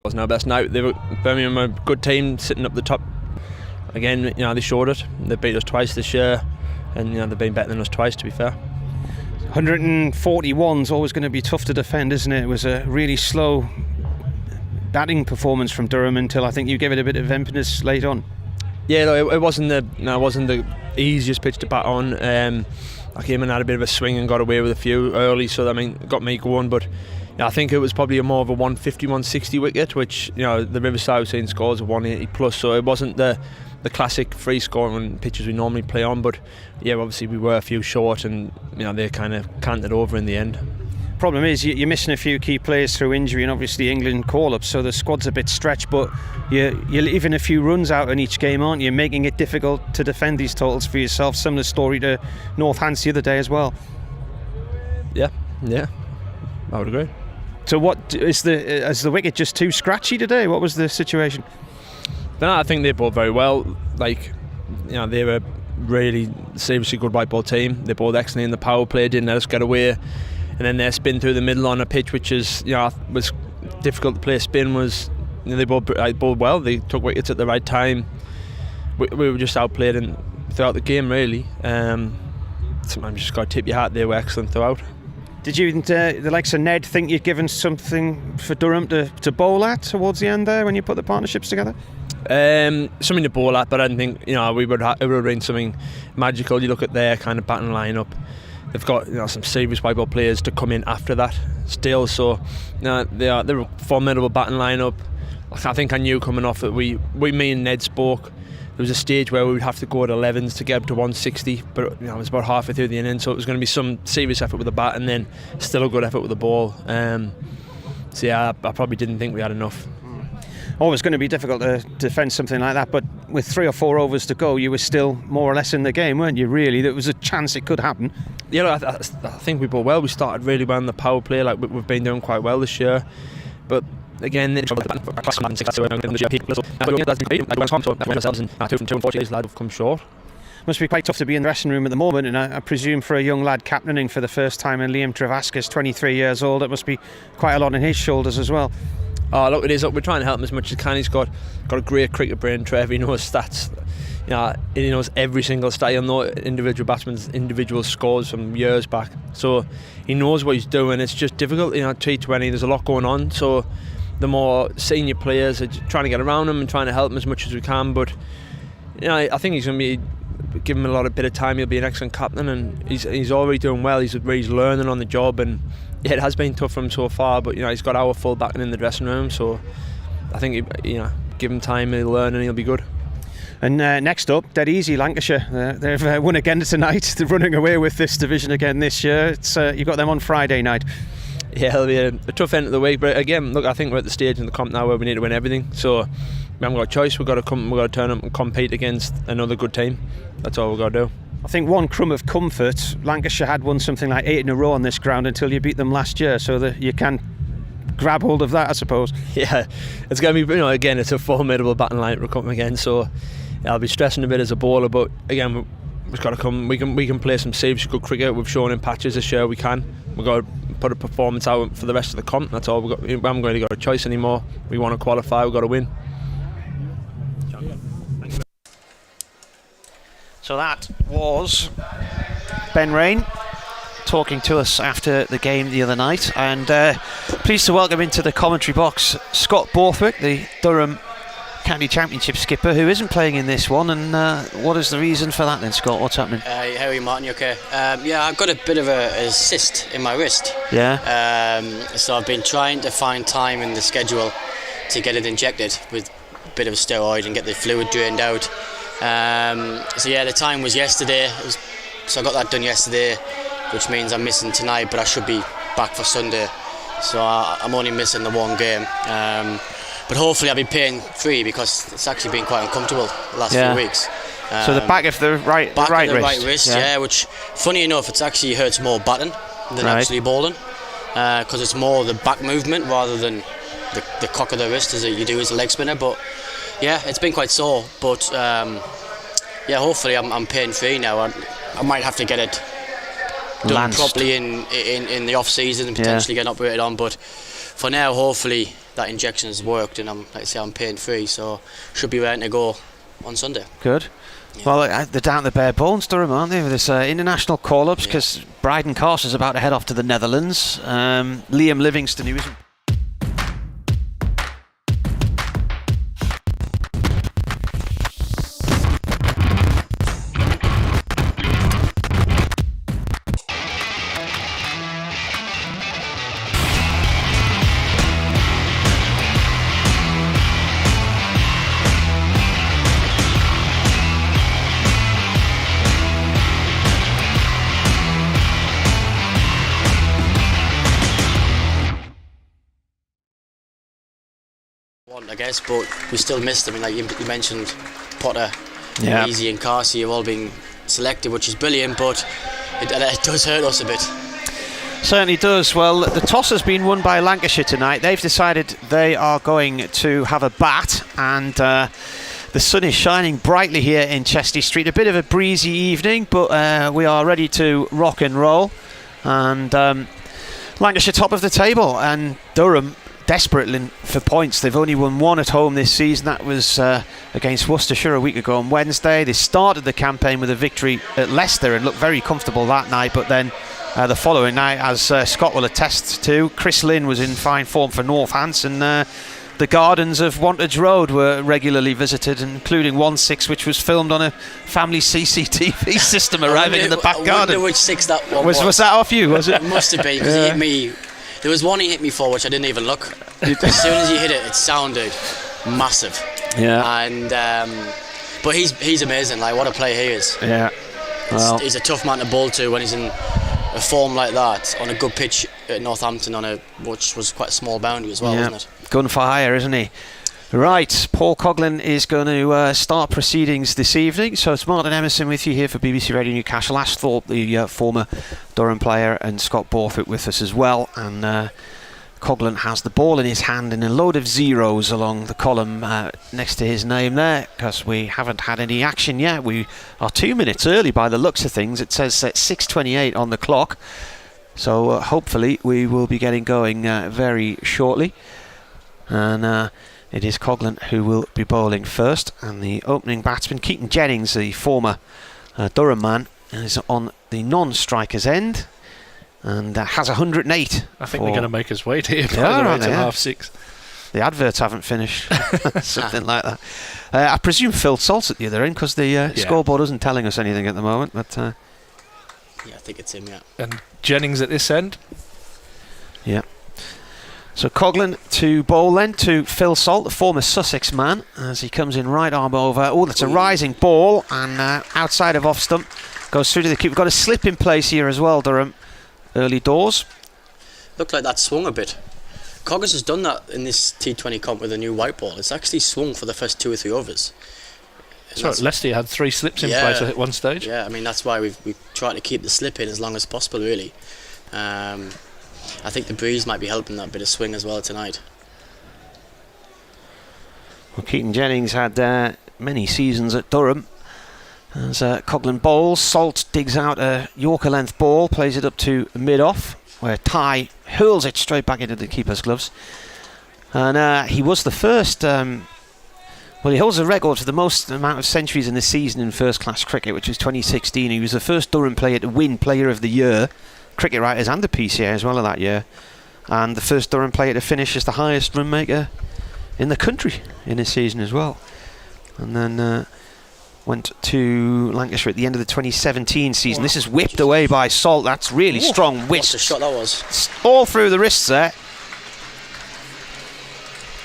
wasn't our best night. Birmingham were a good team sitting up the top. Again, they showed it. They beat us twice this year, and they've been better than us twice, to be fair. 141's always going to be tough to defend, isn't it? It was a really slow batting performance from Durham until I think you gave it a bit of impetus late on. Yeah, no, it wasn't the easiest pitch to bat on. I came in and had a bit of a swing and got away with a few early, so it got me going. But I think it was probably more of a 150, 160 wicket, which the Riverside was seeing scores of 180 plus, so it wasn't the classic free scoring pitches we normally play on. But yeah, obviously we were a few short, and they kind of canted over in the end. Problem is you're missing a few key players through injury, and obviously England call-ups, so the squad's a bit stretched, but you're leaving a few runs out in each game, aren't you? Making it difficult to defend these totals for yourself. Similar story to Northants the other day as well. Yeah, I would agree. So what is the wicket just too scratchy today? What was the situation? No, I think they bowled very well. They were really seriously good white ball team. They bowled excellently in the power play, didn't let us get away. And then their spin through the middle on a pitch which is was difficult to play spin was they bowled well. They took wickets at the right time. We were just outplayed throughout the game, really. Sometimes you just got to tip your hat. They were excellent throughout. Did you, the likes of Ned, think you'd given something for Durham to bowl at towards the end there when you put the partnerships together? Something to bowl at, but I didn't think it would have been something magical. You look at their kind of batting line-up. They've got some serious white ball players to come in after that still, so they're a formidable batting line-up. I think I knew coming off that me and Ned spoke. There was a stage where we would have to go at 11s to get up to 160, but it was about halfway through the innings, so it was going to be some serious effort with the bat and then still a good effort with the ball. So yeah, I probably didn't think we had enough. Always going to be difficult to defend something like that, but with 3 or 4 overs to go, you were still more or less in the game, weren't you, really? There was a chance it could happen. Yeah, I think we bowled well. We started really well in the power play, like we've been doing quite well this year. But again, have come short. Must be quite tough to be in the dressing room at the moment, and I presume for a young lad captaining for the first time, and Liam Travasca's 23 years old, it must be quite a lot on his shoulders as well. Oh, look, it is. Look, we're trying to help him as much as can. He's got a great cricket brain, Trev. He knows stats. He knows every single stat. He'll know individual batsmen's individual scores from years back. So he knows what he's doing. It's just difficult. T20, there's a lot going on. So the more senior players are trying to get around him and trying to help him as much as we can. But I think he's going to be, give him a bit of time, he'll be an excellent captain, and he's already doing well. He's learning on the job, and yeah, it has been tough for him so far, but he's got our full backing in the dressing room, so I think give him time, he'll learn and he'll be good. And next up, dead easy, Lancashire. They've won again tonight. They're running away with this division again this year. You've got them on Friday night. Yeah, it'll be a tough end of the week, but again, look, I think we're at the stage in the comp now where we need to win everything, so we haven't got a choice. We've got to turn up and compete against another good team. That's all we've got to do. I think one crumb of comfort, Lancashire had won something like 8 in a row on this ground until you beat them last year, so that you can grab hold of that, I suppose. Yeah, it's going to be, again, it's a formidable batting line to come again, so I'll be stressing a bit as a bowler, but again, we've got to come. We can play some serious good cricket. We've shown in patches this year we can. We've got to put a performance out for the rest of the comp. That's all we've got. We haven't really got a choice anymore. We want to qualify, we've got to win. So that was Ben Rain talking to us after the game the other night, and pleased to welcome into the commentary box Scott Borthwick, the Durham County Championship skipper, who isn't playing in this one. And what is the reason for that then, Scott? What's happening? How are you, Martin? You okay? Yeah, I've got a bit of a cyst in my wrist. Yeah. So I've been trying to find time in the schedule to get it injected with a bit of a steroid and get the fluid drained out. So yeah, the time was yesterday. So I got that done yesterday, which means I'm missing tonight, but I should be back for Sunday. So I'm only missing the one game. But hopefully I'll be pain free, because it's actually been quite uncomfortable the last few weeks. So the back of the right wrist, yeah, which funny enough, it actually hurts more batting than actually bowling, because it's more the back movement rather than the cock of the wrist as you do as a leg spinner. But yeah, it's been quite sore, but yeah, hopefully I'm pain free now. I might have to get it done properly in the off season and potentially get operated on, but for now, hopefully that injection has worked, and I'm pain free, so should be ready to go on Sunday. Good. Yeah. Well, they're down to bare bones, Durham, aren't they, with this international call-ups, because Bryden Carson's about to head off to the Netherlands. Liam Livingston, who isn't... I guess, but we still missed them. I mean, like you mentioned, Potter, Easy and Carsey have all been selected, which is brilliant, but it does hurt us a bit. Certainly does. Well, the toss has been won by Lancashire tonight. They've decided they are going to have a bat, and the sun is shining brightly here in Chesty Street. A bit of a breezy evening, but we are ready to rock and roll. And Lancashire top of the table, and Durham desperate for points. They've only won one at home this season. That was against Worcestershire a week ago on Wednesday. They started the campaign with a victory at Leicester and looked very comfortable that night, but then the following night, as Scott will attest to, Chris Lynn was in fine form for Northants, and the gardens of Wantage Road were regularly visited, including 1-6, which was filmed on a family CCTV system arriving in the back garden. I wonder which 6 that one was. Was that off you, was it? It must have been, because he hit me. There was one he hit me for which I didn't even look. As soon as he hit it, it sounded massive. Yeah. And but he's amazing. Like, what a player he is. Yeah. Well, he's a tough man to bowl to when he's in a form like that on a good pitch at Northampton which was quite a small boundary as well, wasn't it? Gun for hire, isn't he? Right, Paul Coughlin is going to start proceedings this evening. So it's Martin Emerson with you here for BBC Radio Newcastle. Ash Thorpe, the former Durham player, and Scott Borthwick with us as well. And Coughlin has the ball in his hand and a load of zeros along the column next to his name there, because we haven't had any action yet. We are 2 minutes early by the looks of things. It says 6:28 on the clock. So hopefully we will be getting going very shortly. And it is Coughlin who will be bowling first, and the opening batsman, Keaton Jennings, the former Durham man, is on the non-striker's end and has 108. I think they're going to make us wait here by the way till 6:30. The adverts haven't finished. Something like that. I presume Phil Salt's at the other end, because the scoreboard isn't telling us anything at the moment. But yeah, I think it's him, yeah. And Jennings at this end. Yeah. So Coughlin to bowl then to Phil Salt, the former Sussex man, as he comes in right arm over. Oh, that's a rising ball, and outside of off stump, goes through to the keeper. We've got a slip in place here as well, Durham, early doors. Looked like that swung a bit. Coggins has done that in this T20 comp with a new white ball. It's actually swung for the first 2 or 3 overs. So Leicester had 3 slips in place at one stage. Yeah, I mean, that's why we've tried to keep the slip in as long as possible, really. I think the breeze might be helping that bit of swing as well tonight. Well, Keaton Jennings had many seasons at Durham. As Coughlin bowls, Salt digs out a Yorker length ball, plays it up to mid-off, where Ty hurls it straight back into the keeper's gloves. And he was the first... well, he holds the record for the most amount of centuries in the season in first-class cricket, which was 2016. He was the first Durham player to win Player of the Year, Cricket Writers and the PCA as well of that year, and the first Durham player to finish as the highest run maker in the country in his season as well. And then went to Lancashire at the end of the 2017 season. This is whipped away by Salt. That's really strong whip. What a shot that was. All through the wrists there.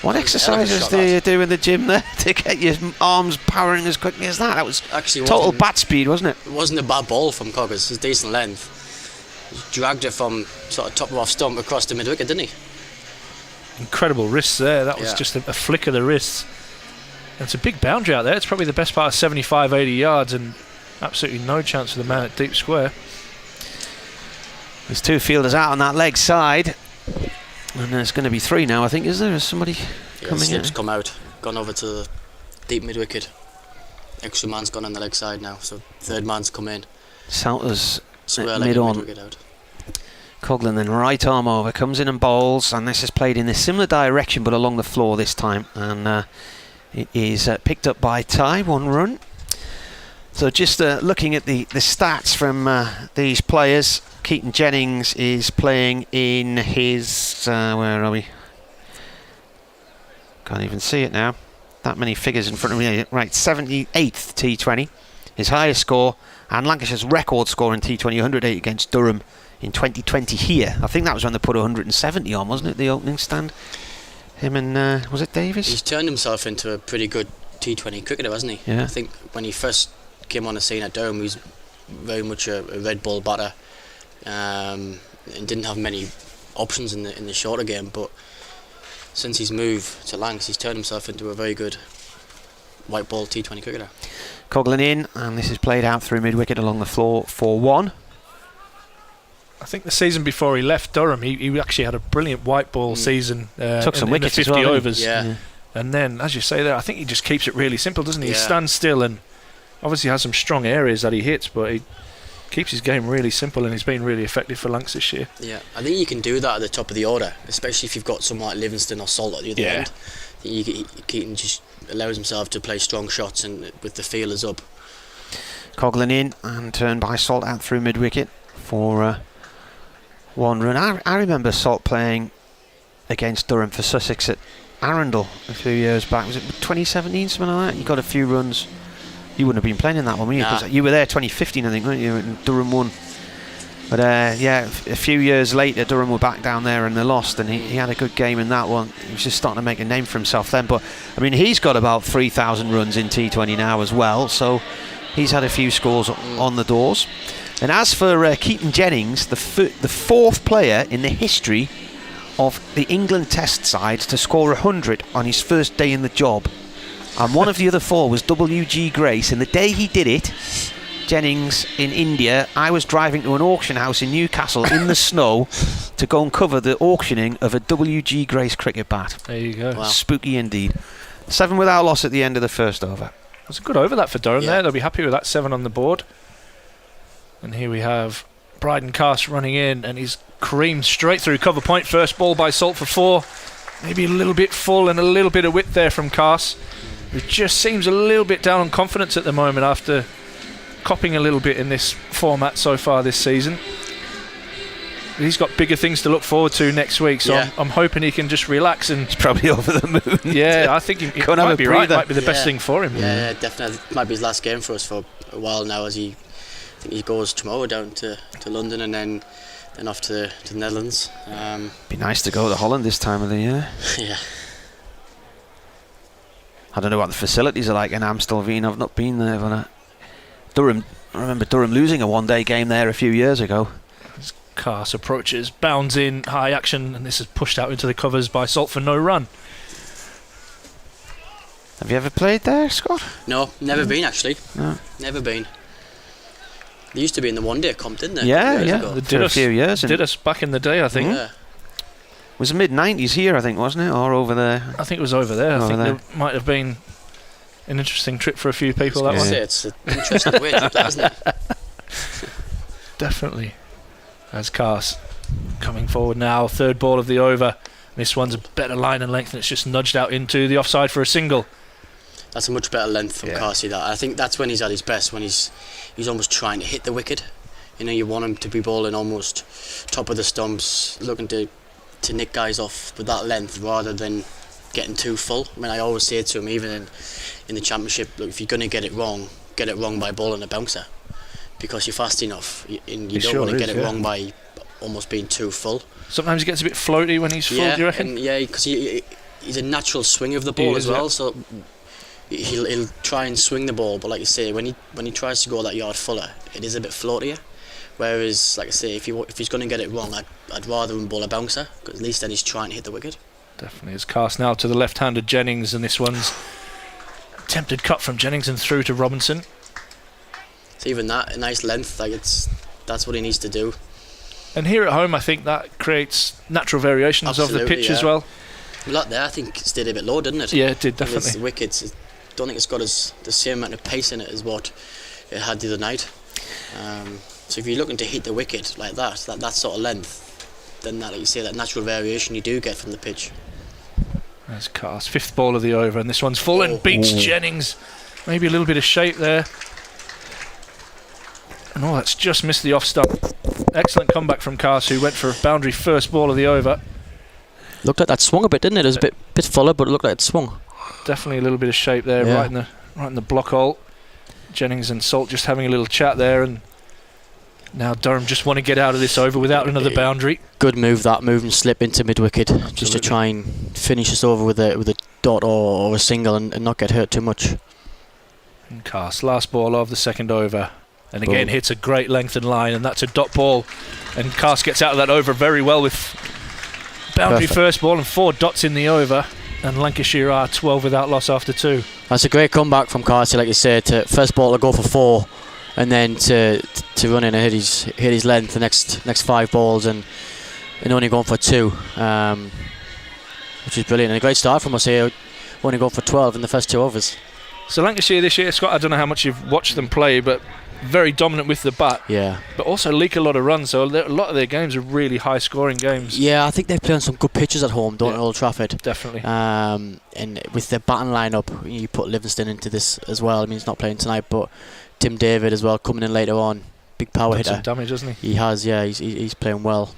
What exercises do you do in the gym there to get your arms powering as quickly as that? That was actually total bat speed, wasn't it? It wasn't a bad ball from Coggins. It's decent length. He dragged it from sort of top of off stump across the mid-wicket, didn't he? Incredible wrists there. That was just a flick of the wrists. And it's a big boundary out there. It's probably the best part of 75, 80 yards, and absolutely no chance for the man at deep square. There's 2 fielders out on that leg side. And there's going to be 3 now, I think, is there? Is somebody coming in? Slip's come out, gone over to the deep mid-wicket. Extra man's gone on the leg side now, so third man's come in. Salter's mid-on. Coughlin then right arm over, comes in and bowls, and this is played in a similar direction but along the floor this time, and it is picked up by Ty, 1 run. So just looking at the stats from these players, Keaton Jennings is playing in his, where are we? Can't even see it now. That many figures in front of me. Right, 78th T20, his highest score, and Lancashire's record score in T20, 108 against Durham in 2020 here. I think that was when they put 170 on, wasn't it, the opening stand? Him and, was it Davis? He's turned himself into a pretty good T20 cricketer, hasn't he? Yeah. I think when he first came on the scene at Durham, he was very much a red ball batter, and didn't have many options in the shorter game, but since he's moved to Lancs, he's turned himself into a very good white ball T20 cricketer. Coughlin in, and this is played out through mid-wicket along the floor for 1. I think the season before he left Durham, he actually had a brilliant white ball season. Took some in the wickets 50 as well, overs. Yeah. And then, as you say there, I think he just keeps it really simple, doesn't he? Yeah. He stands still and obviously has some strong areas that he hits, but he keeps his game really simple, and he's been really effective for Lancs this year. Yeah, I think you can do that at the top of the order, especially if you've got someone like Livingston or Salt at the other end. Keaton just allows himself to play strong shots and with the feelers up. Coughlin in, and turned by Salt out through mid-wicket for 1 run. I remember Salt playing against Durham for Sussex at Arundel a few years back. Was it 2017, something like that? You got a few runs. You wouldn't have been playing in that one, were you? Because you were there 2015, I think, weren't you? And Durham won. But yeah, a few years later, Durham were back down there and they lost, and he had a good game in that one. He was just starting to make a name for himself then. But I mean, he's got about 3,000 runs in T20 now as well, so he's had a few scores on the doors. And as for Keaton Jennings, the 4th player in the history of the England Test side to score 100 on his first day in the job. And one of the other 4 was W.G. Grace, and the day he did it, Jennings in India, I was driving to an auction house in Newcastle in the snow to go and cover the auctioning of a W.G. Grace cricket bat. There you go. Wow. Spooky indeed. 7 without loss at the end of the first over. It was a good over that for Durham there. They'll be happy with that 7 on the board. And here we have Bryden Cast running in, and he's creamed straight through cover point. First ball by Salt for 4. Maybe a little bit full and a little bit of width there from Cast. It just seems a little bit down on confidence at the moment after copping a little bit in this format so far this season. He's got bigger things to look forward to next week, so I'm hoping he can just relax and... He's probably over the moon. Yeah, I think he might be right. Might be the best thing for him. Yeah, definitely. It might be his last game for us for a while now, as I think he goes tomorrow down to London and then off to the Netherlands. Be nice to go to Holland this time of the year. Yeah. I don't know what the facilities are like in Amstelveen. I've not been there. But Durham, I remember Durham losing a one-day game there a few years ago. Cast approaches, bounds in, high action, and this is pushed out into the covers by Salt for no run. Have you ever played there, Scott? No, never been actually. No. Never been. They used to be in the one-day comp, didn't they? Yeah, Years yeah. ago. They did a few years. Did us back in the day, I think. Yeah. It was the mid-90s here, I think, wasn't it? Or over there? I think it was over there. I think there might have been an interesting trip for a few people. I was That gonna one. say, it's an interesting way to do that, isn't it? Definitely. As Cast coming forward now, 3rd ball of the over. This one's a better line and length, and it's just nudged out into the offside for a single. That's a much better length from Carsey. That I think that's when he's at his best, when he's almost trying to hit the wicket. You know, you want him to be bowling almost top of the stumps, looking to nick guys off with that length rather than getting too full. I mean, I always say to him, even in the championship, look, if you're going to get it wrong by bowling a bouncer, because you're fast enough, and you don't want to get it wrong by almost being too full. Sometimes he gets a bit floaty when he's full, do you reckon? Because he's a natural swinger of the ball as well, so he'll try and swing the ball, but like you say, when he tries to go that yard fuller, it is a bit floatier. Whereas, like I say, if he's going to get it wrong, I'd rather him bowl a bouncer, because at least then he's trying to hit the wicket. Definitely. It's Cast now to the left-handed Jennings, and this one's attempted cut from Jennings and through to Robinson. So even that, a nice length, that's what he needs to do. And here at home, I think that creates natural variations of the pitch as well. Well, that there, I think, stayed a bit low, didn't it? Yeah, it did, definitely. The wickets, I don't think it's got the same amount of pace in it as what it had the other night. So if you're looking to hit the wicket like that sort of length, then that, like you say, that natural variation you do get from the pitch. There's Cast, 5th ball of the over, and this one's full and beats Jennings. Maybe a little bit of shape there. And that's just missed the off stump. Excellent comeback from Cast, who went for a boundary 1st ball of the over. Looked like that swung a bit, didn't it? It was a bit fuller, but it looked like it swung. Definitely a little bit of shape there, right in the block hole. Jennings and Salt just having a little chat there, and now Durham just want to get out of this over without another boundary. Good move, that move, and slip into mid-wicket. Absolutely. Just to try and finish this over with a dot or a single and not get hurt too much. And Cast, last ball of the 2nd over. And again hits a great length and line, and that's a dot ball. And Cast gets out of that over very well with boundary 1st ball and 4 dots in the over. And Lancashire are 12 without loss after 2. That's a great comeback from Carty, like you said, to 1st ball to go for 4, and then to run in and hit his length the next 5 balls and only going for 2, which is brilliant, and a great start from us here, only going for 12 in the first 2 overs. So Lancashire this year, Scott, I don't know how much you've watched them play, but very dominant with the bat. Yeah. But also leak a lot of runs, so a lot of their games are really high-scoring games. Yeah, I think they play on some good pitches at home, don't they, Old Trafford? Definitely. And with their batting lineup, you put Livingston into this as well. I mean, he's not playing tonight, but Tim David as well coming in later on, big power hitter. Some damage, hasn't he? He has, yeah. He's playing well.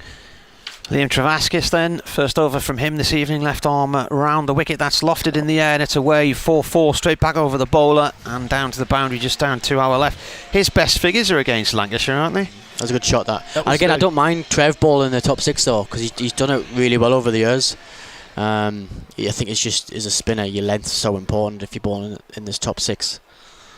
Liam Travaskis then, first over from him this evening, left arm round the wicket, that's lofted in the air and it's away, 4-4 straight back over the bowler and down to the boundary, just down 2 hour left. His best figures are against Lancashire, aren't they? That's a good shot, that. And again, I don't mind Trev Ball in the top 6 though, because he's done it really well over the years. I think it's just, as a spinner, your length's so important if you're bowling in this top 6.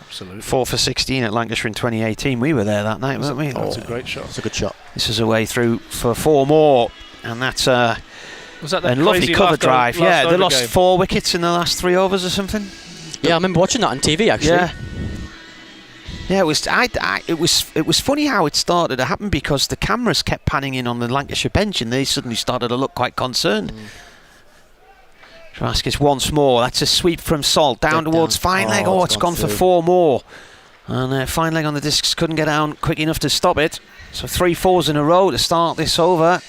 Absolutely. 4 for 16 at Lancashire in 2018. We were there that night, weren't we? That's a great shot. It's a good shot. This is a way through for 4 more, and that's Was that a lovely cover drive. Yeah, they lost game? 4 wickets in the last 3 overs or something. Yeah, I remember watching that on TV actually. Yeah, it was funny how it started. It happened because the cameras kept panning in on the Lancashire bench, and they suddenly started to look quite concerned. Travaskis once more. That's a sweep from Salt down towards fine leg. Oh, it's gone for 4 more. And fine leg on the discs couldn't get down quick enough to stop it. So 3 4s in a row to start this over.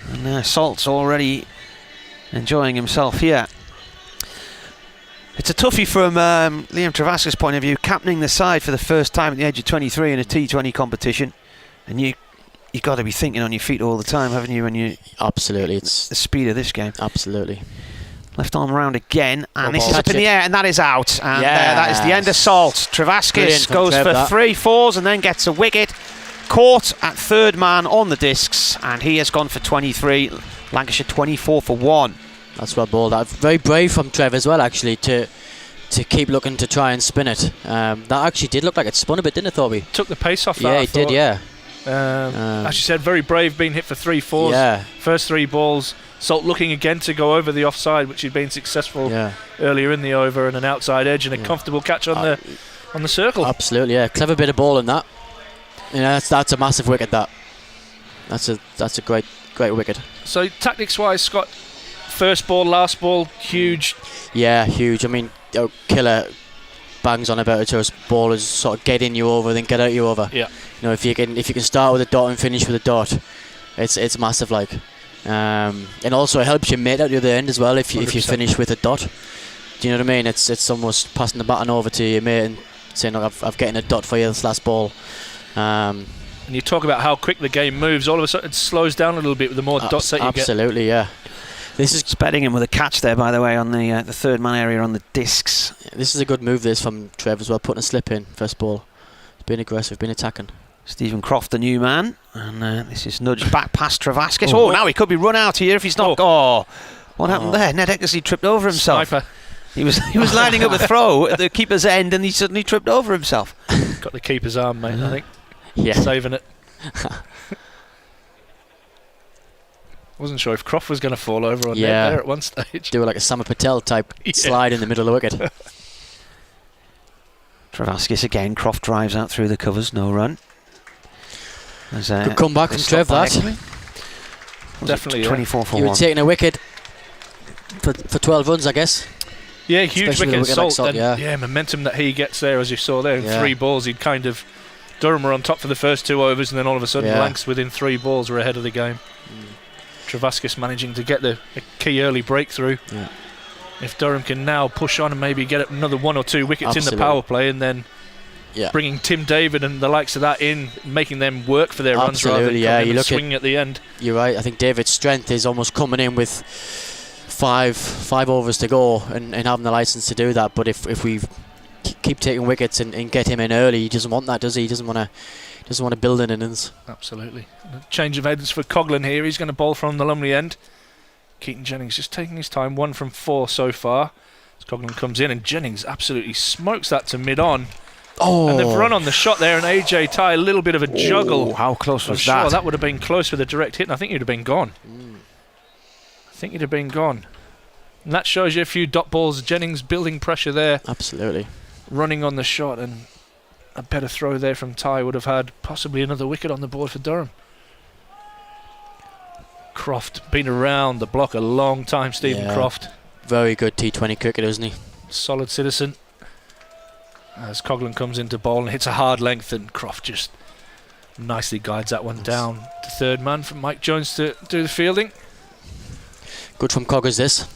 And Salt's already enjoying himself here. It's a toughie from Liam Travaskis' point of view, captaining the side for the first time at the age of 23 in a T20 competition. And you've got to be thinking on your feet all the time, haven't you? When you absolutely, it's the speed of this game. Absolutely. Left arm round again, and this is up in the air, and that is out. And that is the end of Salt. Travaskis goes for 3 4s and then gets a wicket. Caught at 3rd man on the discs, and he has gone for 23. Lancashire 24 for 1. That's well bowled. Very brave from Trev as well, actually, to keep looking to try and spin it. That actually did look like it spun a bit, didn't it, Thorby? Took the pace off that. Yeah, it did, yeah. As you said, very brave, being hit for 3 4s. Yeah. First 3 balls. Salt looking again to go over the offside, which he'd been successful earlier in the over, and an outside edge and a comfortable catch on the circle. Absolutely, yeah. Clever bit of ball in that. Yeah, that's a massive wicket. That's a great wicket. So tactics-wise, Scott, first ball, last ball, huge. Yeah, huge. I mean, Killer bangs on about it to us. Ballers sort of get in you over, then get out you over. Yeah. You know, if you can start with a dot and finish with a dot, it's massive, like. And also it helps your mate out the other end as well if you finish with a dot. Do you know what I mean? It's almost passing the baton over to your mate and saying, look, I've getting a dot for you this last ball. And you talk about how quick the game moves. All of a sudden it slows down a little bit with the more dots that you get. Absolutely, yeah. This is bedding him with a catch there, by the way, on the 3rd man area on the discs. Yeah, this is a good move, this, from Trev as well, putting a slip in first ball. Being aggressive, being attacking. Stephen Croft, the new man, and this is nudged back past Travaskis. Oh, now he could be run out here if he's not. What happened there? Ned Eckersley tripped over himself. Sniper. He was lining up a throw at the keeper's end, and he suddenly tripped over himself. Got the keeper's arm, mate. I think. Yeah. Saving it. Wasn't sure if Croft was going to fall over on Ned there at one stage. Do like a Samar Patel type slide in the middle of the wicket. Travaskis again. Croft drives out through the covers. No run. Good comeback from Trev, that. Definitely, 24 for 1. You were taking a wicket for 12 runs, I guess. Yeah, huge especially wicket. Like Salt, yeah, momentum that he gets there, as you saw there, in 3 balls. He'd kind of... Durham were on top for the first 2 overs, and then all of a sudden, Lancs within 3 balls were ahead of the game. Travaskis managing to get a key early breakthrough. Yeah. If Durham can now push on and maybe get another 1 or 2 wickets in the power play, and then bringing Tim David and the likes of that in, making them work for their runs rather than coming in and swinging at the end. You're right. I think David's strength is almost coming in with five overs to go and having the licence to do that. But if we keep taking wickets and get him in early, he doesn't want that, does he? He doesn't want to build an innings. Absolutely. Change of heads for Coughlin here. He's going to bowl from the Lumley end. Keaton Jennings just taking his time. 1 from 4 so far. As Coughlin comes in, and Jennings absolutely smokes that to mid-on. Oh. And they've run on the shot there, and AJ Ty, a little bit of a juggle. How close was that? that? That would have been close with a direct hit, and I think you'd have been gone. I think you'd have been gone. And that shows you a few dot balls. Jennings building pressure there. Absolutely. Running on the shot, and a better throw there from Ty would have had possibly another wicket on the board for Durham. Croft, been around the block a long time, Stephen Croft. Very good T20 cricketer, isn't he? Solid citizen. As Coughlin comes into bowl and hits a hard length, and Croft just nicely guides that one down to third man for Mike Jones to do the fielding. Good from Coggers, this.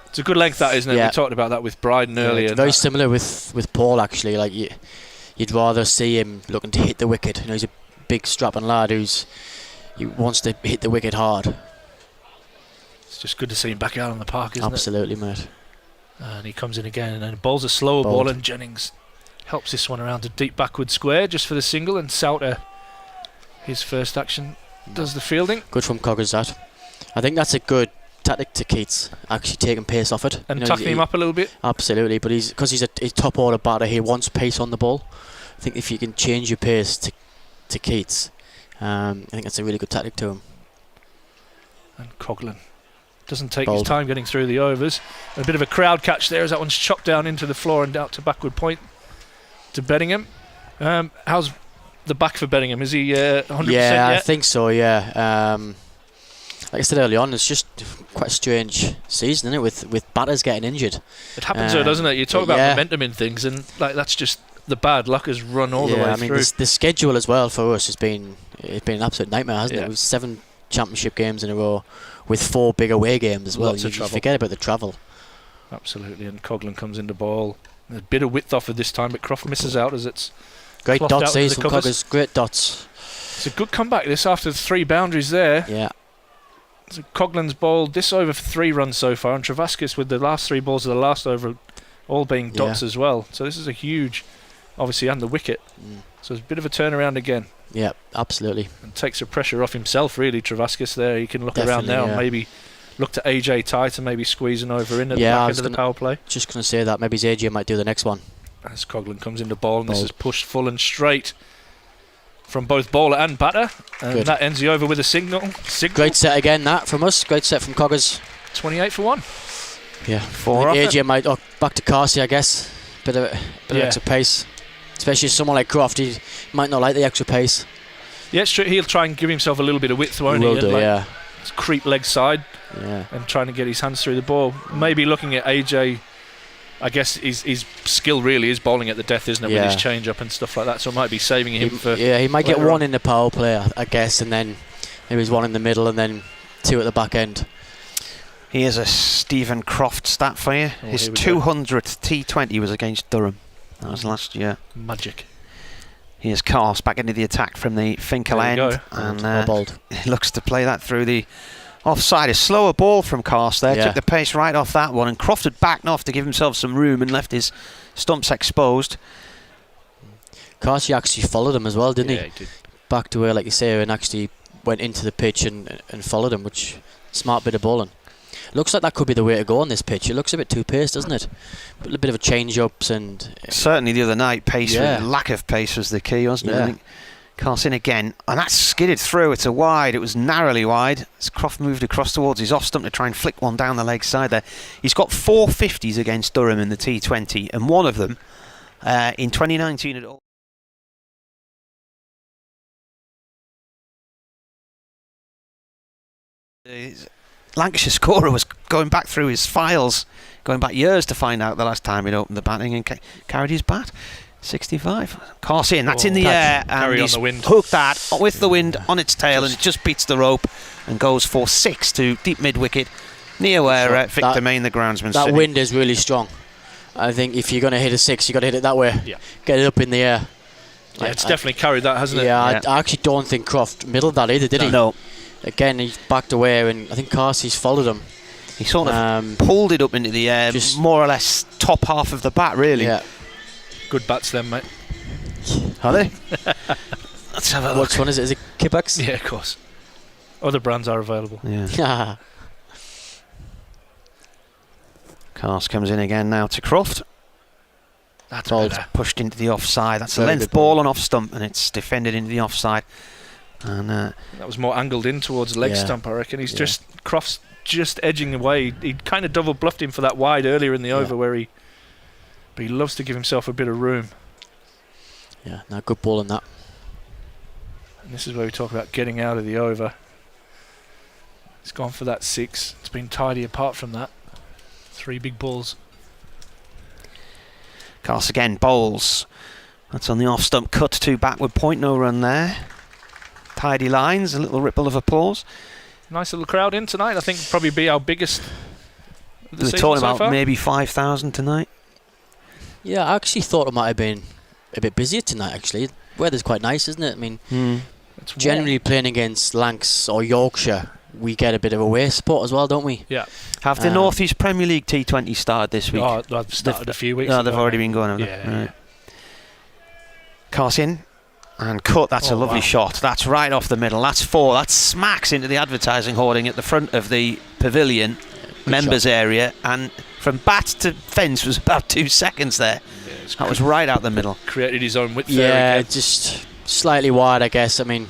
It's a good length, that, isn't it? Yeah. We talked about that with Bryden earlier. It's very similar with Paul, actually. Like you'd rather see him looking to hit the wicket. You know, he's a big strapping lad he wants to hit the wicket hard. It's just good to see him back out on the park, isn't Absolutely, mate. And he comes in again, and then bowls a slower ball, and Jennings helps this one around to deep backward square just for the single, and Souter, his first action, does the fielding. Good from Coggers, that. I think that's a good tactic to Keats, actually taking pace off it. And tucking him up a little bit. Absolutely, but because he's a top order batter, he wants pace on the ball. I think if you can change your pace to Keats, I think that's a really good tactic to him. And Coughlin doesn't take his time getting through the overs. A bit of a crowd catch there as that one's chopped down into the floor and out to backward point to Bedingham. How's the back for Bedingham? Is he 100% Yeah, yet? I think so, yeah. Like I said early on, it's just quite a strange season, isn't it, with batters getting injured. It happens though, doesn't it? You talk about momentum in things, and like that's just the bad luck has run all the way through. The schedule as well for us has been an absolute nightmare, hasn't it? It was 7 championship games in a row with 4 big away games as well. Lots of you trouble. forget about the travel. Absolutely, and Coughlin comes into ball. A bit of width off it this time, but Croft misses out as it's great clocked dots out these the from covers. Coggers, great dots. It's a good comeback this after the 3 boundaries there. Yeah. So Coughlin's bowled this over for 3 runs so far, and Travaskis with the last 3 balls of the last over all being dots as well. So this is a huge, obviously, and the wicket. So it's a bit of a turnaround again. Yeah, absolutely. And takes the pressure off himself, really, Travaskis there. He can look around now and maybe look to AJ Ty to maybe squeeze an over in at the back end of the power play. Just going to say that. Maybe AJ might do the next one. As Coughlin comes into ball, and this is pushed full and straight from both bowler and batter. And that ends the over with a signal. Great set again, that, from us. Great set from Coggers. 28 for 1. Yeah. 4 off AJ might back to Carsey, I guess. Bit of extra pace. Especially someone like Croft, he might not like the extra pace. Yeah, it's true. He'll try and give himself a little bit of width, won't he? Will do, yeah. Creep leg side and trying to get his hands through the ball. Maybe looking at AJ, I guess his skill really is bowling at the death, isn't it, with his change up and stuff like that. So it might be saving him for. Yeah, he might get 1 in the power play, I guess, and then maybe he's 1 in the middle and then 2 at the back end. Here's a Stephen Croft stat for you. His 200th T20 was against Durham. That was last year. Magic. Here's Cars back into the attack from the Finkel end. And he looks to play that through the offside. A slower ball from Cars there. Took the pace right off that one. And Croft had backed off to give himself some room and left his stumps exposed. Carsey actually followed him as well, didn't he? Yeah, he did. Back to where, like you say, and actually went into the pitch and followed him, which smart bit of bowling. Looks like that could be the way to go on this pitch. It looks a bit too paced, doesn't it? A little bit of a change-ups and... Certainly the other night, lack of pace was the key, wasn't it? I think Carl's in again, and that's skidded through. It's a wide. It was narrowly wide. As Croft moved across towards his off stump to try and flick one down the leg side there. He's got 4 50s against Durham in the T20, and one of them in 2019 at all. Lancashire scorer was going back through his files, going back years to find out the last time he'd opened the batting and carried his bat. 65. Course in, that's in the air, and Carry on he's the wind. hooked that with the wind on its tail, and it just beats the rope and goes for 6 to deep mid-wicket, near where Victor Main, the groundsman, That sitting. wind is really strong. I think if you're going to hit a 6, you've got to hit it that way. Yeah. Get it up in the air. Yeah, it's definitely carried that, hasn't it? Yeah, I actually don't think Croft middled that either, did he? No. Again, he backed away, and I think Carsey's followed him. He sort of pulled it up into the air, just more or less top half of the bat, really. Yeah. Good bats then, mate. Are they? Let's have a look. Which one is it? Is it Kipex? Yeah, of course. Other brands are available. Yeah. Cars comes in again now to Croft. That's Ball's pushed into the offside. That's a Very length good ball. ball on off stump, and it's defended into the offside. And That was more angled in towards leg stump, I reckon. He's Croft's just edging away. He kind of double bluffed him for that wide earlier in the over where he loves to give himself a bit of room. Yeah, no, good ball in that. And this is where we talk about getting out of the over. He's gone for that 6. It's been tidy apart from that. 3 big balls. Cars again bowls. That's on the off stump, cut to backward point, no run there. Tidy lines, a little ripple of applause. Nice little crowd in tonight. I think probably be our biggest of the We're season talking so about far. maybe 5,000 tonight. Yeah, I actually thought it might have been a bit busier tonight, actually. Weather's quite nice, isn't it? I mean, It's warm. generally playing against Lancs or Yorkshire, we get a bit of a away spot as well, don't we? Yeah. Have the North East Premier League T20 started this week? Oh, I've started a few weeks No, ago. they've already been going over. Yeah. Cars in and cut. That's a lovely shot. That's right off the middle. That's 4. That smacks into the advertising hoarding at the front of the pavilion members area, and from bat to fence was about 2 seconds there. Yeah, That was right out the middle. created his own width there Yeah, again. just slightly wide, I guess. I mean,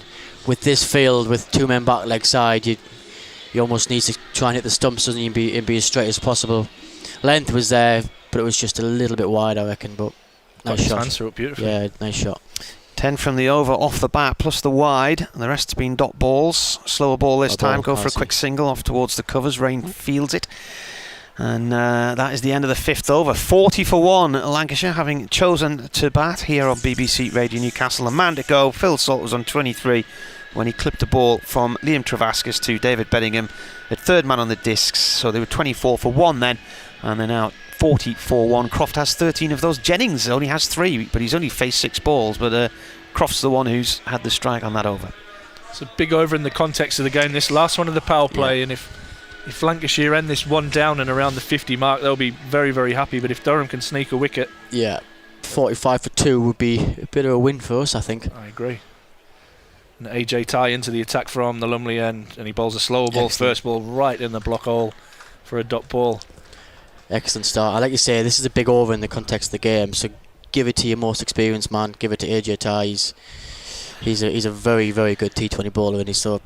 with this field, with 2 men back leg side, you almost need to try and hit the stumps, doesn't you, and be as straight as possible. Length was there, but it was just a little bit wide, I reckon. But Got nice his shot. answer up beautifully. Yeah, nice shot. 10 from the over off the bat, plus the wide, and the rest's been dot balls. Slower ball this time. Go for a quick single off towards the covers. Rain fields it. And that is the end of the 5th over. 40 for 1, Lancashire, having chosen to bat here on BBC Radio Newcastle. A man to go. Phil Salt was on 23 when he clipped a ball from Liam Travascus to David Bedingham at 3rd man on the discs. So they were 24 for 1 then, and they're now 40 for 1. Croft has 13 of those. Jennings only has 3, but he's only faced 6 balls. But Croft's the one who's had the strike on that over. It's a big over in the context of the game. This last one of the power play, and if Lancashire end this one down and around the 50 mark, they'll be very, very happy. But if Durham can sneak a wicket, 45 for 2 would be a bit of a win for us, I think. I agree. And AJ Ty into the attack from the Lumley end, and he bowls a slower ball, first ball right in the block hole for a dot ball. Excellent start. I like you say, this is a big over in the context of the game, so give it to your most experienced man, give it to AJ Ty. He's a very, very good T20 bowler, and so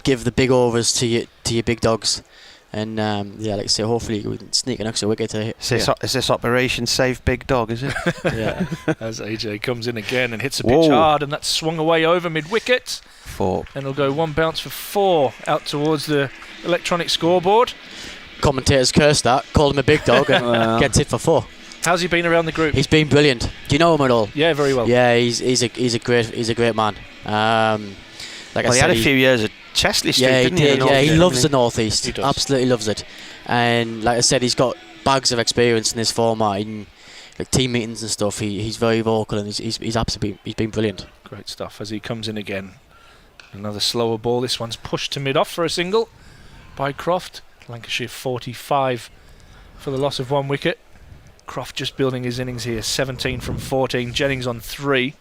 give the big overs to your big dogs. And like I say, hopefully we can sneak an extra wicket to hit. Is this Operation Save Big Dog, is it? Yeah. As AJ comes in again and hits a pitch hard, and that's swung away over mid-wicket. 4. And it'll go 1 bounce for 4 out towards the electronic scoreboard. Commentators cursed that, called him a big dog, and gets hit for 4. How's he been around the group? He's been brilliant. Do you know him at all? Yeah, very well. Yeah, he's a great man. Like I He said, had a few years at Chesley Street, yeah, he didn't he? did. Yeah, he loves the North East. He does. Absolutely loves it. And like I said, he's got bags of experience in this format, in like team meetings and stuff. He's very vocal, and he's been brilliant. Great stuff as he comes in again. Another slower ball. This one's pushed to mid-off for a single by Croft. Lancashire 45 for the loss of 1 wicket. Croft just building his innings here. 17 from 14. Jennings on 3.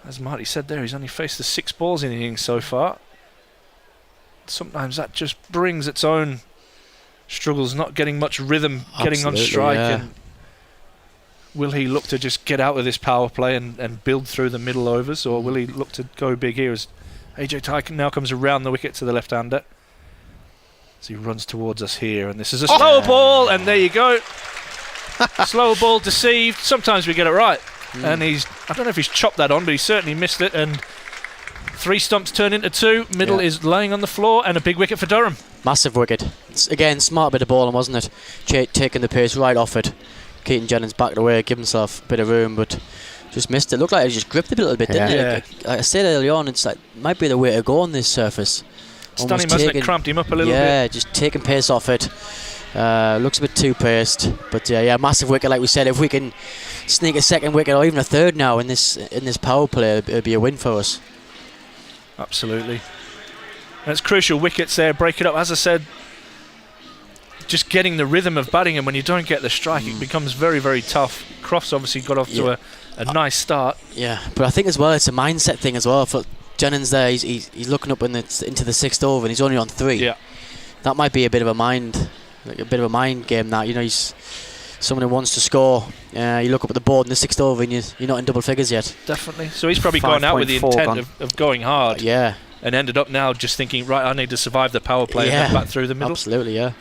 As Marty said there, he's only faced the 6 balls in the innings so far. Sometimes that just brings its own struggles, not getting much rhythm, getting on strike. Yeah. And will he look to just get out of this power play and build through the middle overs, or will he look to go big here as AJ Ty now comes around the wicket to the left-hander? As he runs towards us here, and this is a slow ball, and there you go. Slow ball deceived. Sometimes we get it right. And I don't know if he's chopped that on, but he certainly missed it, and 3 stumps turn into 2. Middle is laying on the floor, and a big wicket for Durham. Massive wicket. Again, smart bit of bowling, wasn't it? Taking the pace right off it. Keaton Jennings backed away, give himself a bit of room, but just missed it. Looked like he just gripped it a little bit, didn't it? Like I said earlier on, it's like might be the way to go on this surface. Stunning, hasn't it? Cramped him up a little bit. Yeah, just taking pace off it. Looks a bit too paced, but yeah, massive wicket like we said. If we can sneak a second wicket or even a third now in this power play, it'll be a win for us. Absolutely. And it's crucial wickets there, break it up. As I said, just getting the rhythm of batting, and when you don't get the strike, it becomes very, very tough. Crofts obviously got off to a nice start. Yeah, but I think as well it's a mindset thing as well. For Jennings there, he's looking up into the 6th over, and he's only on 3. Yeah, that might be a bit of a mind game. That he's someone who wants to score. You look up at the board in the 6th over, and you're not in double figures yet. Definitely. So he's probably gone out with the intent of going hard. Yeah. And ended up now just thinking, right, I need to survive the power play and then back through the middle. Absolutely, yeah.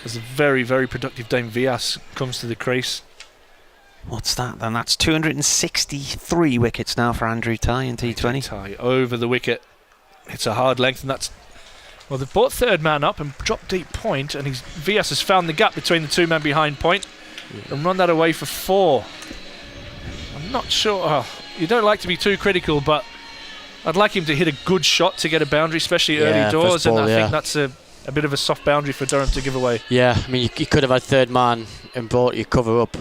As a very, very productive Dame Vyas comes to the crease. What's that then? That's 263 wickets now for Andrew Tye in T20. Tye over the wicket. It's a hard length, and that's... Well, they've brought third man up and dropped deep point, and Vyas has found the gap between the 2 men behind point and run that away for 4. I'm not sure... Oh, you don't like to be too critical, but I'd like him to hit a good shot to get a boundary, especially early doors, ball, and I think that's a bit of a soft boundary for Durham to give away. Yeah, I mean, you could have had third man and brought your cover up.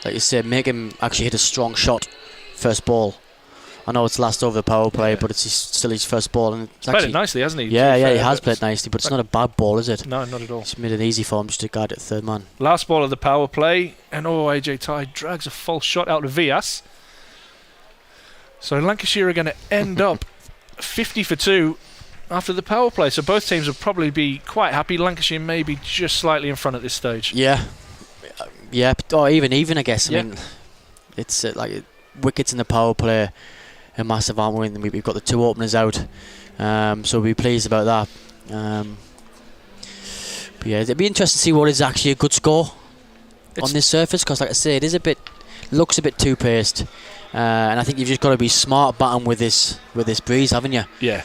Like you said, make him actually hit a strong shot first ball. I know it's last over the power play, but it's still his first ball. And it's played it nicely, hasn't he? Yeah, he has played nicely, but it's not a bad ball, is it? No, not at all. It's made it easy for him just to guide it third man. Last ball of the power play, and AJ Tye drags a false shot out of Vyas. So Lancashire are going to end up 50 for 2 after the power play. So both teams will probably be quite happy. Lancashire may be just slightly in front at this stage. Yeah, or even I guess. I mean, it's like wickets in the power play are massive, aren't we? And we've got the 2 openers out, so we'll be pleased about that. But yeah, it'd be interesting to see what is actually a good score on this surface, because like I say, looks a bit too paced, and I think you've just got to be smart batting with this breeze, haven't you? Yeah.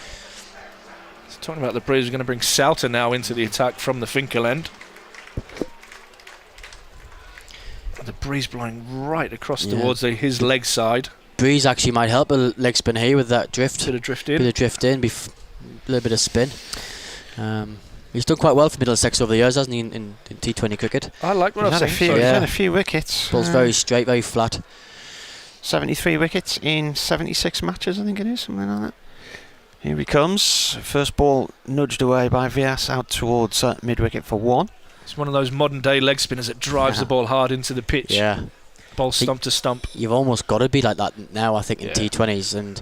So talking about the breeze, we're going to bring Souter now into the attack from the Finkel end. The breeze blowing right across towards his leg side. Breeze actually might help a leg spin here with that drift. Bit of drift in. A little bit of spin. He's done quite well for Middlesex over the years, hasn't he, in T20 cricket? I like what I've seen. He's had a few wickets. Ball's very straight, very flat. 73 wickets in 76 matches, I think it is, something like that. Here he comes. First ball nudged away by Vyas out towards mid-wicket for 1. It's one of those modern-day leg spinners that drives the ball hard into the pitch. Yeah. Ball stump to stump. You've almost got to be like that now, I think, in T20s. And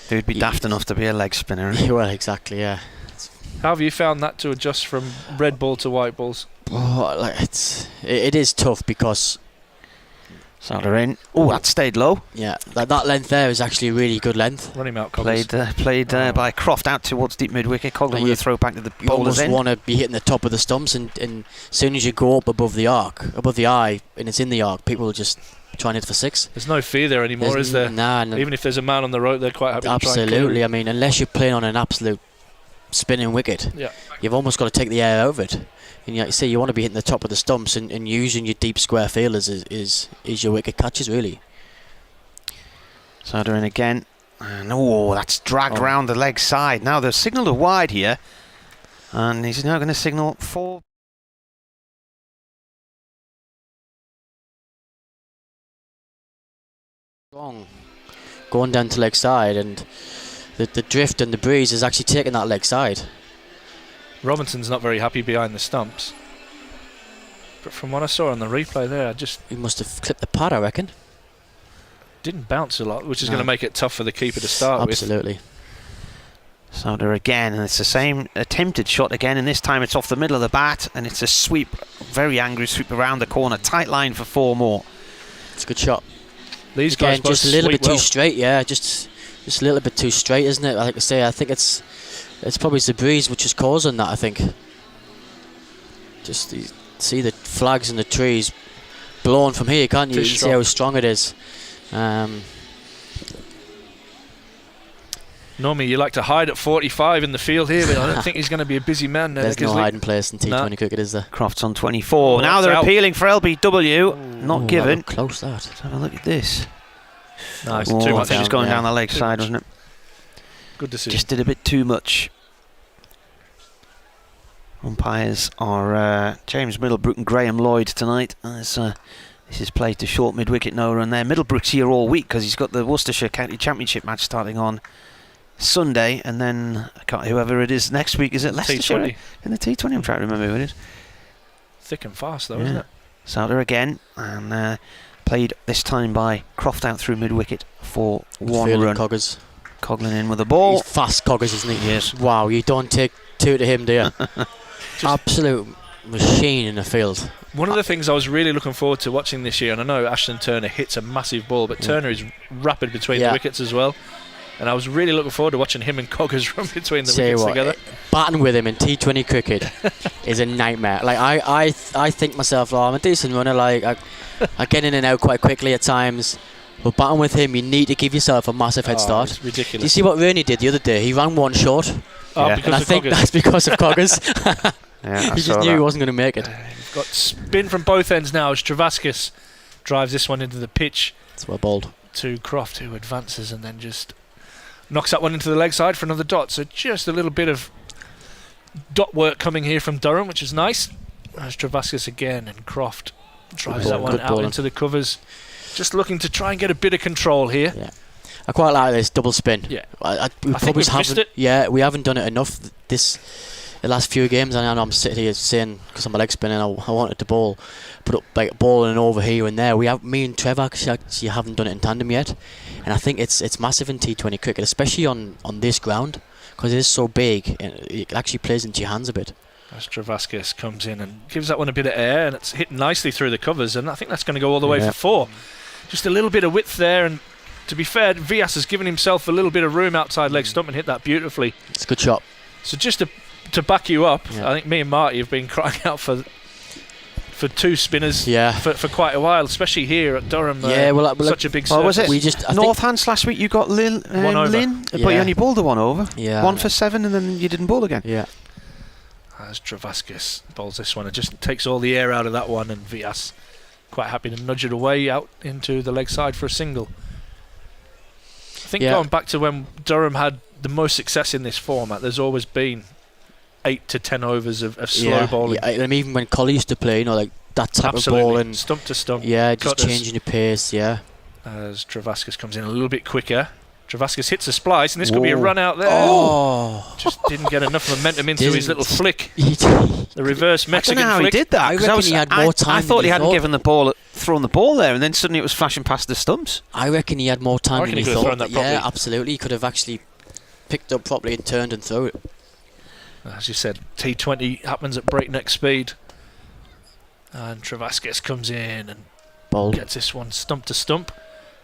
they'd be daft enough to be a leg spinner. Well, exactly, yeah. How have you found that to adjust from red ball to white balls? Oh, it is tough because... Souter in. Oh, that stayed low. Yeah, that length there is actually a really good length. Run him out, Played by Croft out towards deep mid-wicket. Coglan with a throw back to the bowler's You almost end. want to be hitting the top of the stumps, and as soon as you go up above the eye, and it's in the arc, people will just try and hit for 6. There's no fear there anymore, is there? Nah. Even if there's a man on the rope, they're quite happy to try and Absolutely. I mean, unless you're playing on an absolute spinning wicket, you've almost got to take the air out of it. And like you say, you want to be hitting the top of the stumps and using your deep square fielders is your wicket catches, really. Souter in again. And that's dragged round the leg side. Now they've signalled a wide here. And he's now going to signal 4. Going down to leg side, and the drift and the breeze is actually taking that leg side. Robinson's not very happy behind the stumps. But from what I saw on the replay there, he must have clipped the pad, I reckon. Didn't bounce a lot, which is going to make it tough for the keeper to start with. Absolutely. Souter again, and it's the same attempted shot again, and this time it's off the middle of the bat, and it's a sweep, very angry sweep around the corner. Tight line for 4 more. It's a good shot. These guys just a little bit too straight, just a little bit too straight, isn't it? Like I say, I think it's probably the breeze which is causing that, I think. Just see the flags and the trees blowing from here, can't you? You can see how strong it is. Normally you like to hide at 45 in the field here, but I don't think he's going to be a busy man. There's no hiding place in T20 cricket, is there? Croft's on 24. Now they're appealing for LBW. Not given. Close that. Let's have a look at this. Nice. Oh, Too I much. think it's going down the leg side, wasn't it? Good decision. Just did a bit too much. Umpires are James Middlebrook and Graham Lloyd tonight. As this is played to short mid-wicket, no run there. Middlebrook's here all week because he's got the Worcestershire County Championship match starting on Sunday, and then whoever it is next week, is it Leicestershire T20. in the T20? I'm trying to remember who it is. Thick and fast though, isn't it? Souter again, and played this time by Croft out through mid-wicket for one run. Coggers. Coughlin in with the ball. He's fast Coggers, isn't he? Yes. Wow, you don't take two to him, do you? Absolute machine in the field. One of the things I was really looking forward to watching this year, and I know Ashton Turner hits a massive ball, but Turner is rapid between the wickets as well. And I was really looking forward to watching him and Coggers run between the wickets together. Batting with him in T20 cricket is a nightmare. Like I think myself, I'm a decent runner. Like I get in and out quite quickly at times. But batting with him, you need to give yourself a massive head start. It's ridiculous. Do you see what Rainey did the other day? He ran one short. Because and I think that's because of Coggers. He just knew he wasn't going to make it. We've got spin from both ends now as Travaskis drives this one into the pitch. That's well bowled. To Croft, who advances and then just knocks that one into the leg side for another dot. So just a little bit of dot work coming here from Durham, which is nice. As Travaskis again, and Croft drives that one out into the covers. Just looking to try and get a bit of control here. Yeah, I quite like this double spin. Yeah, I think we've missed it. Yeah, we haven't done it enough the last few games. And I know I'm sitting here saying, because I'm a leg spinner, I wanted to bowl, put up like bowling over here and there. Me and Trevor actually haven't done it in tandem yet, and I think it's massive in T20 cricket, especially on this ground, because it is so big and it actually plays into your hands a bit. As Travaskis comes in and gives that one a bit of air, and it's hit nicely through the covers, and I think that's going to go all the way for 4. Just a little bit of width there, and to be fair, Vias has given himself a little bit of room outside leg stump and hit that beautifully. It's a good shot. So just to back you up, I think me and Marty have been crying out for 2 spinners for quite a while, especially here at Durham. Such a big surface. Was it? I Northants last week you got Lynn, but you only bowled the one over. Yeah. 1 for 7, and then you didn't bowl again. Yeah. As Travaskis bowls this one, it just takes all the air out of that one, and Vias quite happy to nudge it away out into the leg side for a single. I think going back to when Durham had the most success in this format, there's always been 8 to 10 overs of slow bowling. Yeah, and even when Collie used to play, like that type of bowling. Stump to stump. Yeah, just changing the pace, As Travaskis comes in a little bit quicker. Travaskis hits a splice, and this could be a run out there. Oh! Just didn't get enough momentum into his little flick. The reverse Mexican I don't know how flick. he did that. I reckon he had more time. I thought he hadn't thrown the ball there, and then suddenly it was flashing past the stumps. I reckon he had more time than he thought. That yeah, absolutely. He could have actually picked up properly and turned and threw it. As you said, T20 happens at breakneck speed. And Travaskis comes in and gets this one stump to stump.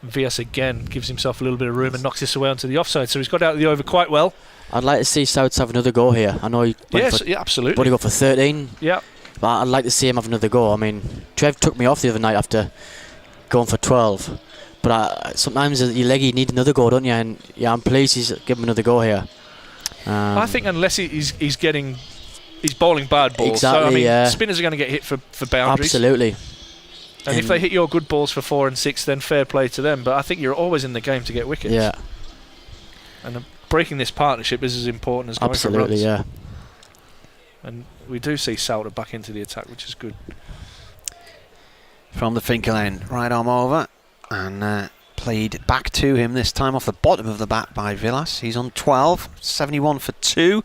Vias again gives himself a little bit of room and knocks this away onto the offside, so he's got out of the over quite well. I'd like to see Souths have another go here. I know he absolutely. But he got for 13. Yeah. But I'd like to see him have another go. I mean, Trev took me off the other night after going for 12. But sometimes your leggy need another go, don't you? And I'm pleased he's given another go here. I think unless he's bowling bad balls. Exactly, so I mean, spinners are going to get hit for boundaries. Absolutely. And if they hit your good balls for 4 and 6, then fair play to them. But I think you're always in the game to get wickets. Yeah. And breaking this partnership is as important as going for runs. Absolutely, yeah. And we do see Souter back into the attack, which is good. From the Finkel end, right arm over, and played back to him, this time off the bottom of the bat by Villas. He's on 12, 71 for 2.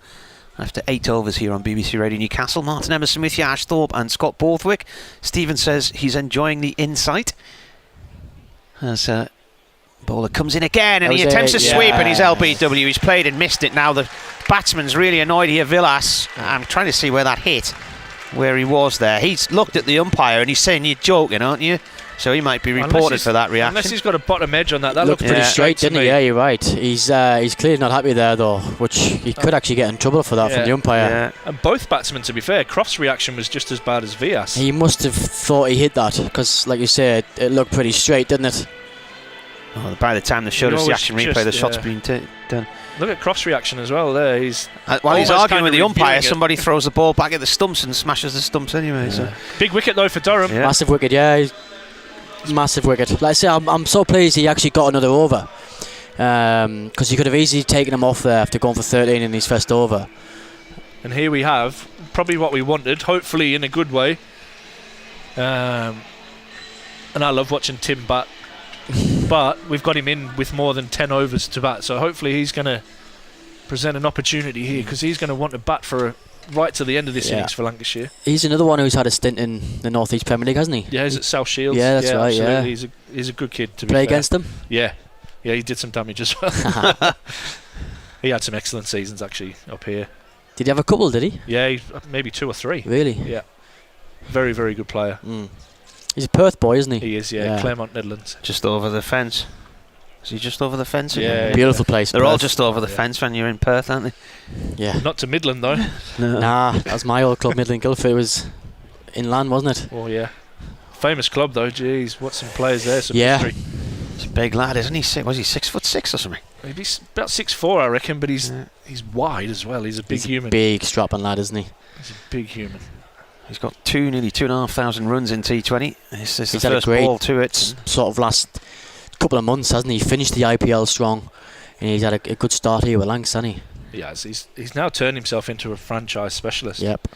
After 8 overs here on BBC Radio Newcastle. Martin Emerson with you, Ash Thorpe and Scott Borthwick. Stephen says he's enjoying the insight. As bowler comes in again and he attempts to sweep, and he's LBW. He's played and missed it. Now the batsman's really annoyed here, Villas. I'm trying to see where that hit, where he was there. He's looked at the umpire and he's saying, you're joking, aren't you? So he might be reported for that reaction. Unless he's got a bottom edge on that. That looked pretty straight, didn't he? Yeah, you're right. He's clearly not happy there, though, which he could actually get in trouble for that from the umpire. Yeah. And both batsmen, to be fair, Croft's reaction was just as bad as Vias. He must have thought he hit that, because, like you said, it looked pretty straight, didn't it? By the time they showed us the action replay, the shot's been done. Look at Croft's reaction as well there. He's while he's almost arguing kind with of the umpire, reviewing it. somebody throws the ball back at the stumps and smashes the stumps anyway. So. Big wicket though for Durham. Yeah. Massive wicket, yeah. Massive wicket. Like I say, I'm so pleased he actually got another over. Because he could have easily taken him off there after going for 13 in his first over. And here we have probably what we wanted, hopefully in a good way. And I love watching Tim bat. But we've got him in with more than 10 overs to bat, so hopefully he's going to present an opportunity here, because he's going to want to bat for right to the end of this innings for Lancashire. He's another one who's had a stint in the North East Premier League, hasn't he? Yeah, he's at South Shields. Yeah, that's right. Absolutely. Yeah, He's a good kid to play be fair. against him. Yeah, he did some damage as well. He had some excellent seasons actually up here. Did he have a couple? Did he? Yeah, maybe 2 or 3. Really? Yeah, very very good player. He's a Perth boy, isn't he? He is. Yeah, Claremont, Netherlands. Just over the fence. Is he just over the fence again? Yeah. Beautiful place. They're Perth. all just over the fence when you're in Perth, aren't they? Yeah. Not to Midland though. Nah, that's my old club, Midland Guildford. It was inland, wasn't it? Oh yeah, famous club though. Jeez, what some players there. Some Yeah. history. He's a big lad, isn't he? Was he 6'6" or something? Maybe about 6'4", I reckon, but he's wide as well. He's a big human. Big strapping lad, isn't he? He's a big human. He's got nearly 2,500 runs in T20. This is the He's had a first great ball to it. Sort of last couple of months, hasn't he? He finished the IPL strong, and he's had a good start here with Lancs, hasn't he? Yeah, he's now turned himself into a franchise specialist. Yep.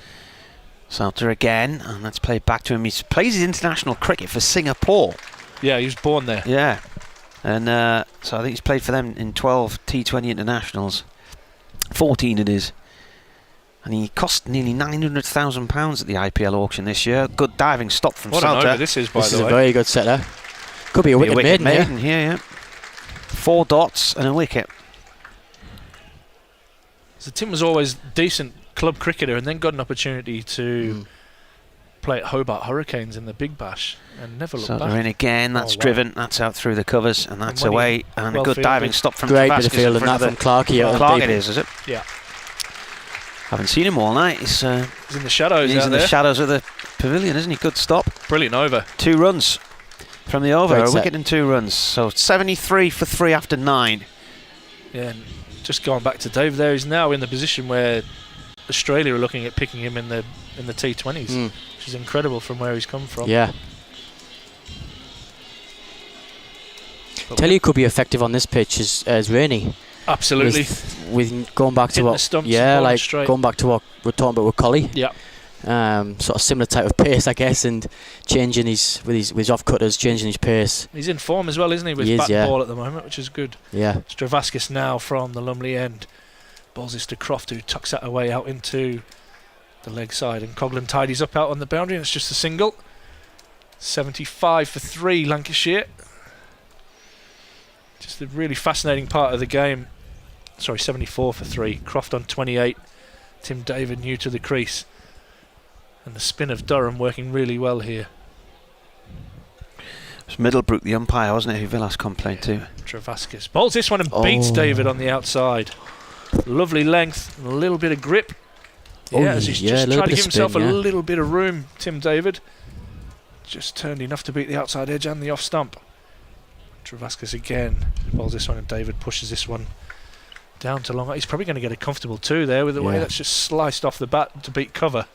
Salter again, and let's play it back to him. He plays his international cricket for Singapore. Yeah, he was born there. Yeah. And so I think he's played for them in 12 T20 internationals. 14 it is. And he cost nearly £900,000 at the IPL auction this year. Good diving stop from What an Salter. over this is, by This the is way. a very good setter. Could be a wicket maiden, yeah. 4 dots and a wicket. So Tim was always decent club cricketer, and then got an opportunity to play at Hobart Hurricanes in the Big Bash, and never looked So back. they're in again. That's driven. That's out through the covers, and that's money away. And a well good fielded. diving stop from Great bit Travascus of fielding in front that of from Clarkey. the Clark it is it? Yeah. Haven't seen him all night. He's in the shadows in out the there. shadows of the pavilion, isn't he? Good stop. Brilliant over. 2 runs from the over. Great A set. wicket and 2 runs. So 73 for 3 after 9. Yeah, and just going back to Dave there, he's now in the position where Australia are looking at picking him in the T20s, which is incredible from where he's come from. Yeah. But Tell you could be effective on this pitch as Rainey. absolutely. With going back to Hitting what, the stumps yeah, and bowling like straight. going back to what we're talking about with Collie. Yeah. Sort of similar type of pace, I guess, and changing with his off cutters, changing his pace. He's in form as well, isn't he, with He is, bat yeah. ball at the moment, which is good. Yeah. Travascus now from the Lumley end. Balls this to Croft, who tucks that away out into the leg side, and Coghlan tidies up out on the boundary, and it's just a single. 75 for 3, Lancashire. Just a really fascinating part of the game. Sorry, 74 for 3. Croft on 28. Tim David new to the crease. And the spin of Durham working really well here. It was Middlebrook, the umpire, wasn't it, who Villas complained to? Travascus bowls this one and beats David on the outside. Lovely length, and a little bit of grip. Yeah, as he's just trying to give himself a little bit of room, Tim David. Just turned enough to beat the outside edge and the off stump. Travascus again bowls this one, and David pushes this one down to long. He's probably going to get a comfortable 2 there with the way that's just sliced off the bat to beat cover.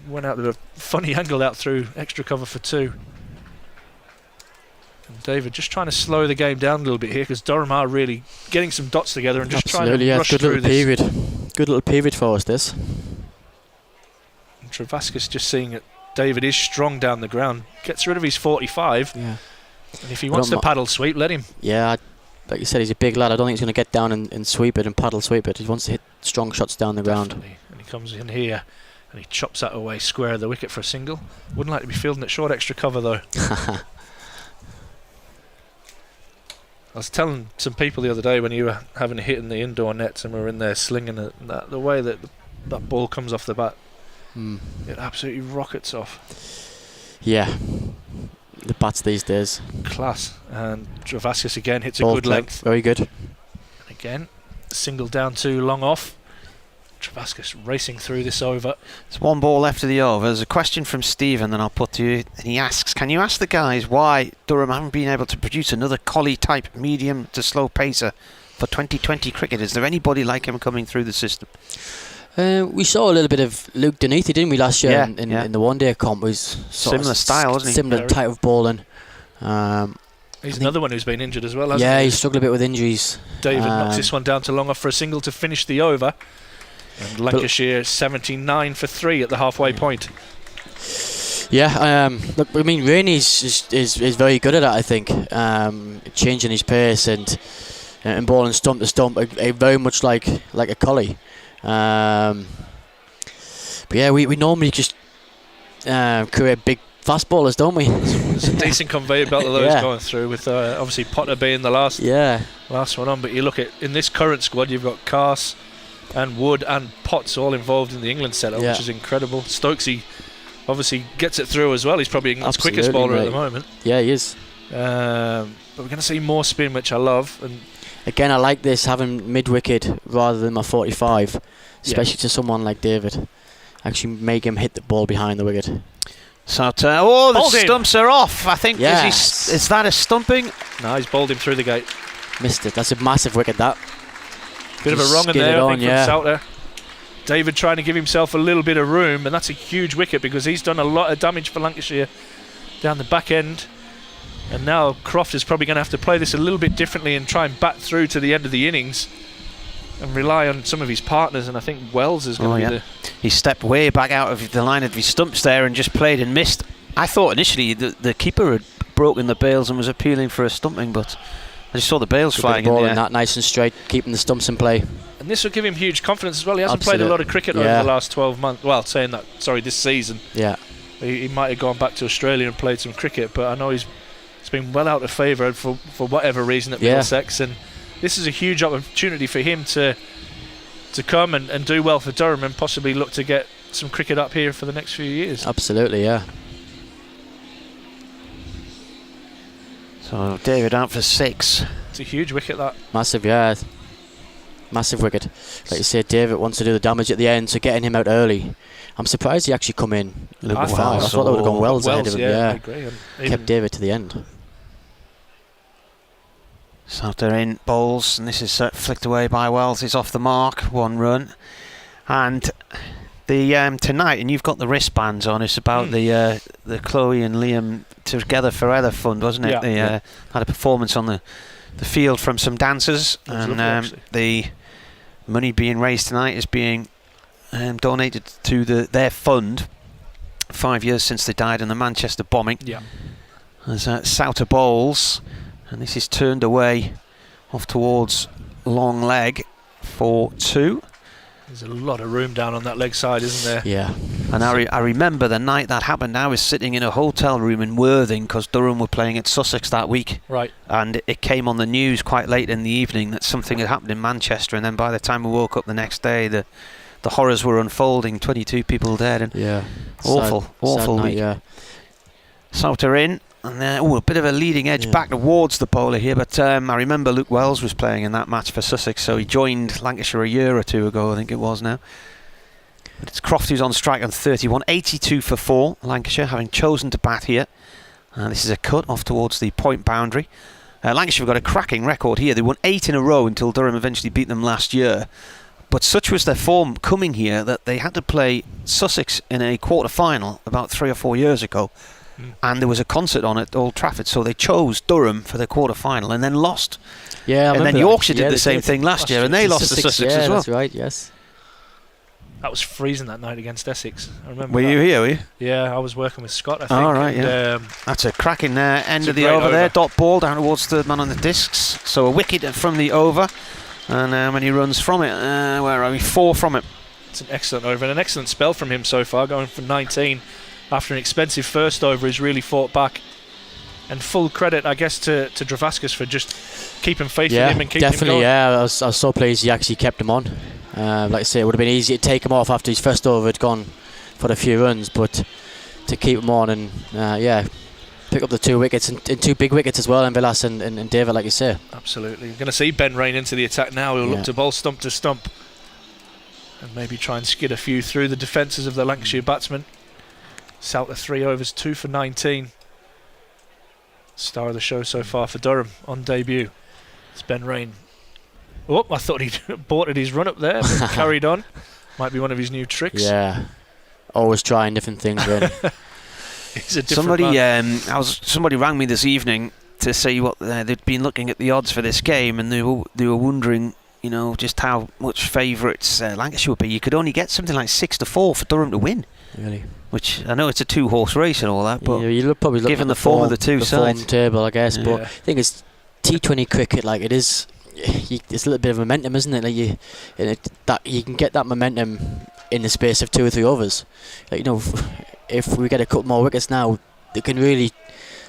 Went out with a funny angle out through extra cover for 2. And David just trying to slow the game down a little bit here, because Durham are really getting some dots together and just trying to rush good through little this. period. Good little period for us, this. And Travascus just seeing that David is strong down the ground, gets rid of his 45. Yeah. And if he wants to paddle sweep, let him. Yeah, like you said, he's a big lad. I don't think he's going to get down and sweep it and paddle sweep it. He wants to hit strong shots down the ground. Definitely. And he comes in here and he chops that away square of the wicket for a single. Wouldn't like to be fielding at short extra cover though. I was telling some people the other day when you were having a hit in the indoor nets and we were in there slinging it, the way that that ball comes off the bat, it absolutely rockets off. Yeah, the bats these days. Class. And Travascus again hits Ball a good play, length. very good. And again, single down 2, long off. Travascus racing through this over. There's 1 ball left of the over. There's a question from Stephen that I'll put to you, and he asks, can you ask the guys why Durham haven't been able to produce another collie type medium to slow pacer for 2020 cricket? Is there anybody like him coming through the system? We saw a little bit of Luke Duneath, didn't we, last year in the one-day comp? Was similar style, wasn't he? Similar type of bowling. He's another one who's been injured as well, hasn't he? Yeah, he's struggled a bit with injuries. David knocks this one down to long off for a single to finish the over. And Lancashire 79 for 3 at the halfway point. Yeah, look, I mean, Rainey is very good at that, I think. Changing his pace and bowling stump to stump, very much like a collie. But yeah, we normally just create big fast bowlers, don't we? It's a decent conveyor belt of those going through, with obviously Potter being the last one on. But you look at, in this current squad, you've got Carse and Wood and Potts all involved in the England setup, which is incredible. Stokesy obviously gets it through as well. He's probably England's quickest bowler at the moment. Yeah, he is. But we're going to see more spin, which I love. And again, I like this, having mid-wicket rather than my 45, especially to someone like David. Actually make him hit the ball behind the wicket. So, the stumps are off, I think. Yes. Is that a stumping? No, he's bowled him through the gate. Missed it. That's a massive wicket, that. Bit of a wrong in there, I think, from Souter. David trying to give himself a little bit of room, and that's a huge wicket because he's done a lot of damage for Lancashire down the back end. And now Croft is probably going to have to play this a little bit differently and try and bat through to the end of the innings and rely on some of his partners, and I think Wells is going to be He stepped way back out of the line of his stumps there and just played and missed. I thought initially the keeper had broken the bails and was appealing for a stumping, but I just saw the bails flying in the air. That nice and straight, keeping the stumps in play. And this will give him huge confidence as well. He hasn't played a lot of cricket over the last 12 months. Well, this season. Yeah. He might have gone back to Australia and played some cricket, but I know he's been well out of favour for whatever reason at Middlesex, and this is a huge opportunity for him to come and do well for Durham and possibly look to get some cricket up here for the next few years. Absolutely, yeah. So David out for 6. It's a huge wicket, that. Massive, yeah. Massive wicket. Like you said, David wants to do the damage at the end, so getting him out early. I'm surprised he actually come in. I thought they would have gone Wells ahead of him. I agree. Kept David to the end. Souter in, bowls, and this is flicked away by Wells. He's off the mark, 1 run. And the tonight, and you've got the wristbands on. It's about the Chloe and Liam Together Forever Fund, wasn't it? They had a performance on the field from some dancers, and the money being raised tonight is being donated to their fund. 5 years since they died in the Manchester bombing. Yeah. As Souter bowls, and this is turned away off towards long leg for 2. There's a lot of room down on that leg side, isn't there? Yeah. And I remember the night that happened. I was sitting in a hotel room in Worthing because Durham were playing at Sussex that week. Right. And it came on the news quite late in the evening that something had happened in Manchester, and then by the time we woke up the next day, the horrors were unfolding. 22 people dead, and awful sad week. Night, Souter in, and a bit of a leading edge back towards the bowler here, but I remember Luke Wells was playing in that match for Sussex, so he joined Lancashire a year or 2 ago, I think it was now. But it's Croft who's on strike on 31, 82 for 4, Lancashire having chosen to bat here. This is a cut off towards the point boundary. Lancashire have got a cracking record here. They won 8 in a row until Durham eventually beat them last year. But such was their form coming here that they had to play Sussex in a quarter-final about 3 or 4 years ago. And there was a concert on at Old Trafford, so they chose Durham for their quarter-final and then lost. Yeah, and then Yorkshire did the same thing last year, and they lost to Sussex as well. That's right, yes. That was freezing that night against Essex. I remember. Were you here, were you? Yeah, I was working with Scott, I think. Oh, right, that's a cracking end of the over there. Dot ball down towards third man on the discs. So a wicket from the over. And when he runs from it, where are we? 4 from it. It's an excellent over and an excellent spell from him so far, going from 19 after an expensive first over. He's really fought back. And full credit, I guess, to Dravaskas for just keeping faith in him and keeping him going. Yeah, I was so pleased he actually kept him on. Like I say, it would have been easy to take him off after his first over had gone for a few runs, but to keep him on and pick up the 2 wickets and 2 big wickets as well, and Villas and David, like you say. Absolutely. You're going to see Ben Rain into the attack now. He'll look to bowl stump to stump and maybe try and skid a few through the defences of the Lancashire batsmen. Souter 3 overs, 2 for 19. Star of the show so far for Durham on debut. It's Ben Rain. Oh, I thought he'd aborted his run up there, but carried on. Might be one of his new tricks. Yeah. Always trying different things, really. He's a different man. Somebody rang me this evening to say what they'd been looking at the odds for this game, and they were wondering, just how much favourites Lancashire would be. You could only get something like 6-4 for Durham to win. Really? Which I know it's a 2-horse race and all that, but you'll probably look given at the form of the two sides, form table, I guess. Yeah. But I think it's T20 cricket, like it is. It's a little bit of momentum, isn't it? Like that you can get that momentum in the space of 2 or 3 overs. Like, if we get a couple more wickets now, it can really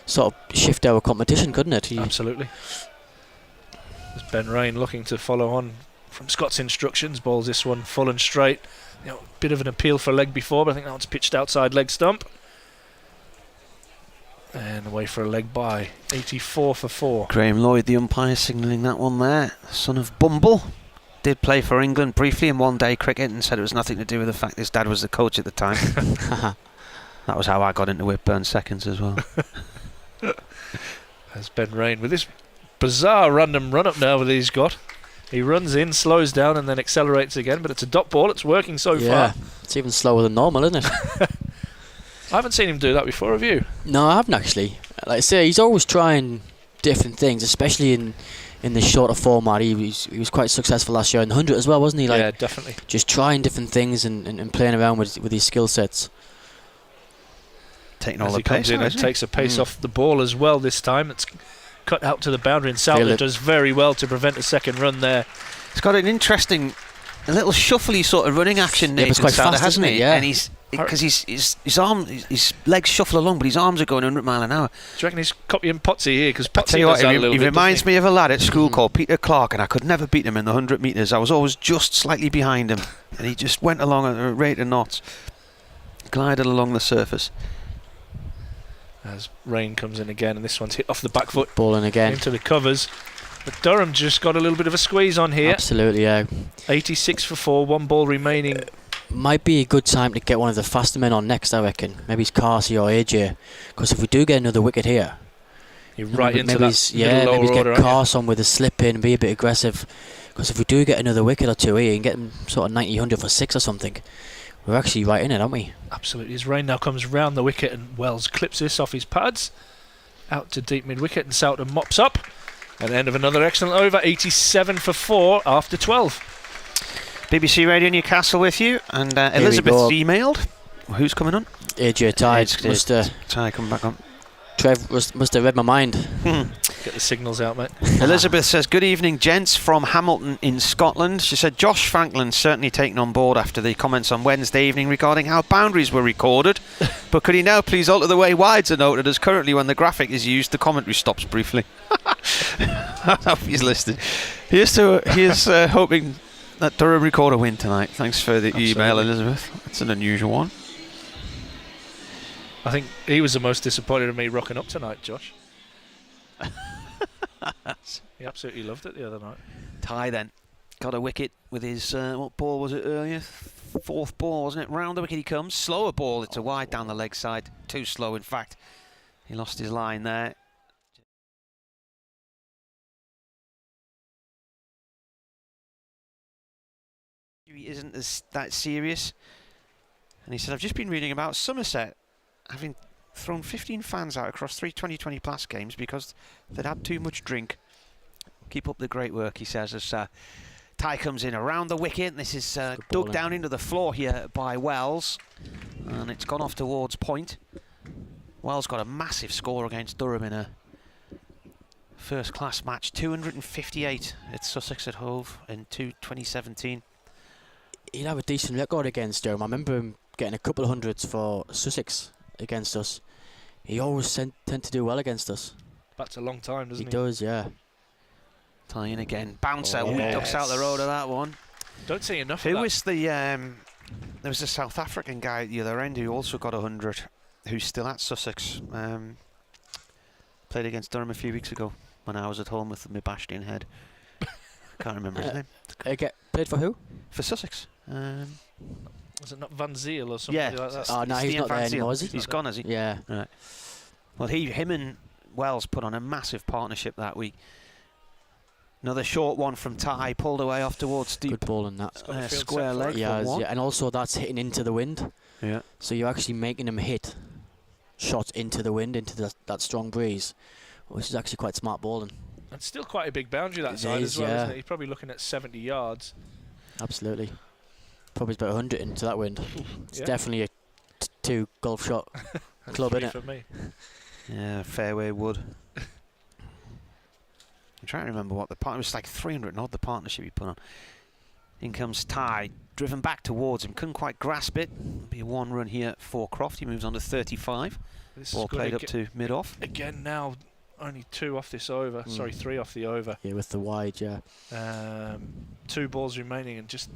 sort of shift our competition, couldn't it? Absolutely. There's Ben Rain looking to follow on from Scott's instructions. Balls this one full and straight. Bit of an appeal for leg before, but I think that one's pitched outside leg stump. And away for a leg by 84 for 4. Graham Lloyd, the umpire, signalling that one there. Son of Bumble. Did play for England briefly in one-day cricket and said it was nothing to do with the fact his dad was the coach at the time. That was how I got into Whitburn seconds as well. As Ben Rain with this bizarre random run-up now that he's got. He runs in, slows down and then accelerates again, but it's a dot ball. It's working so far. It's even slower than normal, isn't it? I haven't seen him do that before, have you? No, I haven't actually. Like I say, he's always trying different things, especially in the shorter format. He was quite successful last year in the 100 as well, wasn't he? Like, yeah, definitely. Just trying different things and playing around with his skill sets. Taking all As the he comes pace in and takes a pace off the ball as well this time. It's cut out to the boundary, and Southland does very well to prevent a second run there. It's got an interesting, a little shuffly sort of running action, Yeah, but it's Nathan quite Southern, fast, hasn't isn't it? he? Yeah. And his legs shuffle along, but his arms are going 100 mile an hour. Do you reckon he's copying Potsy here? Because I Potsy tell you does what, that a little he bit, reminds doesn't me of a lad at school called Peter Clark, and I could never beat him in the 100 metres. I was always just slightly behind him, and he just went along at a rate of knots, glided along the surface. As Rain comes in again, and this one's hit off the back foot Balling again. into the covers. But Durham just got a little bit of a squeeze on here. Absolutely, yeah. 86 for 4, 1 ball remaining. Might be a good time to get one of the faster men on next, I reckon. Maybe it's Carsey or AJ. Because if we do get another wicket here, You're right into maybe that middle maybe lower order, get aren't you? Carson on with a slip in, be a bit aggressive. Because if we do get another wicket or two here and get them sort of 90, 100 for 6 or something, we're actually right in it, aren't we? Absolutely. As Rain now comes round the wicket and Wells clips this off his pads. Out to deep mid-wicket and Southern mops up. At the end of another excellent over, 87 for 4 after 12. BBC Radio Newcastle with you, and Elizabeth's emailed. Who's coming on? AJ Tide. Ty, come back on. Trev must have read my mind. Get the signals out, mate. Elizabeth says, good evening, gents, from Hamilton in Scotland. She said, Josh Franklin's certainly taken on board after the comments on Wednesday evening regarding how boundaries were recorded. But could he now please alter the way wides are noted, as currently when the graphic is used, the commentary stops briefly. I hope he's listening. He is hoping that Durham record a win tonight. Thanks for the email, Elizabeth. It's an unusual one. I think he was the most disappointed in me rocking up tonight, Josh. He absolutely loved it the other night. Ty then got a wicket with his, what ball was it earlier? 4th ball, wasn't it? Round the wicket he comes. Slower ball, it's a wide down the leg side. Too slow, in fact. He lost his line there. He isn't that serious. And he said, I've just been reading about Somerset having thrown 15 fans out across 3 2020 plus games because they'd had too much drink. Keep up the great work, he says, as Ty comes in around the wicket. This is dug down into the floor here by Wells, and it's gone off towards point. Wells got a massive score against Durham in a first-class match, 258 at Sussex at Hove in 2017. He'd have a decent record against Durham. I remember him getting a couple of hundreds for Sussex against us. He always tend to do well against us. That's a long time, doesn't he? He does, yeah. Ty in again. Bouncer, yes. ducks out the road of that one. Don't see enough Who of that. was the... there was a South African guy at the other end who also got 100, who's still at Sussex. Played against Durham a few weeks ago when I was at home with my bashed in head. Can't remember his name. Played for who? For Sussex. Was it not Van Ziel or something like that? Oh, no, he's not there anymore, is he? He's gone, has he? Yeah. Right. Well, him and Wells put on a massive partnership that week. Another short one from Ty, pulled away off towards deep. Good ball in that. Square leg. Yeah, for one. and also that's hitting into the wind. Yeah. So you're actually making him hit shots into the wind, into that strong breeze, which is actually quite smart bowling. And still quite a big boundary that side as well, isn't it? You're probably looking at 70 yards. Absolutely. Probably about 100 into that wind. It's definitely a 2 golf shot club, isn't it? For me. Yeah, fairway wood. I'm trying to remember what the partner was like 300 and odd the partnership he put on. In comes Ty, driven back towards him, couldn't quite grasp it. It'll be a 1 run here for Croft. He moves on to 35. Ball played up to mid off. Again now, only 2 off this over. Sorry, 3 off the over. Yeah, with the wide, 2 balls remaining, and just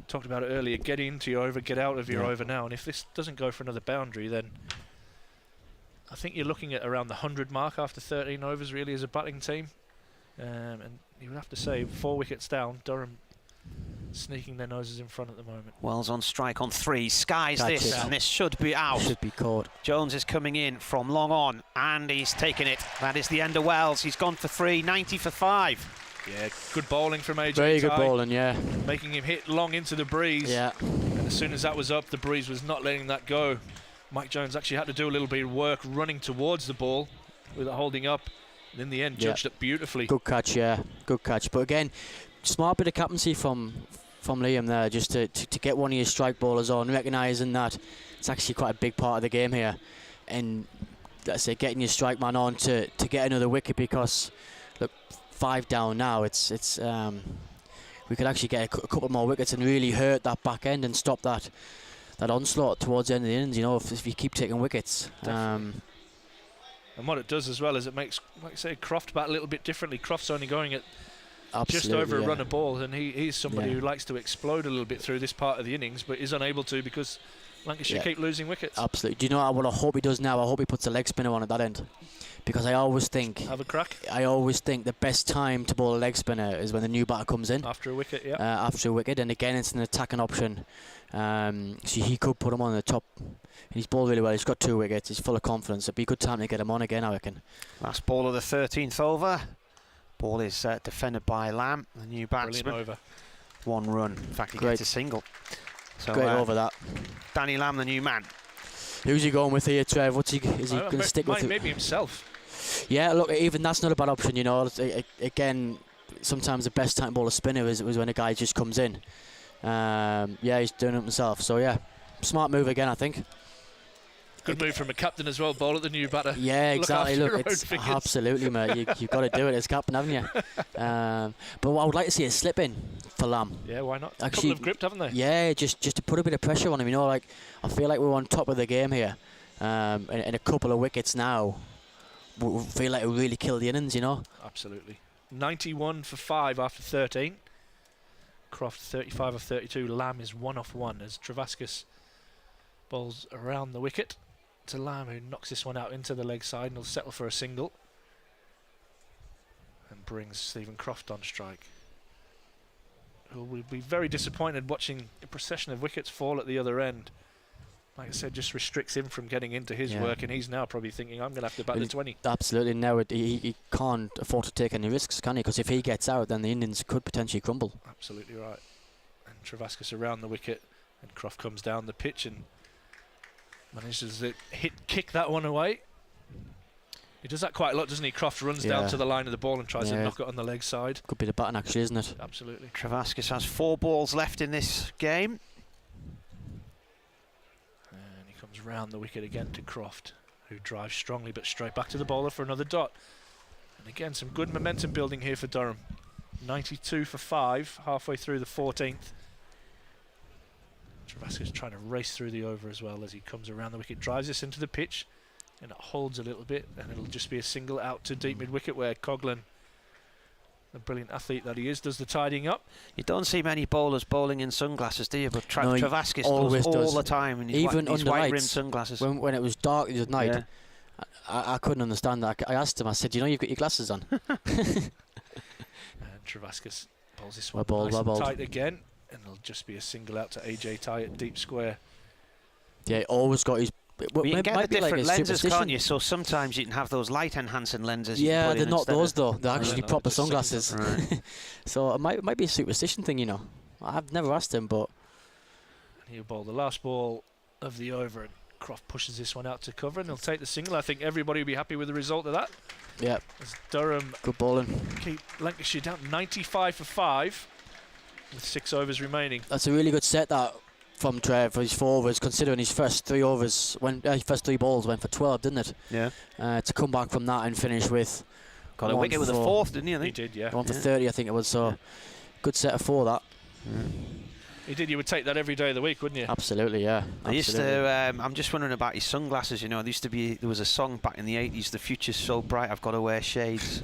talked about it earlier. Get into your over, get out of your over now. And if this doesn't go for another boundary, then I think you're looking at around the 100 mark after 13 overs, really, as a batting team. And you would have to say 4 wickets down. Durham sneaking their noses in front at the moment. Wells on strike on 3, skies this, and this should be out. Should be caught. Jones is coming in from long on, and he's taken it. That is the end of Wells. He's gone for 3, 90 for 5. Yeah, good bowling from AJ. Very good Ty, bowling, yeah. making him hit long into the breeze. Yeah. And as soon as that was up, the breeze was not letting that go. Mike Jones actually had to do a little bit of work running towards the ball with it holding up. And in the end, judged it beautifully. Good catch, yeah. Good catch. But again, smart bit of captaincy from Liam there, just to get one of your strike bowlers on, recognising that it's actually quite a big part of the game here. And let's say getting your strike man on to get another wicket, because look, 5 down now, it's we could actually get a couple more wickets and really hurt that back end and stop that onslaught towards the end of the innings, you know, if you keep taking wickets. And what it does as well is it makes, like I say, Croft bat a little bit differently. Croft's only going at just over a run of ball, and he's somebody who likes to explode a little bit through this part of the innings, but is unable to because Lancashire keep losing wickets. Absolutely. Do you know what I hope he does now? I hope he puts a leg spinner on at that end, because I always think the best time to bowl a leg spinner is when the new batter comes in after a wicket. And again it's an attacking option. So he could put him on the top. And he's bowled really well. He's got 2 wickets. He's full of confidence. It'd be a good time to get him on again, I reckon. Last ball of the 13th over. Ball is defended by Lamb, the new batsman. Brilliant over. 1 run. In fact, he gets a single. So, great over that. Danny Lamb, the new man. Who's he going with here, Trev? Is he going to stick with it? Maybe himself. Yeah, look, even that's not a bad option, you know. Again, sometimes the best time to bowl a spinner is when a guy just comes in. He's doing it himself. So, yeah, smart move again, I think. Good move from a captain as well, bowl at the new batter. Yeah, exactly. Look, it's absolutely, mate. You've got to do it as captain, haven't you? But I would like to see a slip in for Lamb. Yeah, why not? Actually, a couple of gripped, haven't they? Yeah, just to put a bit of pressure on him. You know, like I feel like we're on top of the game here, and a couple of wickets now, we feel like we really kill the innings. You know. Absolutely. 91 for 5 after 13. Croft 35 of 32. Lamb is 1 off 1 as Travascus bowls around the wicket to Lamb, who knocks this one out into the leg side and will settle for a single and brings Stephen Croft on strike, who will be very disappointed watching a procession of wickets fall at the other end. Like I said, just restricts him from getting into his work, and he's now probably thinking, I'm going to have to bat the 20. Absolutely. Now he can't afford to take any risks, can he? Because if he gets out, then the Indians could potentially crumble. Absolutely right. And Travascus around the wicket, and Croft comes down the pitch and manages to kick that one away. He does that quite a lot, doesn't he? Croft runs down to the line of the ball and tries to knock it on the leg side. Could be the batting, actually, isn't it? Absolutely. Travascus has 4 balls left in this game. And he comes round the wicket again to Croft, who drives strongly but straight back to the bowler for another dot. And again, some good momentum building here for Durham. 92 for 5, halfway through the 14th. Travascus trying to race through the over as well as he comes around the wicket, drives this into the pitch, and it holds a little bit, and it'll just be a single out to deep mid wicket, where Coghlan, the brilliant athlete that he is, does the tidying up. You don't see many bowlers bowling in sunglasses, do you? But Travascus always does all the time in his under white-rimmed lights, sunglasses. When it was dark the other night, I couldn't understand that. I asked him, I said, you know, you've got your glasses on. And Travascus bowls this one nice and tight again, and it'll just be a single out to AJ Ty at deep square. Yeah, always got his Well, you can get the be like different a lenses, superstition. can't you? So sometimes you can have those light enhancing lenses. you can Yeah, put they're in not instead those of- though. They're actually no, proper just sunglasses. Right. So it might be a superstition thing, you know. I've never asked him, but He'll bowl the last ball of the over, and Croft pushes this one out to cover, and he'll take the single. I think everybody will be happy with the result of that. yeah, As Durham good bowling. keep Lancashire down 95 for 5 with 6 overs remaining. That's a really good set that from Trev for his 4 overs, considering his first 3 overs, his first 3 balls went for 12, didn't it? Yeah. To come back from that and finish with Got a one wicket with a for- fourth, didn't he? I He think. did, yeah. one for 30, I think it was. So good set of 4 that. He did. You would take that every day of the week, wouldn't you? Absolutely, yeah. I used Absolutely. to. I'm just wondering about his sunglasses. You know, there was a song back in the '80s. The future's so bright, I've got to wear shades.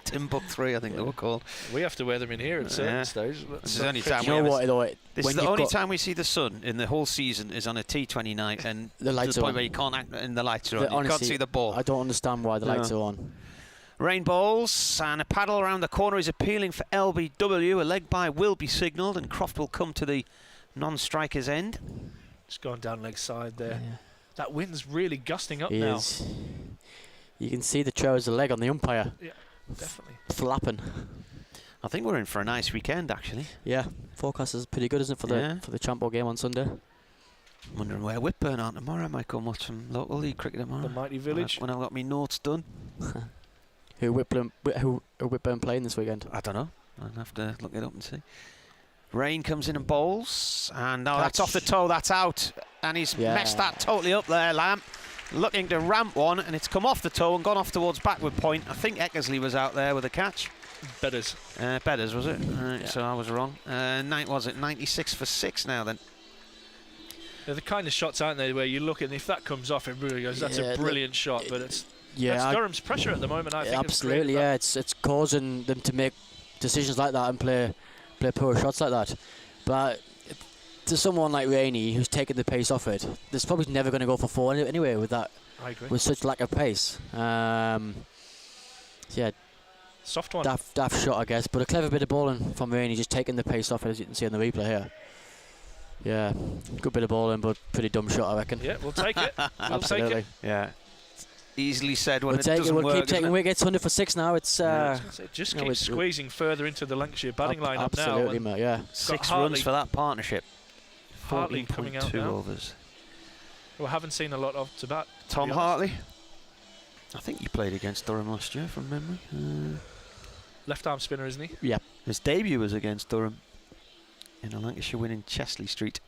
Timbuk 3, I think they were called. We have to wear them in here at certain Yeah. stages. This is the only time You know we ever what, though? This when is the you've only got time we see the sun in the whole season is on a T20 night, and The lights to the are point on. where you can't act, and the lights are on. The- You can't honestly, see the ball. I don't understand why the lights No. are on. Rain balls and a paddle around the corner is appealing for LBW. A leg by will be signalled, and Croft will come to the non-striker's end. Just going down leg side there. Yeah. That wind's really gusting up He now. is. You can see the trouser leg on the umpire Definitely. flapping. I think we're in for a nice weekend, actually. Yeah, forecast is pretty good, isn't it, for the Yeah. Champo game on Sunday? I'm wondering where Whitburn are tomorrow. I might go and watch some local league cricket tomorrow. The mighty village. When I've got my notes done. Who Whitburn playing this weekend? I don't know. I'll have to look it up and see. Rain comes in and bowls, and that's Catch. off the toe, that's out, and he's Yeah. messed that totally up there, Lamb. Looking to ramp one, and it's come off the toe and gone off towards backward point. I think Eckersley was out there with a catch. Bedders. Bedders, was it? Yeah. So I was wrong. Was it 96 for 6 now then? They're the kind of shots, aren't they, where you look and if that comes off, everybody goes, that's Yeah, a brilliant shot. But it's Yeah, that's Durham's pressure at the moment, I think. absolutely. Yeah, it's causing them to make decisions like that and play poor shots like that. But to someone like Rainey, who's taken the pace off it, there's probably never going to go for 4 anyway with that, I agree. with such lack of pace. Yeah, Soft one. daft shot, I guess, but a clever bit of bowling from Rainey, just taking the pace off it, as you can see on the replay here. Yeah, good bit of bowling, but pretty dumb shot, I reckon. Yeah, we'll take it. We'll take Absolutely. it. Yeah. Easily said when We'll it take it. doesn't We'll work. keep taking isn't it? wickets. 100 for 6 now. It's Yeah. Just No, keep it's- squeezing further into the Lancashire batting lineup now. absolutely, and mate. Yeah. 6 Hartley- runs for that partnership. Hartley coming out 14.2 now. overs. We haven't seen a lot of to bat. to Tom be honest. Hartley. I think he played against Durham last year from memory. Left arm spinner, isn't he? His debut was against Durham in a Lancashire win in Chesley Street.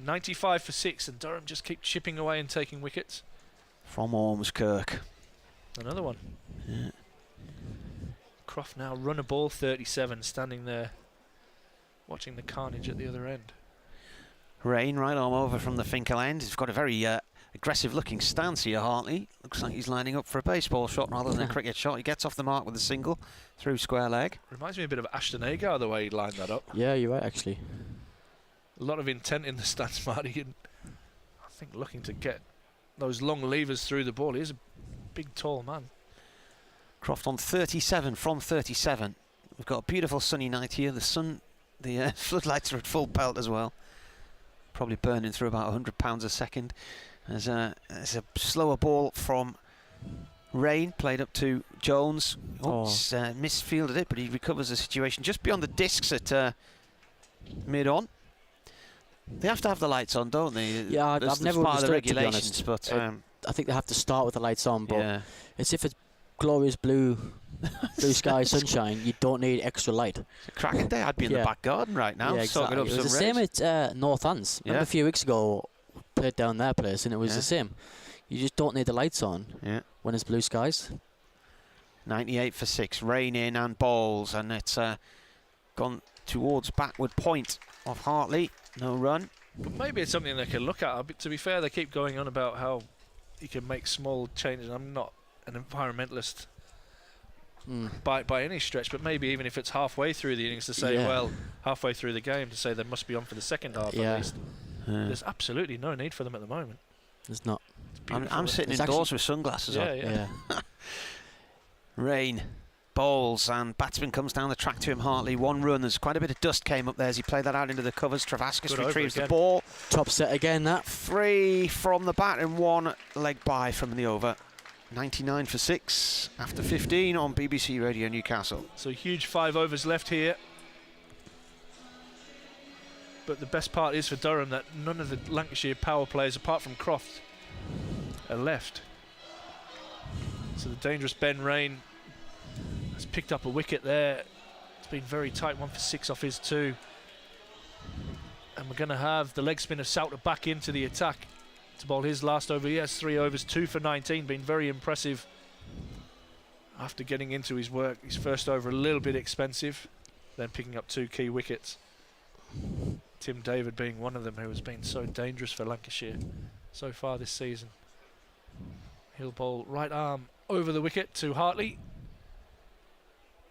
95 for 6, and Durham just keep chipping away and taking wickets. From Ormskirk. Another one. Yeah. Croft now run a ball 37, standing there watching the carnage at the other end. Rain right arm over from the Finkel end. He's got a very aggressive looking stance here, Hartley. Looks like he's lining up for a baseball shot rather than a cricket shot. He gets off the mark with a single through square leg. Reminds me a bit of Ashton Agar, the way he lined that up. Yeah, you're right, actually. A lot of intent in the stance, Marty, and I think looking to get those long levers through the ball. He is a big, tall man. Croft on 37 from 37. We've got a beautiful sunny night here. The sun, the floodlights are at full pelt as well. Probably burning through about 100 pounds a second. There's a slower ball from Rain, played up to Jones. He's misfielded it, but he recovers the situation just beyond the discs at mid-on. They have to have the lights on, don't they? Yeah, I've never part of the understood it, to be regulations, honest. but I think they have to start with the lights on, but yeah. it's if it's glorious blue sky, sunshine, you don't need extra light. It's a cracking day. I'd be in the Yeah. back garden right now, Yeah, soaking exactly. up It some was the same rays. at North Anns. Remember Yeah. a few weeks ago, we played down their place, and it was Yeah. the same. You just don't need the lights on Yeah. when it's blue skies. 98 for 6. Rain in and balls, and it's gone towards backward point of Hartley. No run. But maybe it's something they can look at. But to be fair, they keep going on about how you can make small changes. I'm not an environmentalist by any stretch, but maybe even if it's halfway through the innings to say, Yeah. well, halfway through the game to say they must be on for the second half Yeah. at least. There's absolutely no need for them at the moment. It's not. It's I'm beautiful. sitting It's indoors with sunglasses yeah, on. yeah. Yeah. Rain bowls, and batsman comes down the track to him, Hartley. 1 run. There's quite a bit of dust came up there as he played that out into the covers. Travaskis retrieves the ball. Top set again, that. 3 from the bat and 1 leg by from the over. 99 for 6 after 15 on BBC Radio Newcastle. So huge 5 overs left here. But the best part is for Durham that none of the Lancashire power players, apart from Croft, are left. So the dangerous Ben Rain has picked up a wicket there. It's been very tight, 1 for 6 off his 2. And we're going to have the leg spinner Souter back into the attack to bowl his last over. He has 3 overs, 2 for 19, been very impressive after getting into his work. His first over a little bit expensive, then picking up 2 key wickets. Tim David being one of them, who has been so dangerous for Lancashire so far this season. He'll bowl right arm over the wicket to Hartley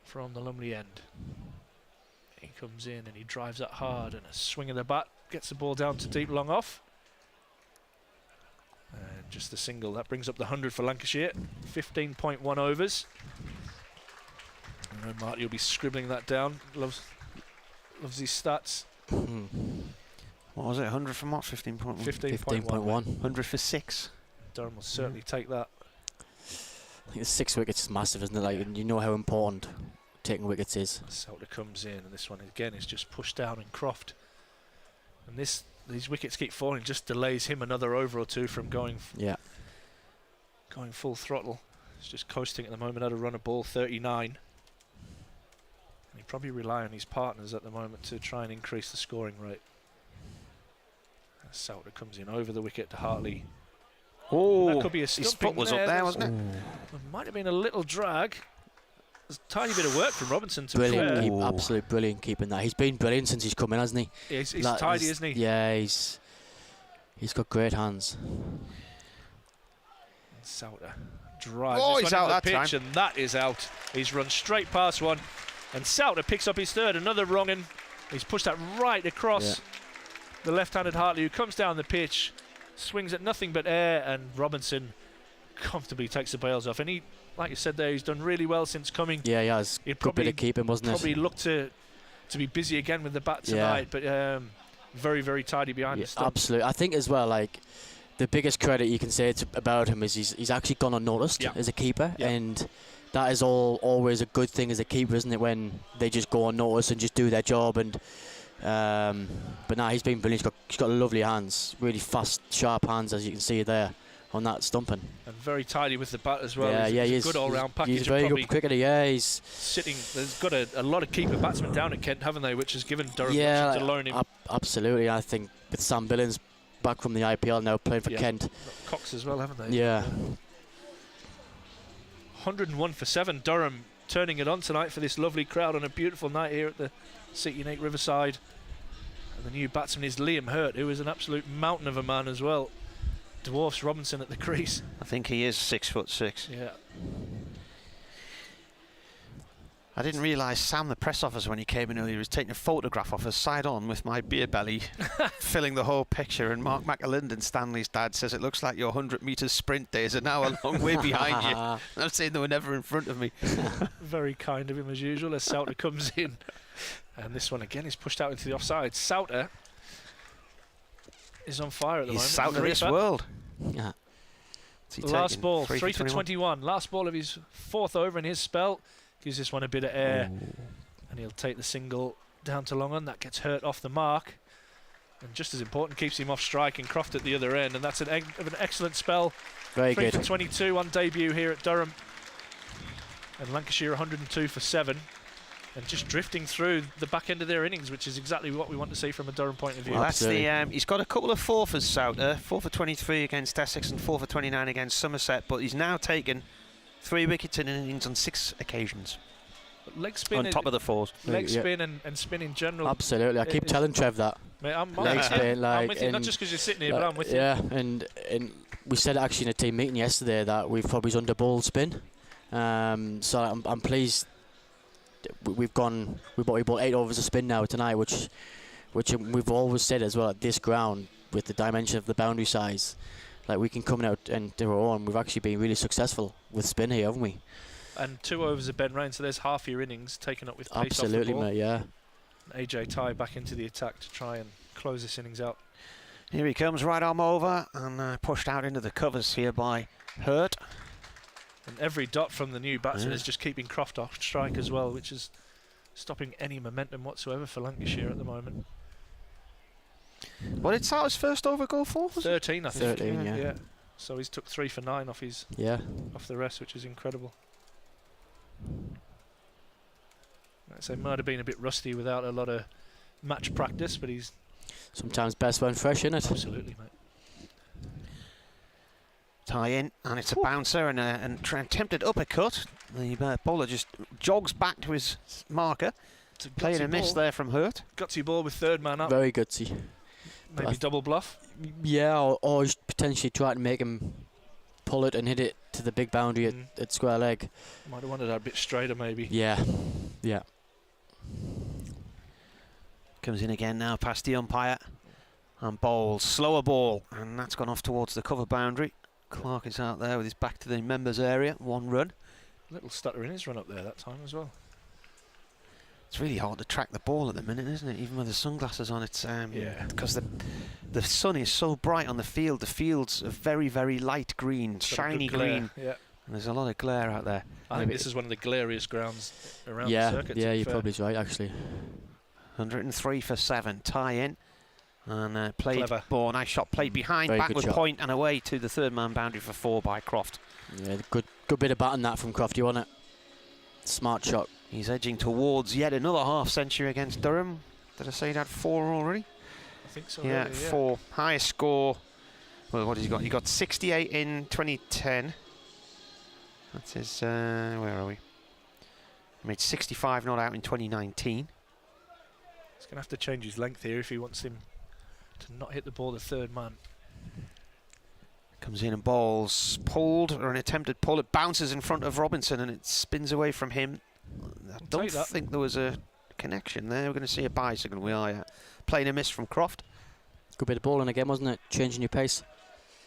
from the Lumley end. He comes in and he drives that hard, and a swing of the bat gets the ball down to deep long off. And just a single, that brings up the 100 for Lancashire. 15.1 overs. And Marty will be scribbling that down. Loves his stats. What was it? 100 from what? 15.1. 15.1. 100 for 6. Durham will certainly take that. I think the 6 wickets is massive, isn't it? Like, you know how important taking wickets is. Souter comes in, and this one again is just pushed down in Croft. And these wickets keep falling, just delays him another over or 2 from going full throttle. He's just coasting at the moment at a run of ball 39. And he probably rely on his partners at the moment to try and increase the scoring rate. And Souter comes in over the wicket to Hartley. Oh, that could be a his foot was up there, wasn't it? There might have been a little drag. There's a tiny bit of work from Robinson to brilliant, absolutely brilliant keeping that. He's been brilliant since he's come in, hasn't he? He's tidy, isn't he? Yeah, he's got great hands. And Souter drives he's out that pitch, time. and that is out. He's run straight past one, and Souter picks up his 3rd, another wrong, and he's pushed that right across the left-handed Hartley, who comes down the pitch, swings at nothing but air, and Robinson comfortably takes the bails off. And he, like you said there, he's done really well since coming. Yeah, he has. Good bit of keeping, wasn't it? Probably looked to be busy again with the bat tonight, but very, very tidy behind the stump. Absolutely. I think as well, like, the biggest credit you can say about him is he's actually gone unnoticed as a keeper, and that is always a good thing as a keeper, isn't it, when they just go unnoticed and just do their job. And but now he's been brilliant. He's got lovely hands, really fast, sharp hands, as you can see there on that stumping. And very tidy with the bat as well. He's a good all-round package. He's a very good cricketer. He's sitting. There's got a lot of keeper batsmen down at Kent, haven't they? Which has given Durham to loan him. Absolutely. I think with Sam Billings back from the IPL now playing for Kent. Cox as well, haven't they? Yeah. 101 for 7. Durham turning it on tonight for this lovely crowd on a beautiful night here at the City Unique Riverside. And the new batsman is Liam Hurt, who is an absolute mountain of a man as well. Dwarfs Robinson at the crease. I think he is 6'6". Yeah. I didn't realise Sam, the press officer, when he came in earlier, was taking a photograph of us side on with my beer belly, filling the whole picture. And Mark McAlinden, Stanley's dad, says it looks like your 100 metres sprint days are now a long way behind you. I'm saying they were never in front of me. Very kind of him as usual as Souter comes in. And this one again is pushed out into the offside. Souter is on fire at the moment. He's Souter this world. Yeah. Last ball, 3 for 21. Last ball of his 4th over in his spell. Gives this one a bit of air, and he'll take the single down to long on. That gets Hurt off the mark, and just as important, keeps him off strike, and Croft at the other end. And that's an excellent spell. Very 3 good. for 22 on debut here at Durham, and Lancashire 102 for 7, and just drifting through the back end of their innings, which is exactly what we want to see from a Durham point of view. Well, that's the. He's got a couple of 4 for Souter, 4 for 23 against Essex, and 4 for 29 against Somerset. But he's now taken 3 wickets in innings on 6 occasions. Leg spin on top of the 4s. Leg spin and spin in general. Absolutely, I keep telling Trev that. Mate, I'm leg spin, I'm with you, not just because you're sitting here, but I'm with you. Yeah, and we said actually in a team meeting yesterday that we've probably under ball spin. So I'm pleased. We've bought 8 overs of spin now tonight, which we've always said as well at this ground with the dimension of the boundary size. Like, we can come out and do our own. We've actually been really successful with spin here, haven't we? And 2 overs of Ben Rain, so there's half your innings taken up with pace Absolutely, off the ball. mate, yeah. And AJ Ty back into the attack to try and close this innings out. Here he comes, right arm over, and pushed out into the covers here by Hurt. And every dot from the new batsman is just keeping Croft off strike as well, which is stopping any momentum whatsoever for Lancashire at the moment. What did Sal's first over go for? 13, I think. 13, yeah. So he's took 3 for 9 off the rest, which is incredible. I'd say might have been a bit rusty without a lot of match practice, but he's Sometimes best when fresh, innit? absolutely, mate. Tie in, and it's a bouncer and an attempted uppercut. The bowler just jogs back to his marker. It's a Playing gutsy a miss ball. there from Hurt. Gutsy ball with third man up. Very gutsy. Maybe double bluff. Yeah, or just potentially try to make him pull it and hit it to the big boundary at square leg. Might have wanted that a bit straighter, maybe. Yeah, yeah. Comes in again now past the umpire and bowls. Slower ball, and that's gone off towards the cover boundary. Clark is out there with his back to the members area. 1 run. Little stutter in his run up there that time as well. It's really hard to track the ball at the minute, isn't it? Even with the sunglasses on, it's because the sun is so bright on the field. The field's a very, very light green, It's got a shiny good glare, green, Yeah, and there's a lot of glare out there. I think this is one of the glariest grounds around Yeah, the circuit. yeah, to be you're fair. probably right, actually. 103 for 7, tie in, and played Clever. ball. Nice shot, played behind, Very back good with shot. point and away to the third man boundary for 4 by Croft. Yeah, good bit of batting that from Crofty, wasn't it? Smart shot. He's edging towards yet another half century against Durham. Did I say he'd had 4 already? I think so. Yeah, really, 4. Highest score. Well, what has he got? He got 68 in 2010. That's his. Where are we? He made 65 not out in 2019. He's going to have to change his length here if he wants him to not hit the ball the third man. Comes in and bowls. Pulled, or an attempted pull. It bounces in front of Robinson and it spins away from him. I don't take that. think there was a connection there. We're going to see a bicycle. We are, yeah. Playing a miss from Croft. Good bit of bowling again, wasn't it? Changing your pace.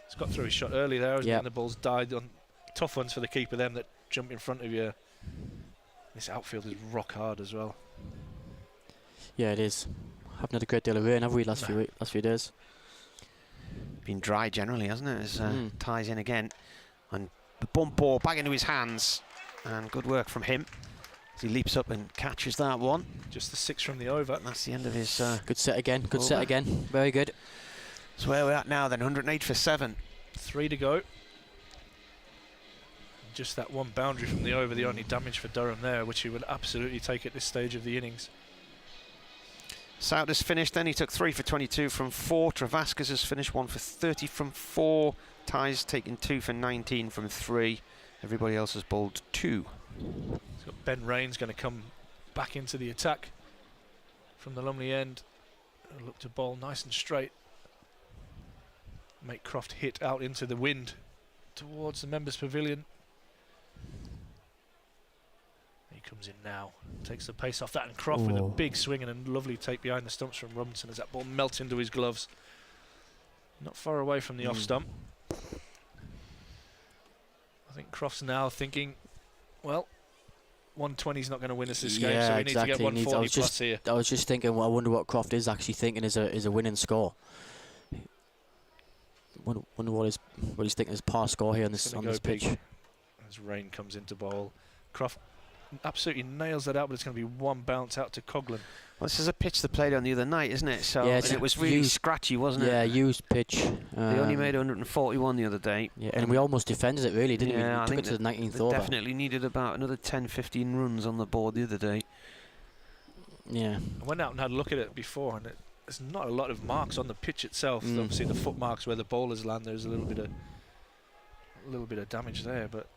He's got through his shot early there, Yeah. and the ball's died on tough ones for the keeper, them that jump in front of you. This outfield is rock hard as well. Yeah, it is. Haven't had a great deal of rain, have we, last few days? Been dry generally, hasn't it? As ties in again. And the bump ball back into his hands. And good work from him. As he leaps up and catches that one. Just the 6 from the over. That's the end of his. Good set again. Good set over. again. Very good. That's where we're at now then. 108 for 7. 3 to go. Just that one boundary from the over, the only damage for Durham there, which he would absolutely take at this stage of the innings. Souttar's finished then. He took 3 for 22 from 4. Travascus has finished 1 for 30 from 4. Ty's taken 2 for 19 from 3. Everybody else has bowled 2. He's got Ben Rain's going to come back into the attack from the Lumley end. Look to bowl nice and straight. Make Croft hit out into the wind towards the members' pavilion. He comes in now, takes the pace off that, and Croft with a big swing and a lovely take behind the stumps from Robinson as that ball melts into his gloves. Not far away from the off stump. I think Croft's now thinking, well, 120's not going to win us this game, so we need to get 140 plus here. I was just thinking, well, I wonder what Croft is actually thinking is a winning score. Wonder what he's thinking is par score here on this pitch. As Rain comes into bowl, Croft absolutely nails that out, but it's going to be one bounce out to Coghlan. Well, this is a pitch they played on the other night, isn't it? So Yeah, and it was really scratchy, wasn't it? Yeah, used pitch. They only made 141 the other day. Yeah, and we almost defended it, really, didn't we? I We took think it to the 19th they over. definitely needed about another 10-15 runs on the board the other day. Yeah. I went out and had a look at it before, and there's not a lot of marks on the pitch itself. Obviously, the foot marks where the bowlers land, there's a little bit of damage there, but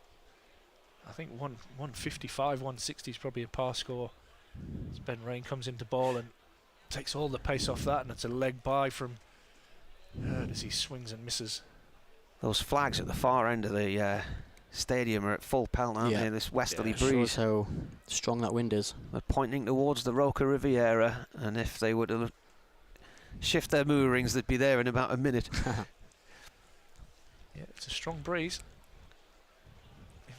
I think 155, 160 is probably a par score. As Ben Rain comes into ball and takes all the pace off that, and it's a leg by from Hurd as he swings and misses. Those flags at the far end of the stadium are at full pelt, aren't they? This westerly breeze. Shows how strong that wind is. They're pointing towards the Roca Riviera, and if they were to shift their moorings, they'd be there in about a minute. Yeah, it's a strong breeze.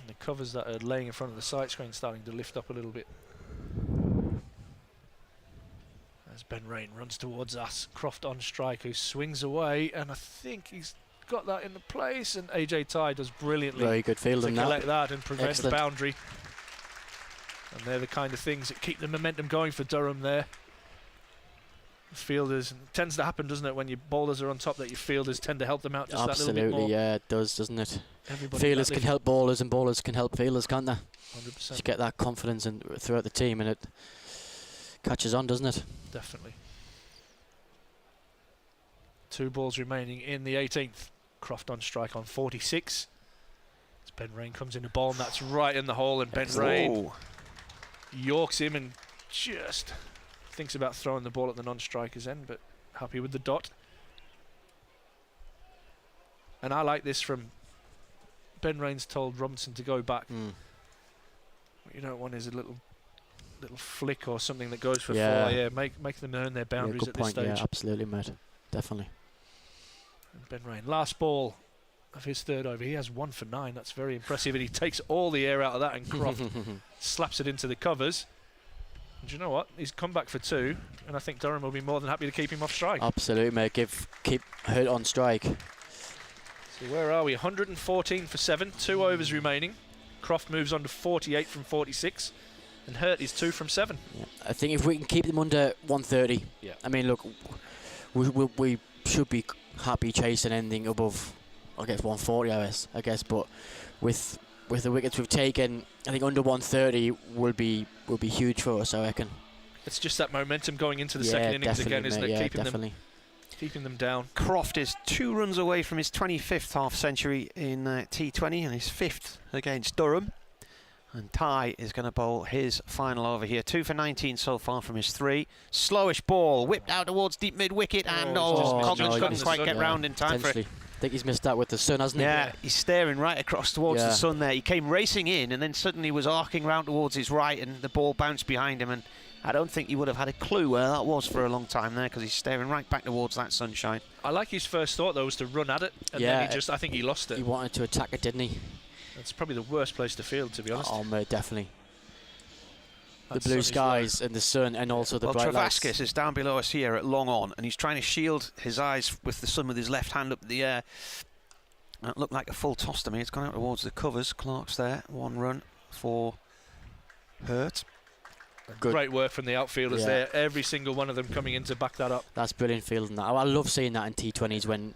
And the covers that are laying in front of the sight screen starting to lift up a little bit. As Ben Rain runs towards us, Croft on strike, who swings away, and I think he's got that into place, and AJ Ty does brilliantly. Very good fielding to collect that and prevent Excellent. the boundary. And they're the kind of things that keep the momentum going for Durham there. Fielders, it tends to happen, doesn't it, when your bowlers are on top, that your fielders tend to help them out just Absolutely, that little bit more. yeah, it does, doesn't it? Everybody Fielders can help bowlers and bowlers can help fielders, can't they? 100%. Just get that confidence throughout the team, and it catches on, doesn't it? Definitely. 2 balls remaining in the 18th. Croft on strike on 46. As Ben Rain comes in the ball, and that's right in the hole, and Ben Rain yorks him and just thinks about throwing the ball at the non-striker's end, but happy with the dot. And I like this from Ben Rain's told Robinson to go back. What you don't want is a little flick or something that goes for 4. Yeah, make them earn their boundaries good at this point, stage. Yeah, absolutely, mate. Definitely. And Ben Rain, last ball of his 3rd over. He has 1 for 9. That's very impressive, and he takes all the air out of that, and Croft slaps it into the covers. And do you know what? He's come back for 2, and I think Durham will be more than happy to keep him off strike. Absolutely, mate. Keep Hurt on strike. So where are we? 114 for 7, 2 overs remaining. Croft moves on to 48 from 46, and Hurt is 2 from 7. Yeah. I think if we can keep them under 130, I mean, look, we should be happy chasing anything above, I guess, 140, I guess, but with the wickets we've taken, I think under 130 will be huge for us, I reckon. It's just that momentum going into the second innings again, isn't it? Keeping them down. Croft is 2 runs away from his 25th half-century in T20 and his 5th against Durham. And Ty is going to bowl his final over here. 2 for 19 so far from his 3. Slowish ball whipped out towards deep mid-wicket, and Coghlan couldn't quite get round in time for it. I think he's missed that with the sun, hasn't he? Yeah, he's staring right across towards the sun there. He came racing in and then suddenly was arcing round towards his right, and the ball bounced behind him, and I don't think he would have had a clue where that was for a long time there, because he's staring right back towards that sunshine. I like his first thought, though, was to run at it, and then I think he lost it. He wanted to attack it, didn't he? It's probably the worst place to field, to be honest. Oh, mate, definitely. The blue skies and the sun, and also the bright lights. Travaskis is down below us here at long on, and he's trying to shield his eyes with the sun with his left hand up in the air. That looked like a full toss to me. It's gone out towards the covers. Clark's there. 1 run for Hurt. Good. Great work from the outfielders there. Every single one of them coming in to back that up. That's brilliant fielding. I love seeing that in T20s when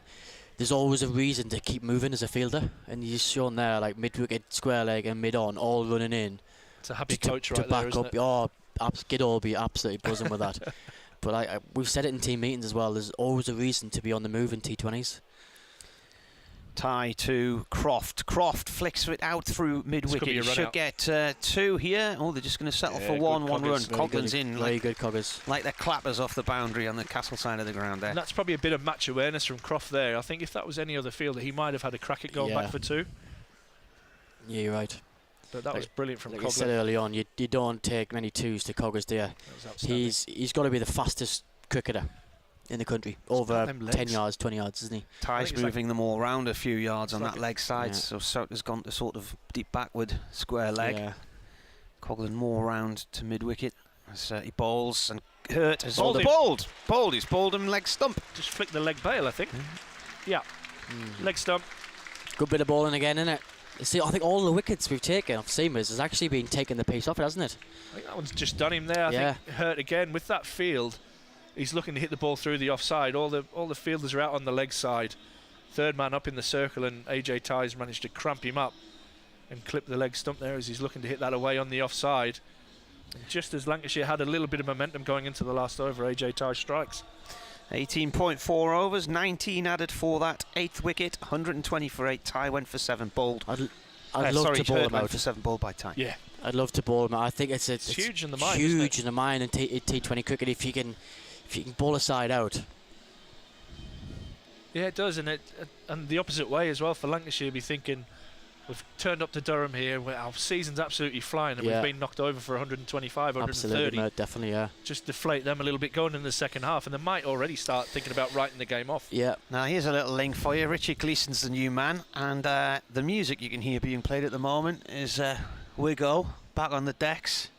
there's always a reason to keep moving as a fielder, and you're shown there like mid-wicket, square leg and mid-on all running in. It's a happy coach right to back there, up. Oh, Gid'll will be absolutely buzzing with that. But we've said it in team meetings as well, there's always a reason to be on the move in T20s. Tie to Croft. Croft flicks it out through mid-wicket. Should get 2 here. Oh, they're just going to settle for 1 run. Coghlan's in. Very good Coggers. Like they're clappers off the boundary on the Castle side of the ground there. And that's probably a bit of match awareness from Croft there. I think if that was any other fielder, he might have had a crack at going back for 2. Yeah, you're right. But that was brilliant from Coghlan. You said early on, you don't take many 2s to Coggers, do you? He's got to be the fastest cricketer in the country, over 10 yards, 20 yards, isn't he? Ty's moving them all around a few yards on that leg side, so Souttar's gone to sort of deep backward, square leg. Yeah. Coghlan more round to mid-wicket as he bowls, and Hurt has bowled. He's bowled him leg stump. Just flicked the leg bail, I think. Yeah, leg stump. Good bit of bowling again, isn't it? See, I think all the wickets we've taken off seamers has actually been taking the pace off it, hasn't it? I think that one's just done him there. I think Hurt again with that field. He's looking to hit the ball through the offside. All the fielders are out on the leg side. Third man up in the circle, and AJ Ty's managed to cramp him up and clip the leg stump there as he's looking to hit that away on the offside. And just as Lancashire had a little bit of momentum going into the last over, AJ Ty strikes. 18.4 overs, 19 added for that 8th wicket, 120 for 8. Ty went for 7, bowled. I'd love to bowl him out. Went for 7, bowled by Ty. Yeah, I'd love to bowl him out. I think it's huge in the mind. Huge in the mind in T20 cricket if you can bowl a side out. Yeah, it does, and the opposite way as well for Lancashire. Be thinking, We've turned up to Durham here where our season's absolutely flying, and we've been knocked over for 125, 130. Absolutely, mate, definitely, yeah. Just deflate them a little bit going in the second half, and they might already start thinking about writing the game off. Yeah. Now here's a little link for you. Richie Gleeson's the new man, and the music you can hear being played at the moment is Wigo back on the decks,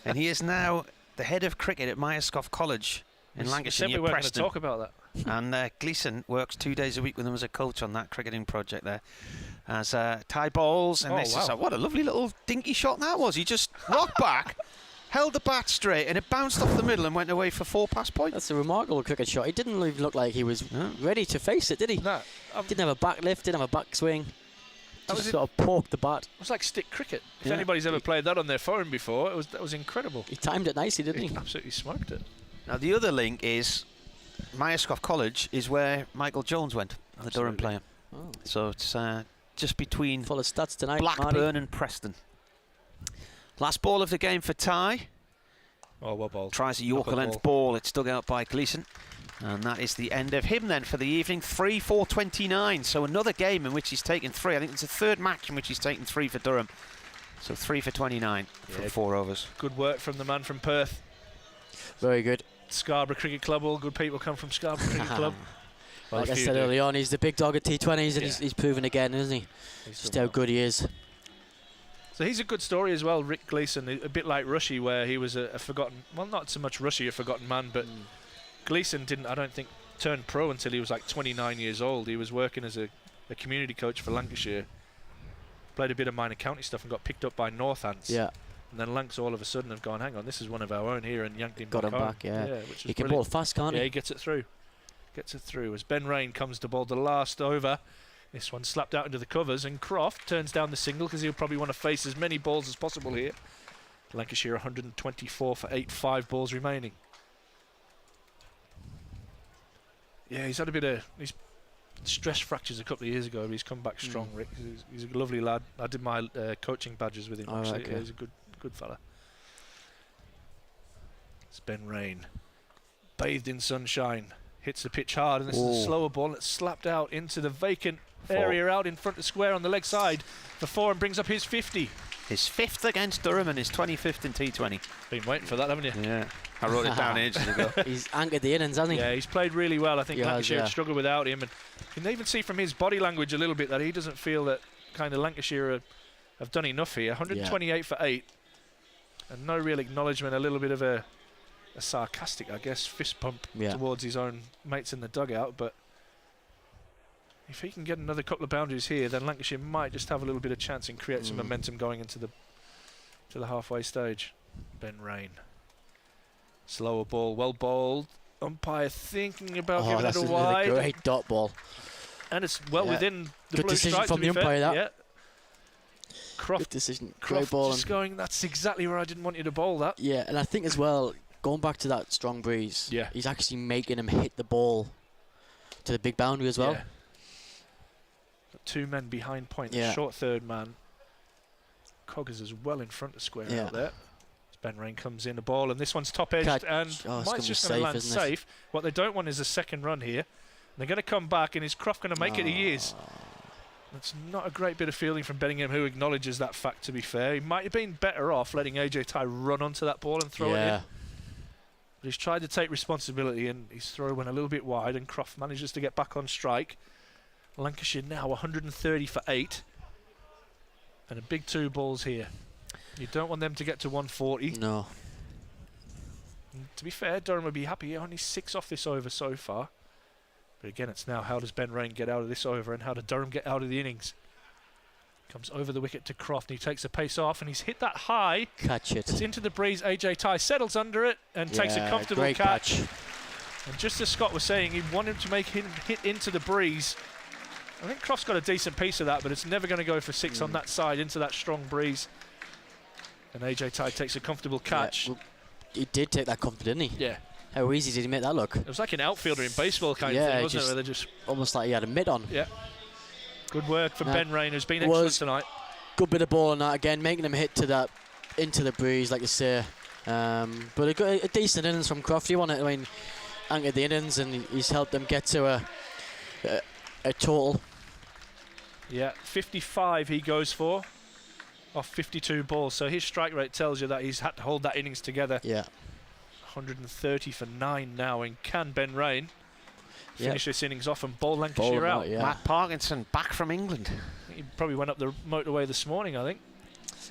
and he is now the head of cricket at Myerscough College in Lancashire. We weren't going to talk about that. And Gleeson works 2 days a week with them as a coach on that cricketing project there. As Ty bowls, and this is what a lovely little dinky shot that was. He just rocked back, held the bat straight, and it bounced off the middle and went away for 4 pass points. That's a remarkable cricket shot. He didn't even look like he was ready to face it, did he? No. Didn't have a back lift, didn't have a back swing. Just sort of poked the bat. It was like stick cricket. If anybody's ever played that on their phone before, that was incredible. He timed it nicely, didn't he? Absolutely smoked it. Now the other link is Myerscough College is where Michael Jones went, the Durham player. Oh. So it's just between Full of stats tonight, Blackburn Marty. and Preston. Last ball of the game for Ty. Oh, well ball. Tries a Yorker length ball. It's dug out by Gleeson. And that is the end of him then for the evening. 3-4-29. So another game in which he's taken 3. I think it's the third match in which he's taken 3 for Durham. So 3 for 29 from 4 overs. Good work from the man from Perth. Very good. Scarborough Cricket Club. All good people come from Scarborough Cricket Club. Well, like I said early on, he's the big dog at T20s, and he's proven again, isn't he? Just how good he is. So he's a good story as well, Rick Gleeson, a bit like Rushy, where he was a forgotten, well, not so much Rushy, a forgotten man, but Gleeson didn't, I don't think, turn pro until he was like 29 years old. He was working as a community coach for Lancashire, played a bit of minor county stuff and got picked up by Northants. Yeah. And then Lancs all of a sudden have gone, hang on, this is one of our own here, and yanked him Got him home. back, yeah. Which is He can brilliant. bowl fast, can't he? Yeah, he gets it through. Gets it through as Ben Rain comes to bowl the last over. This one slapped out into the covers, and Croft turns down the single because he'll probably want to face as many balls as possible here. Lancashire 124 for 8, 5 balls remaining. Yeah, he's had a bit of stress fractures a couple of years ago, but he's come back strong, Rick. He's a lovely lad. I did my coaching badges with him, actually. Okay. Yeah, he's a good fella. It's Ben Rain. Bathed in sunshine. Hits the pitch hard, and this is a slower ball that's slapped out into the vacant area out in front of square on the leg side for 4 and brings up his 50. His 5th against Durham and his 25th in T20. Been waiting for that, haven't you? Yeah, I wrote it down ages ago. He's anchored the innings, hasn't he? Yeah, he's played really well. I think He has, Lancashire yeah. struggled without him, and you can even see from his body language a little bit that he doesn't feel that kind of Lancashire have done enough here. 128 for 8, and no real acknowledgement, a little bit of a sarcastic, I guess, fist pump towards his own mates in the dugout. But if he can get another couple of boundaries here, then Lancashire might just have a little bit of chance and create some momentum going into the halfway stage. Ben Rain. Slower ball, well bowled. Umpire thinking about giving that's it a another wide. great dot ball. And it's well within the Good blue decision stripe, from to be the umpire, fair. that. Yeah. Croft, Good decision. Great Croft ball. just going, that's exactly where I didn't want you to bowl that. Yeah, and I think as well, going back to that strong breeze, he's actually making him hit the ball to the big boundary as well. Yeah. Got 2 men behind point, Yeah. short third man. Coggers is well in front of square out there. As Ben Rain comes in the ball, and this one's top edged, Catch. and Oh, it's might gonna just be going to safe, land isn't it? safe. What they don't want is a second run here. They're going to come back, and is Croft going to make it? He is. That's not a great bit of fielding from Bellingham, who acknowledges that fact, to be fair. He might have been better off letting AJ Ty run onto that ball and throw it in. But he's tried to take responsibility, and his throw went a little bit wide, and Croft manages to get back on strike. Lancashire now 130 for 8. And a big 2 balls here. You don't want them to get to 140. No. And to be fair, Durham would be happy. Only 6 off this over so far. But again, it's now how does Ben Rain get out of this over, and how does Durham get out of the innings? Comes over the wicket to Croft, and he takes a pace off, and he's hit that high. Catch it. It's into the breeze. AJ Ty settles under it and takes a comfortable great catch. And just as Scott was saying, he wanted to make him hit into the breeze. I think Croft's got a decent piece of that, but it's never going to go for 6 on that side into that strong breeze. And AJ Ty takes a comfortable catch. Yeah, well, he did take that comfort, didn't he? Yeah. How easy did he make that look? It was like an outfielder in baseball kind of thing, wasn't it? Where they just almost like he had a mitt on. Yeah. Good work for Ben Rain, who's been excellent tonight. Good bit of ball on that again, making him hit to that into the breeze, like you say. But a decent innings from Croft. You want it? I mean, anchored the innings, and he's helped them get to a total. Yeah, 55 he goes for off 52 balls. So his strike rate tells you that he's had to hold that innings together. Yeah. 130 for 9 now. And can Ben Rain finish this innings off and bowl Bowl Lancashire him out? out, yeah. Matt Parkinson back from England. He probably went up the motorway this morning, I think.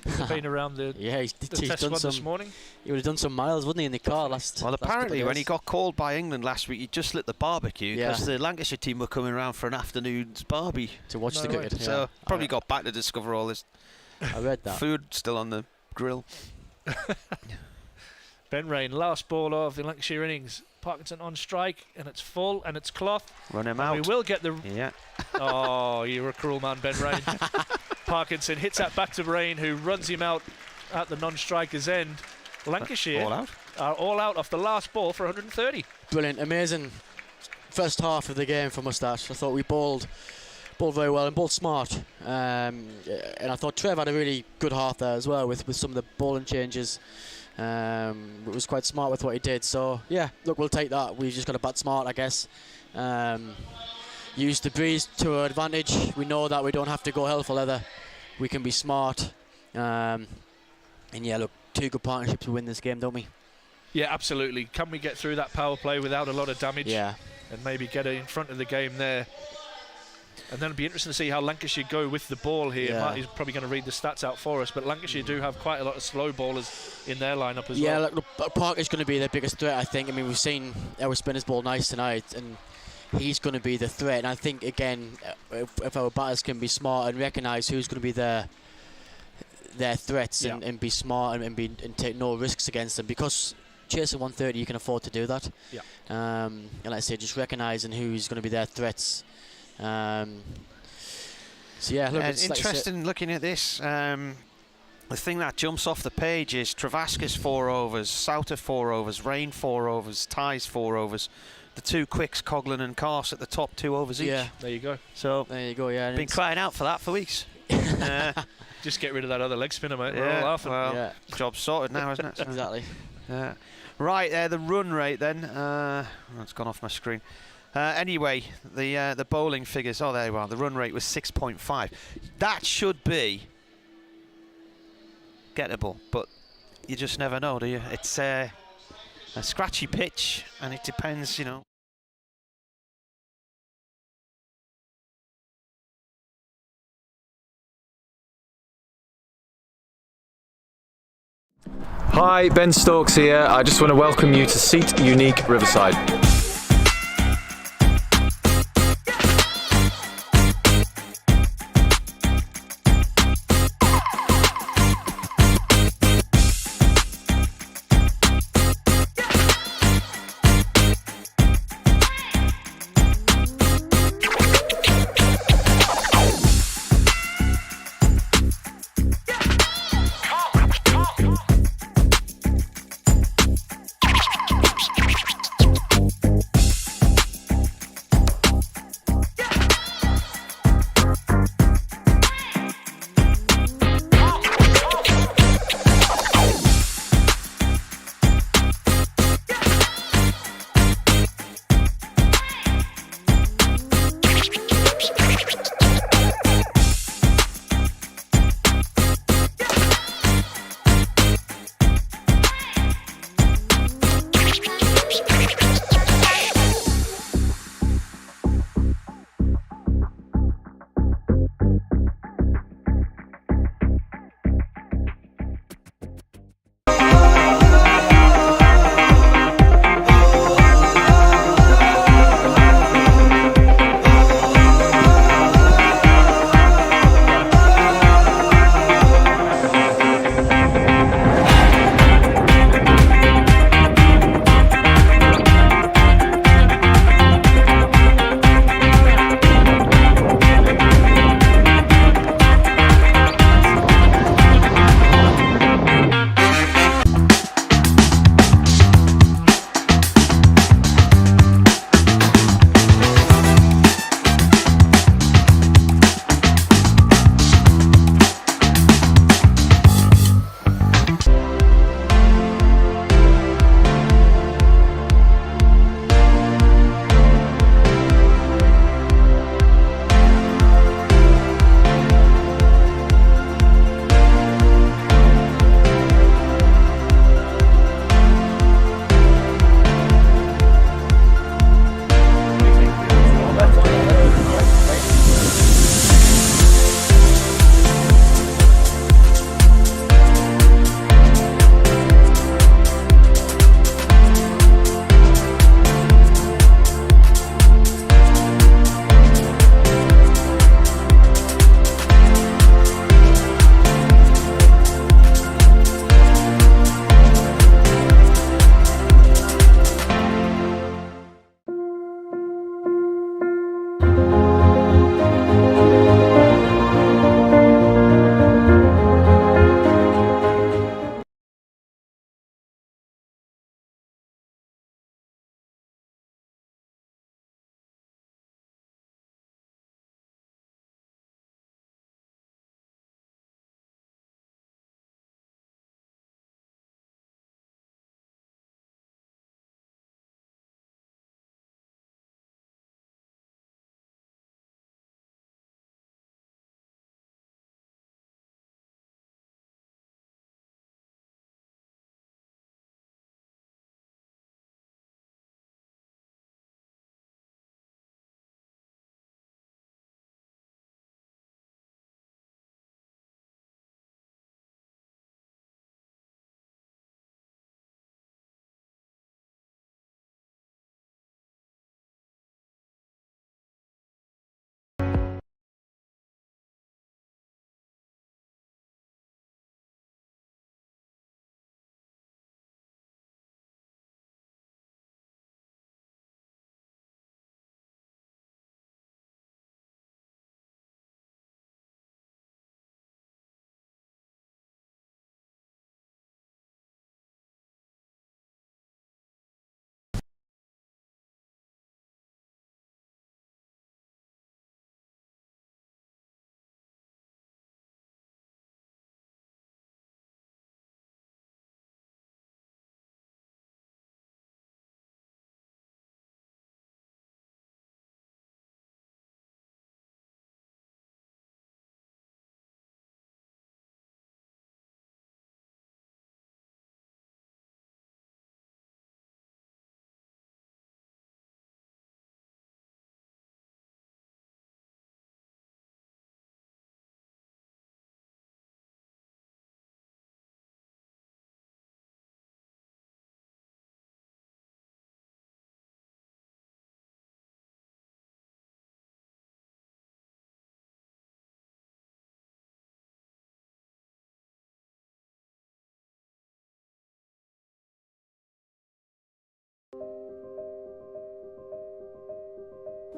He's been around the, Yeah, he's the he's test done squad this some. morning. He would have done some miles, wouldn't he, in the car last? Well, last couple of apparently when he days? got called by England last week, he just lit the barbecue because Yeah. the Lancashire team were coming around for an afternoon's barbie. to watch No the way. cricket. So Yeah. probably got back to discover all this I read that. food still on the grill. Ben Rain, last ball of the Lancashire innings. Parkinson on strike, and it's full, and it's cloth. Run him And we out. will get the... Yeah. Oh, you're a cruel man, Ben Rain. Parkinson hits that back to Rain, who runs him out at the non-striker's end. Lancashire All out. are all out off the last ball for 130. Brilliant, amazing first half of the game for Moustache. I thought we bowled very well and bowled smart. And I thought Trev had a really good half there as well with some of the bowling changes. It was quite smart with what he did. So yeah, look, we'll take that. We've just got to bat smart, I guess. Use the breeze to our advantage. We know that we don't have to go hell for leather. We can be smart. And yeah, look, 2 good partnerships to win this game, don't we? Yeah, absolutely. Can we get through that power play without a lot of damage? Yeah. And maybe get it in front of the game there. And then it'll be interesting to see how Lancashire go with the ball here. Yeah. Marty's probably going to read the stats out for us, but Lancashire do have quite a lot of slow bowlers in their lineup as Yeah, well. look, Parker's going to be their biggest threat, I think. I mean, we've seen our spinners bowl nice tonight, and he's going to be the threat. And I think, again, if our batters can be smart and recognise who's going to be their threats and be smart and take no risks against them, because chasing 130, you can afford to do that. Yeah. And like I say, just recognising who's going to be their threats. So yeah, look, it's interesting looking at this. The thing that jumps off the page is Travaska's 4 overs, Souter 4 overs, Rain 4 overs, Ty's 4 overs. The 2 quicks, Coughlin and Carse at the top 2 overs each. Yeah, There you go. So there you go. Yeah, been crying out for that for weeks. Just get rid of that other leg spinner, mate. We're all Yeah, laughing. well, Yeah. job's sorted now, isn't it? So, exactly. right, the run rate then. It's gone off my screen. Anyway, the bowling figures. Oh, there you are. The run rate was 6.5. That should be gettable, but you just never know, do you? It's a scratchy pitch, and it depends, you know. Hi, Ben Stokes here. I just want to welcome you to Seat Unique Riverside.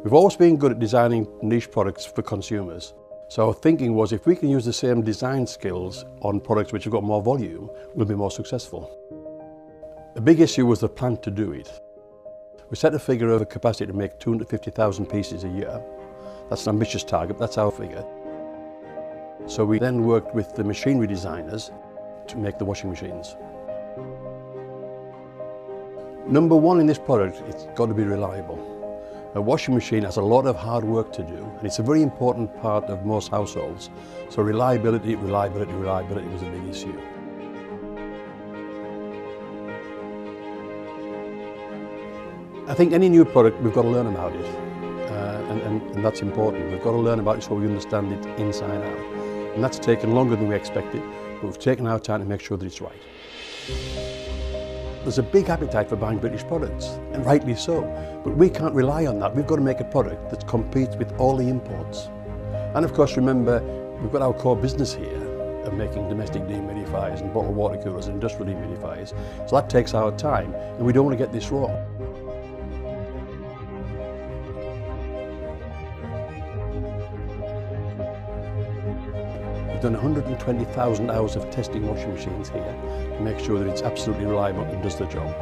We've always been good at designing niche products for consumers. So our thinking was, if we can use the same design skills on products which have got more volume, we'll be more successful. The big issue was the plan to do it. We set a figure of a capacity to make 250,000 pieces a year. That's an ambitious target, that's our figure. So we then worked with the machinery designers to make the washing machines. Number one in this product, it's got to be reliable. A washing machine has a lot of hard work to do, and it's a very important part of most households. So reliability was a big issue. I think any new product, we've got to learn about it, and that's important. We've got to learn about it so we understand it inside out. And that's taken longer than we expected, but we've taken our time to make sure that it's right. There's a big appetite for buying British products, and rightly so, but we can't rely on that. We've got to make a product that competes with all the imports. And of course, remember, we've got our core business here of making domestic dehumidifiers and bottled water coolers and industrial dehumidifiers, so that takes our time, and we don't want to get this wrong. We've done 120,000 hours of testing washing machines here to make sure that it's absolutely reliable and does the job.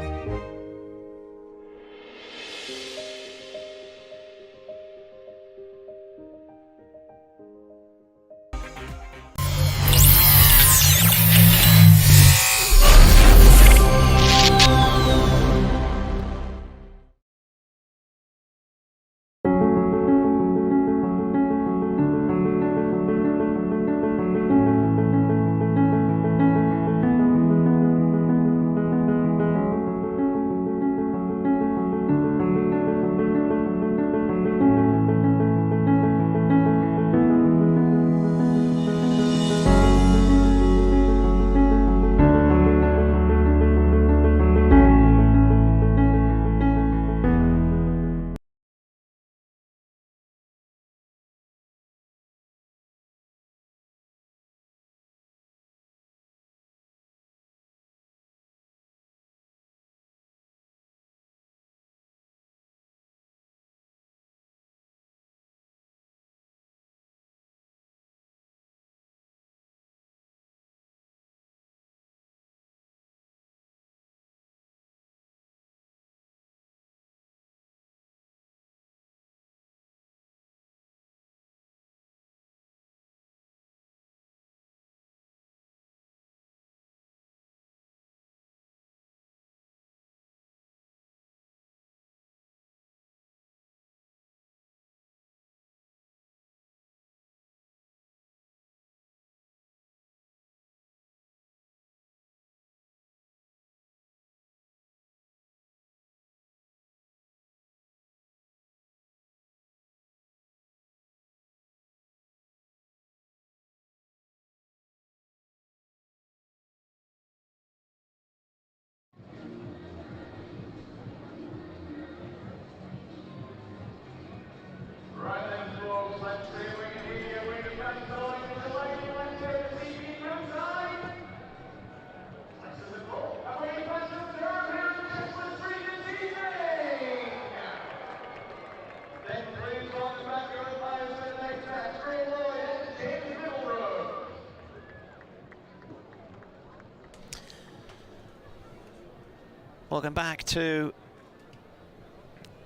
Welcome back to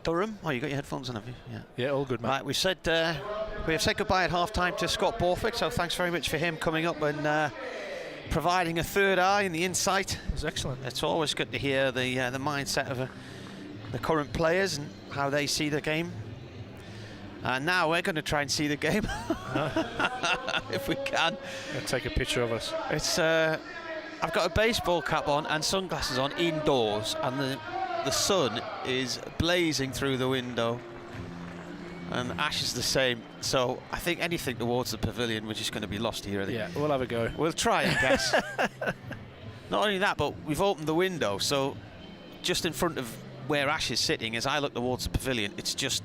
Durham. Oh, you got your headphones on, have you? Yeah, all good, mate. Right, we have said goodbye at half-time to Scott Borthwick, so thanks very much for him coming up and providing a third eye and the insight. It was excellent. It's always good to hear the mindset of the current players and how they see the game. And now we're going to try and see the game, if we can. Take a picture of us. It's I've got a baseball cap on and sunglasses on indoors, and the sun is blazing through the window, and Ash is the same. So I think anything towards the pavilion, we're just going to be lost here. Yeah, we'll have a go. We'll try, I guess. Not only that, but we've opened the window, so just in front of where Ash is sitting, as I look towards the pavilion, it's just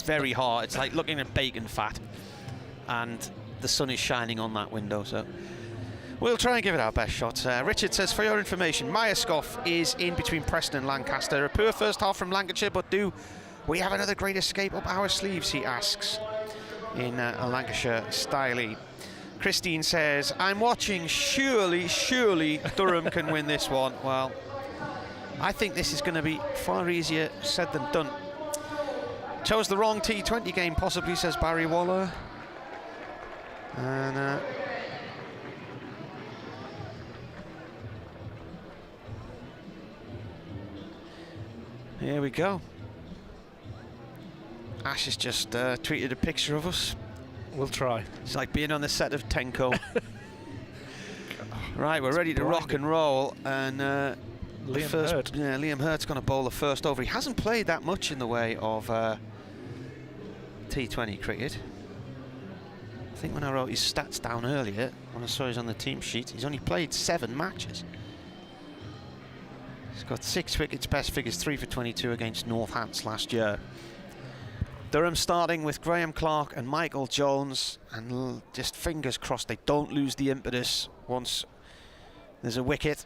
very hard. It's like looking at bacon fat, and the sun is shining on that window. So We'll try and give it our best shot. Richard says, for your information, Myerscough is in between Preston and Lancaster. A poor first half from Lancashire, but do we have another great escape up our sleeves, he asks, in a Lancashire style. Christine says, I'm watching, surely Durham can win this one. Well, I think this is going to be far easier said than done. Chose the wrong T20 game possibly, says Barry Waller. And here we go. Ash has just tweeted a picture of us. We'll try. It's like being on the set of Tenko. Right, we're ready to rock and roll. And Liam Hurt's going to bowl the first over. He hasn't played that much in the way of T20 cricket. I think when I wrote his stats down earlier, when I saw he's on the team sheet, he's only played 7 matches. He's got 6 wickets, best figures 3 for 22 against Northants last year. Durham starting with Graham Clark and Michael Jones, and just fingers crossed they don't lose the impetus once there's a wicket,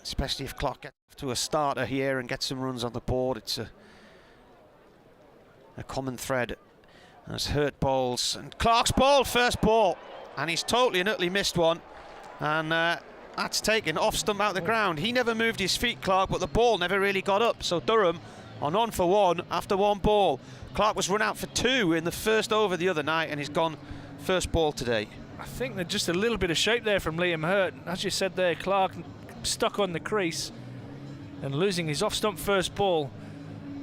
especially if Clark gets to a starter here and gets some runs on the board. It's a common thread. As Hurt bowls, and Clark's bowled first ball, and he's totally and utterly missed one, and that's taken off stump out the ground. He never moved his feet, Clark, but the ball never really got up, so Durham on for 1 after 1 ball. Clark was run out for 2 in the first over the other night, and he's gone first ball today. I think there's just a little bit of shape there from Liam Hurt. As you said there, Clark stuck on the crease and losing his off-stump first ball,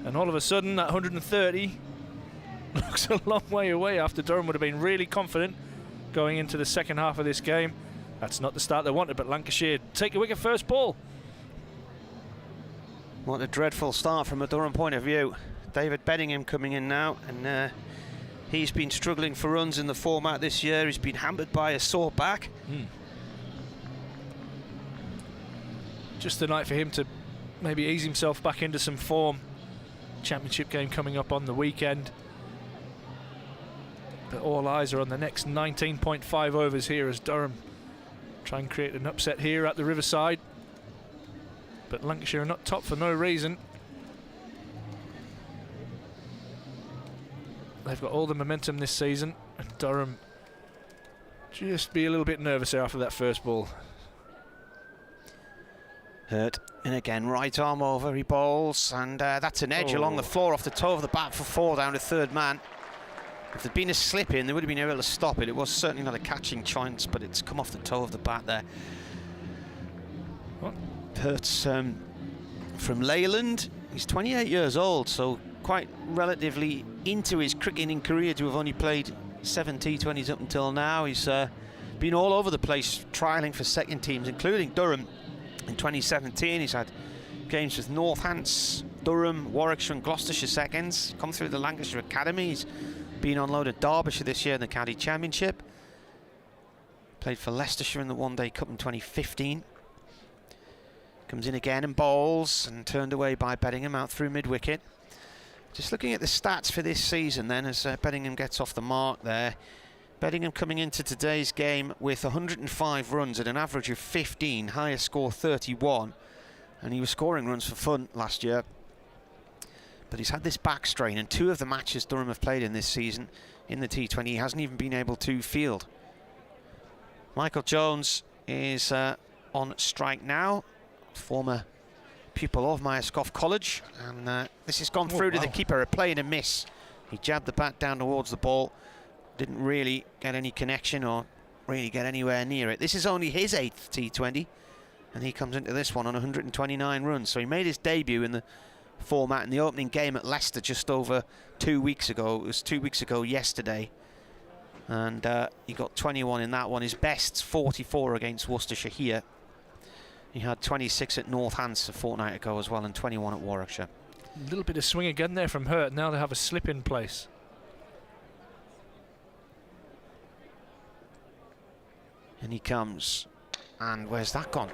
and all of a sudden that 130 looks a long way away after Durham would have been really confident going into the second half of this game. That's not the start they wanted, but Lancashire take a wicket first ball. What a dreadful start from a Durham point of view. David Bedingham coming in now, and he's been struggling for runs in the format this year. He's been hampered by a sore back. Just the night for him to maybe ease himself back into some form. Championship game coming up on the weekend. But all eyes are on the next 19.5 overs here as Durham try and create an upset here at the Riverside. But Lancashire are not top for no reason. They've got all the momentum this season, and Durham just be a little bit nervous there after that first ball. Hurt, and again, right arm over, he bowls, and that's an edge along the floor off the toe of the bat for 4 down to third man. If there'd been a slip in, they would have been able to stop it. It was certainly not a catching chance, but it's come off the toe of the bat there. What? Hurt's from Leyland. He's 28 years old, so quite relatively into his cricketing career to have only played 7 T20s up until now. He's been all over the place trialling for second teams, including Durham in 2017. He's had games with Northants, Durham, Warwickshire and Gloucestershire seconds. Come through the Lancashire Academy. He's been on loan at Derbyshire this year in the County Championship. Played for Leicestershire in the One Day Cup in 2015. Comes in again and bowls, and turned away by Bedingham out through mid-wicket. Just looking at the stats for this season then, as Bedingham gets off the mark there. Bedingham coming into today's game with 105 runs at an average of 15, highest score 31, and he was scoring runs for fun last year. But he's had this back strain, and 2 of the matches Durham have played in this season in the T20 he hasn't even been able to field. Michael Jones is on strike now, former pupil of Myerscough College, and this has gone through to the keeper, a play and a miss. He jabbed the bat down towards the ball, didn't really get any connection or really get anywhere near it. This is only his 8th T20, and he comes into this one on 129 runs, so he made his debut in the format in the opening game at Leicester just over 2 weeks ago. It was 2 weeks ago yesterday, and he got 21 in that one. His best's 44 against Worcestershire here. He had 26 at Northants a fortnight ago as well, and 21 at Warwickshire. A little bit of swing again there from Hurt. Now they have a slip in place. And he comes, and where's that gone?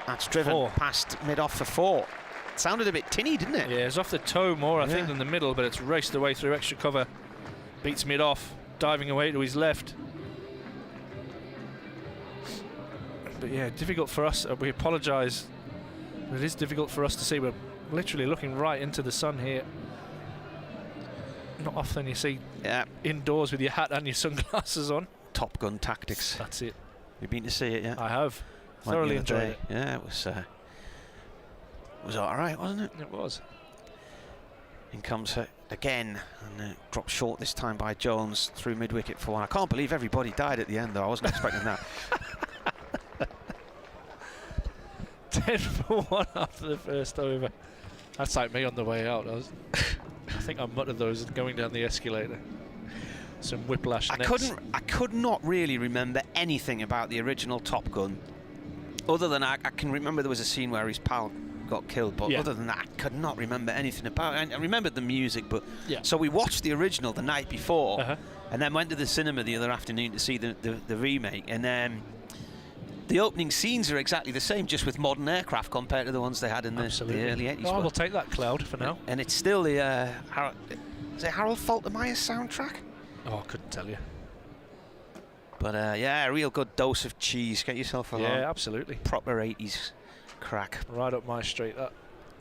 That's driven past mid-off for 4. It sounded a bit tinny, didn't it? Yeah, it's off the toe more, I think, than the middle, but it's raced away through extra cover. Beats mid-off, diving away to his left. But yeah, difficult for us. We apologise. It is difficult for us to see. We're literally looking right into the sun here. Not often you see indoors with your hat and your sunglasses on. Top Gun tactics. That's it. You've been to see it, yeah? I have. Thoroughly enjoyed it. Yeah, it was all right, wasn't it? It was. In comes again, and dropped short this time by Jones through mid-wicket for one. I can't believe everybody died at the end, though. I wasn't expecting that. 10 for 1 after the first over. That's like me on the way out. I think I muttered those going down the escalator. Some whiplash nets. I could not really remember anything about the original Top Gun, other than I can remember there was a scene where his pal got killed, but other than that I could not remember anything about it. I remembered the music, but so we watched the original the night before, and then went to the cinema the other afternoon to see the remake, and the opening scenes are exactly the same, just with modern aircraft compared to the ones they had in the early 80s. Oh, we'll take that cloud for now. And it's still the is it Harold Faltermeyer's soundtrack? Oh, I couldn't tell you. But a real good dose of cheese. Get yourself a absolutely proper 80s crack. Right up my street. That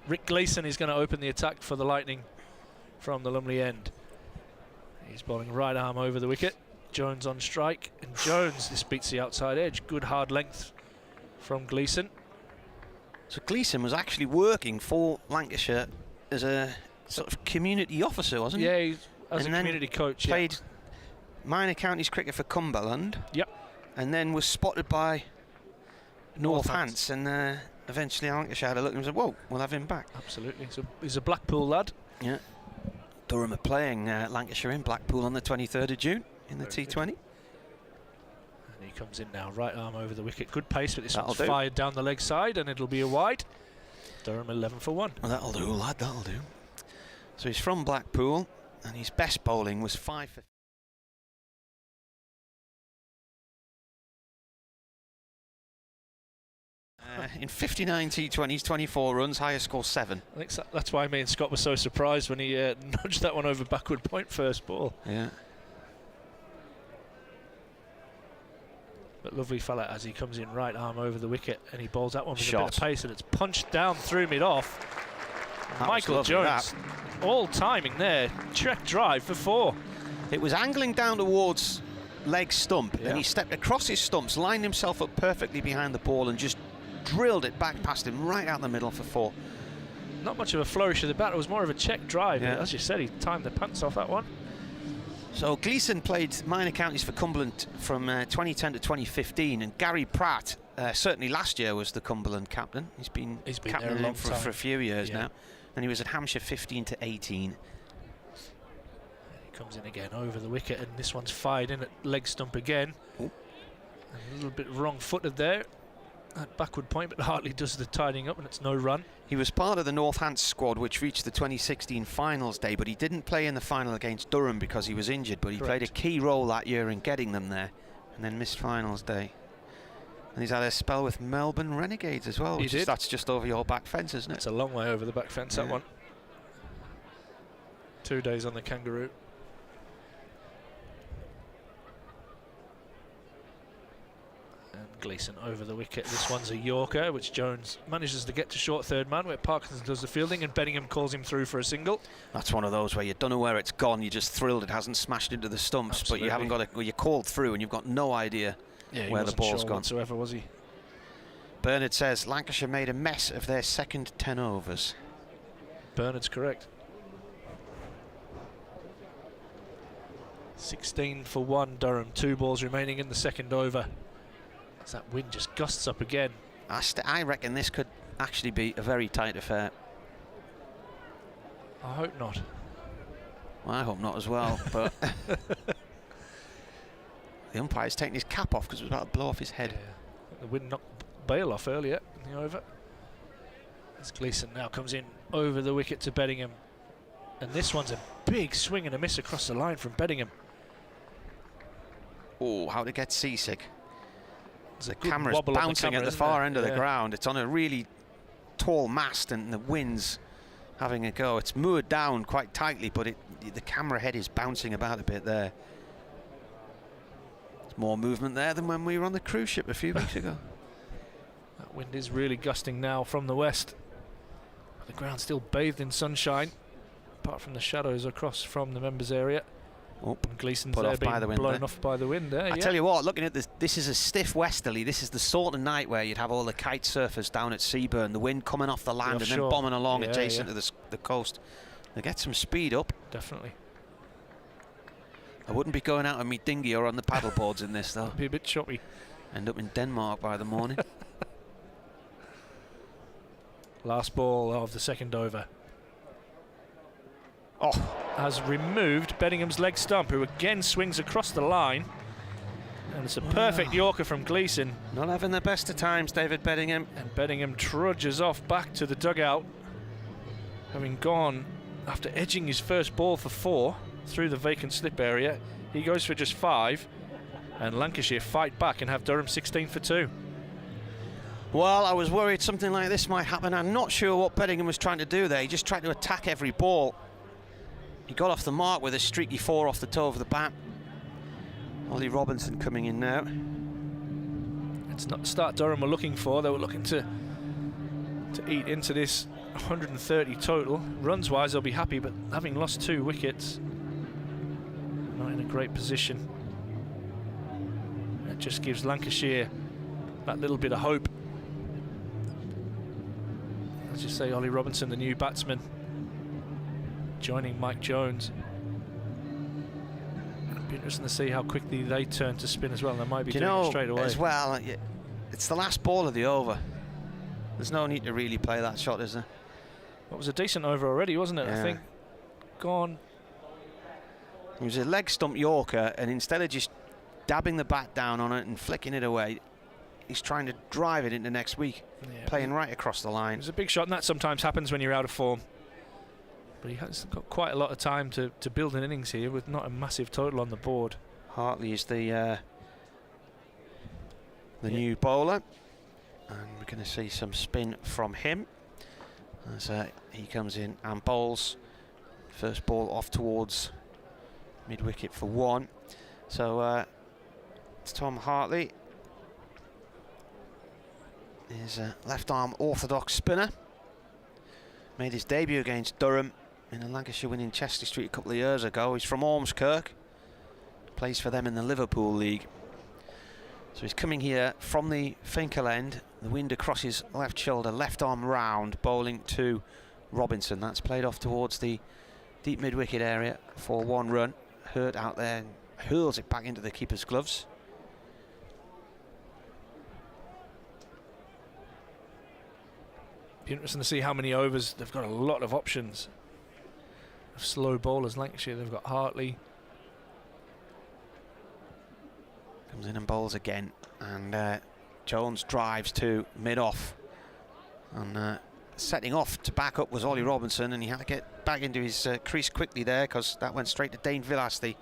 Rick Gleeson is going to open the attack for the Lightning from the Lumley end. He's bowling right arm over the wicket. Jones on strike, and Jones, this beats the outside edge. Good hard length from Gleeson. So Gleeson was actually working for Lancashire as a sort of community officer, wasn't he? Yeah, as a community coach. Played minor counties cricket for Cumberland. Yep. And then was spotted by Northants, and eventually Lancashire had a look and said, "Whoa, we'll have him back." Absolutely. So he's a Blackpool lad. Yeah. Durham are playing Lancashire in Blackpool on the 23rd of June in the T20. And he comes in now, right arm over the wicket. Good pace, but this one's do. fired down the leg side, and it'll be a wide. Durham 11 for 1. Well, that'll do, lad, that'll do. So he's from Blackpool, and his best bowling was 5 for... in 59 T20s, 24 runs, highest score 7. I think that's why me and Scott were so surprised when he nudged that one over backward point first ball. Yeah. But lovely fella as he comes in right arm over the wicket, and he bowls that one with a bit of pace, and it's punched down through mid-off. Michael Jones, all timing there, check drive for 4. It was angling down towards leg stump, and he stepped across his stumps, lined himself up perfectly behind the ball, and just drilled it back past him right out the middle for 4. Not much of a flourish of the bat, it was more of a check drive. As you said, he timed the pants off that one. So Gleeson played minor counties for Cumberland from 2010 to 2015, and Gary Pratt certainly last year was the Cumberland captain. He's been captain for a few years now, and he was at Hampshire 15 to 18. He comes in again over the wicket, and this one's fired in at leg stump again. A little bit wrong-footed there at backward point, but Hartley does the tidying up, and it's no run. He was part of the Northants squad which reached the 2016 finals day, but he didn't play in the final against Durham because he was injured, but he played a key role that year in getting them there, and then missed finals day. And he's had a spell with Melbourne Renegades as well. That's just over your back fence, isn't it? It's a long way over the back fence, that one. 2 days on the Kangaroo. Gleeson over the wicket. This one's a Yorker, which Jones manages to get to short third man, where Parkinson does the fielding and Bedingham calls him through for a single. That's one of those where you don't know where it's gone, you're just thrilled it hasn't smashed into the stumps. Absolutely. But you haven't got you're called through and you've got no idea where the ball's gone. Whatsoever, was he? Bernard says Lancashire made a mess of their second 10 overs. Bernard's correct. 16 for 1 Durham, 2 balls remaining in the second over. As that wind just gusts up again. I reckon this could actually be a very tight affair. I hope not. Well, I hope not as well, but the umpire's taking his cap off because it was about to blow off his head. Yeah. The wind knocked Bale off earlier in the over. As Gleeson now comes in over the wicket to Bedingham. And this one's a big swing and a miss across the line from Bedingham. Oh, how to get seasick. The camera's bouncing at the far end of the ground. It's on a really tall mast and the wind's having a go. It's moored down quite tightly, but the camera head is bouncing about a bit there. There's more movement there than when we were on the cruise ship a few weeks ago. Wind is really gusting now from the west. The ground still bathed in sunshine, apart from the shadows across from the members' area. Oh, And Gleeson's put there off by being the wind blown there. off by the wind there. I tell you what, looking at this is a stiff westerly. This is the sort of night where you'd have all the kite surfers down at Seaburn, the wind coming off the land and then bombing along adjacent to the coast. They get some speed up. Definitely. I wouldn't be going out on me dinghy or on the paddle boards in this though. Be a bit choppy. End up in Denmark by the morning. Last ball of the second over. Oh, Has removed Beddingham's leg stump, who again swings across the line. And it's a perfect Yorker from Gleeson. not having the best of times, David Beddingham. And Beddingham trudges off back to the dugout, having gone after edging his first ball for 4 through the vacant slip area. He goes for just 5, and Lancashire fight back and have Durham 16 for 2. Well, I was worried something like this might happen. I'm not sure what Beddingham was trying to do there. He just tried to attack every ball. He got off the mark with a streaky 4 off the toe of the bat. Ollie Robinson coming in now. It's not the start Durham were looking for. They were looking to eat into this 130 total. Runs wise, they'll be happy, but having lost 2 wickets, not in a great position. It just gives Lancashire that little bit of hope. As you say, Ollie Robinson, the new batsman, joining Mike Jones. It'll be interesting to see how quickly they turn to spin as well. They might be doing it straight away. As well, it's the last ball of the over. There's no need to really play that shot, is there? It was a decent over already, wasn't it? Yeah. I think gone. It was a leg stump Yorker, and instead of just dabbing the bat down on it and flicking it away, he's trying to drive it into next week, playing right across the It line. was a big shot, and that sometimes happens when you're out of form. But he has got quite a lot of time to build an innings here with not a massive total on the board. Hartley is the new bowler, and we're going to see some spin from him as he comes in and bowls. First ball off towards mid-wicket for 1. So it's Tom Hartley. He's a left-arm orthodox spinner. Made his debut against Durham in a Lancashire win in Chester Street a couple of years ago. He's from Ormskirk. Plays for them in the Liverpool League. So he's coming here from the Finkel end. The wind across his left shoulder, left arm round, bowling to Robinson. That's played off towards the deep mid-wicket area for 1 run. Hurt out there and hurls it back into the keeper's gloves. Be interesting to see how many overs. They've got a lot of options of slow bowlers. Lancashire, they've got Hartley. Comes in and bowls again, and Jones drives to mid-off, and setting off to back up was Ollie Robinson, and he had to get back into his crease quickly there because that went straight to Dane Villas, the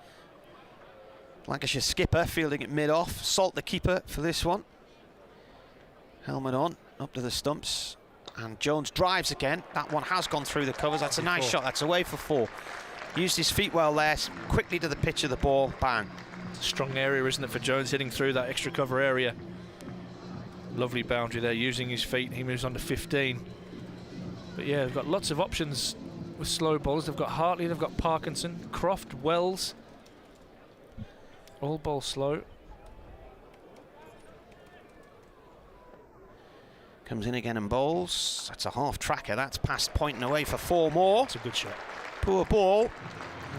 Lancashire skipper, fielding it mid-off. Salt the keeper for this one. Helmet on, up to the stumps, and Jones drives again. That one has gone through the covers. That's a nice shot. That's away for 4. Used his feet well there, quickly to the pitch of the ball, bang. It's a strong area, isn't it, for Jones hitting through that extra cover area. Lovely boundary there, using his feet. He moves on to 15. But yeah, they've got lots of options with slow bowlers. They've got Hartley, they've got Parkinson, Croft, Wells. All bowl slow. Comes in again and bowls. That's a half tracker. That's past point and away for 4 more. It's a good shot. Poor ball.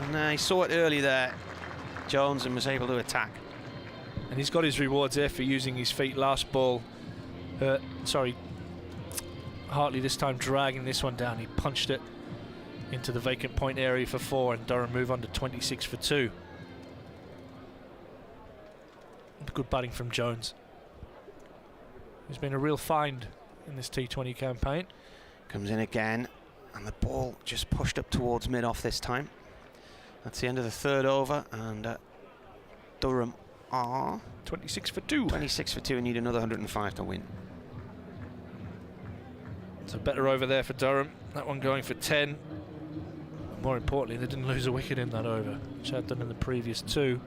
And he saw it early there, Jones, and was able to attack. And he's got his rewards there for using his feet. Last ball. Hartley this time dragging this one down. He punched it into the vacant point area for 4, and Durham move on to 26 for 2. Good batting from Jones. He's been a real find in this T20 campaign. Comes in again, and the ball just pushed up towards mid-off this time. That's the end of the 3rd over, and Durham are 26 for 2. 26 for 2 and need another 105 to win. It's a better over there for Durham. That one going for 10. More importantly, they didn't lose a wicket in that over, which had done in the previous 2.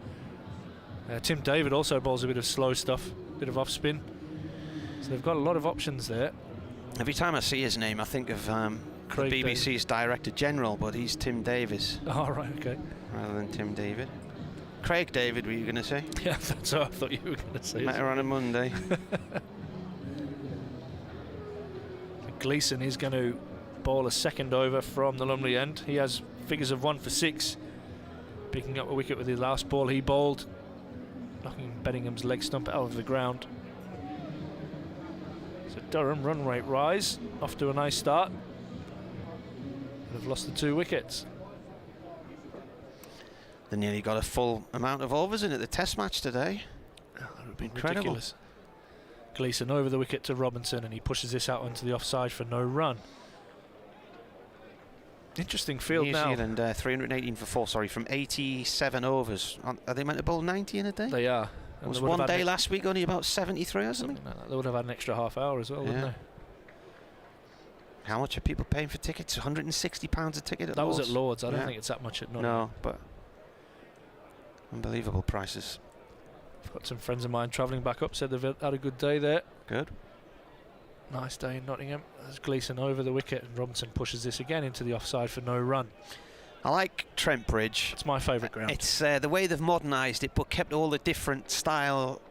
Tim David also bowls a bit of slow stuff, bit of off spin. So they've got a lot of options there. Every time I see his name, I think of the Craig BBC's Director General, but he's Tim Davis Oh, right, okay. rather than Tim David. Craig David, were you going to say? Yeah, that's what I thought you were going to say. Met her on a Monday. Gleeson is going to bowl a second over from the Lumley end. He has figures of 1 for 6, picking up a wicket with his last ball he bowled, knocking Beddingham's leg stump out of the ground. So Durham run rate rise, off to a nice start. They've lost the 2 wickets. They nearly got a full amount of overs in at the Test match today. That would be Incredible. ridiculous. Gleeson over the wicket to Robinson, and he pushes this out onto the offside for no run. Interesting field New now. Zealand 318 for 4, sorry, from 87 overs. Are they meant to bowl 90 in a day? They are. And Was they would one have had day last week only about 73 or something? like that. They would have had an extra half hour as well, wouldn't Yeah. they? How much are people paying for tickets? £160 a ticket at That Lord's? was at Lord's. I don't Yeah. think it's that much at Nottingham. No, but unbelievable prices. I've got some friends of mine travelling back up, said they've had a good day there. Good. Nice day in Nottingham. There's Gleeson over the wicket, and Robinson pushes this again into the offside for no run. I like Trent Bridge. It's my favourite ground. It's the way they've modernised it, but kept all the different style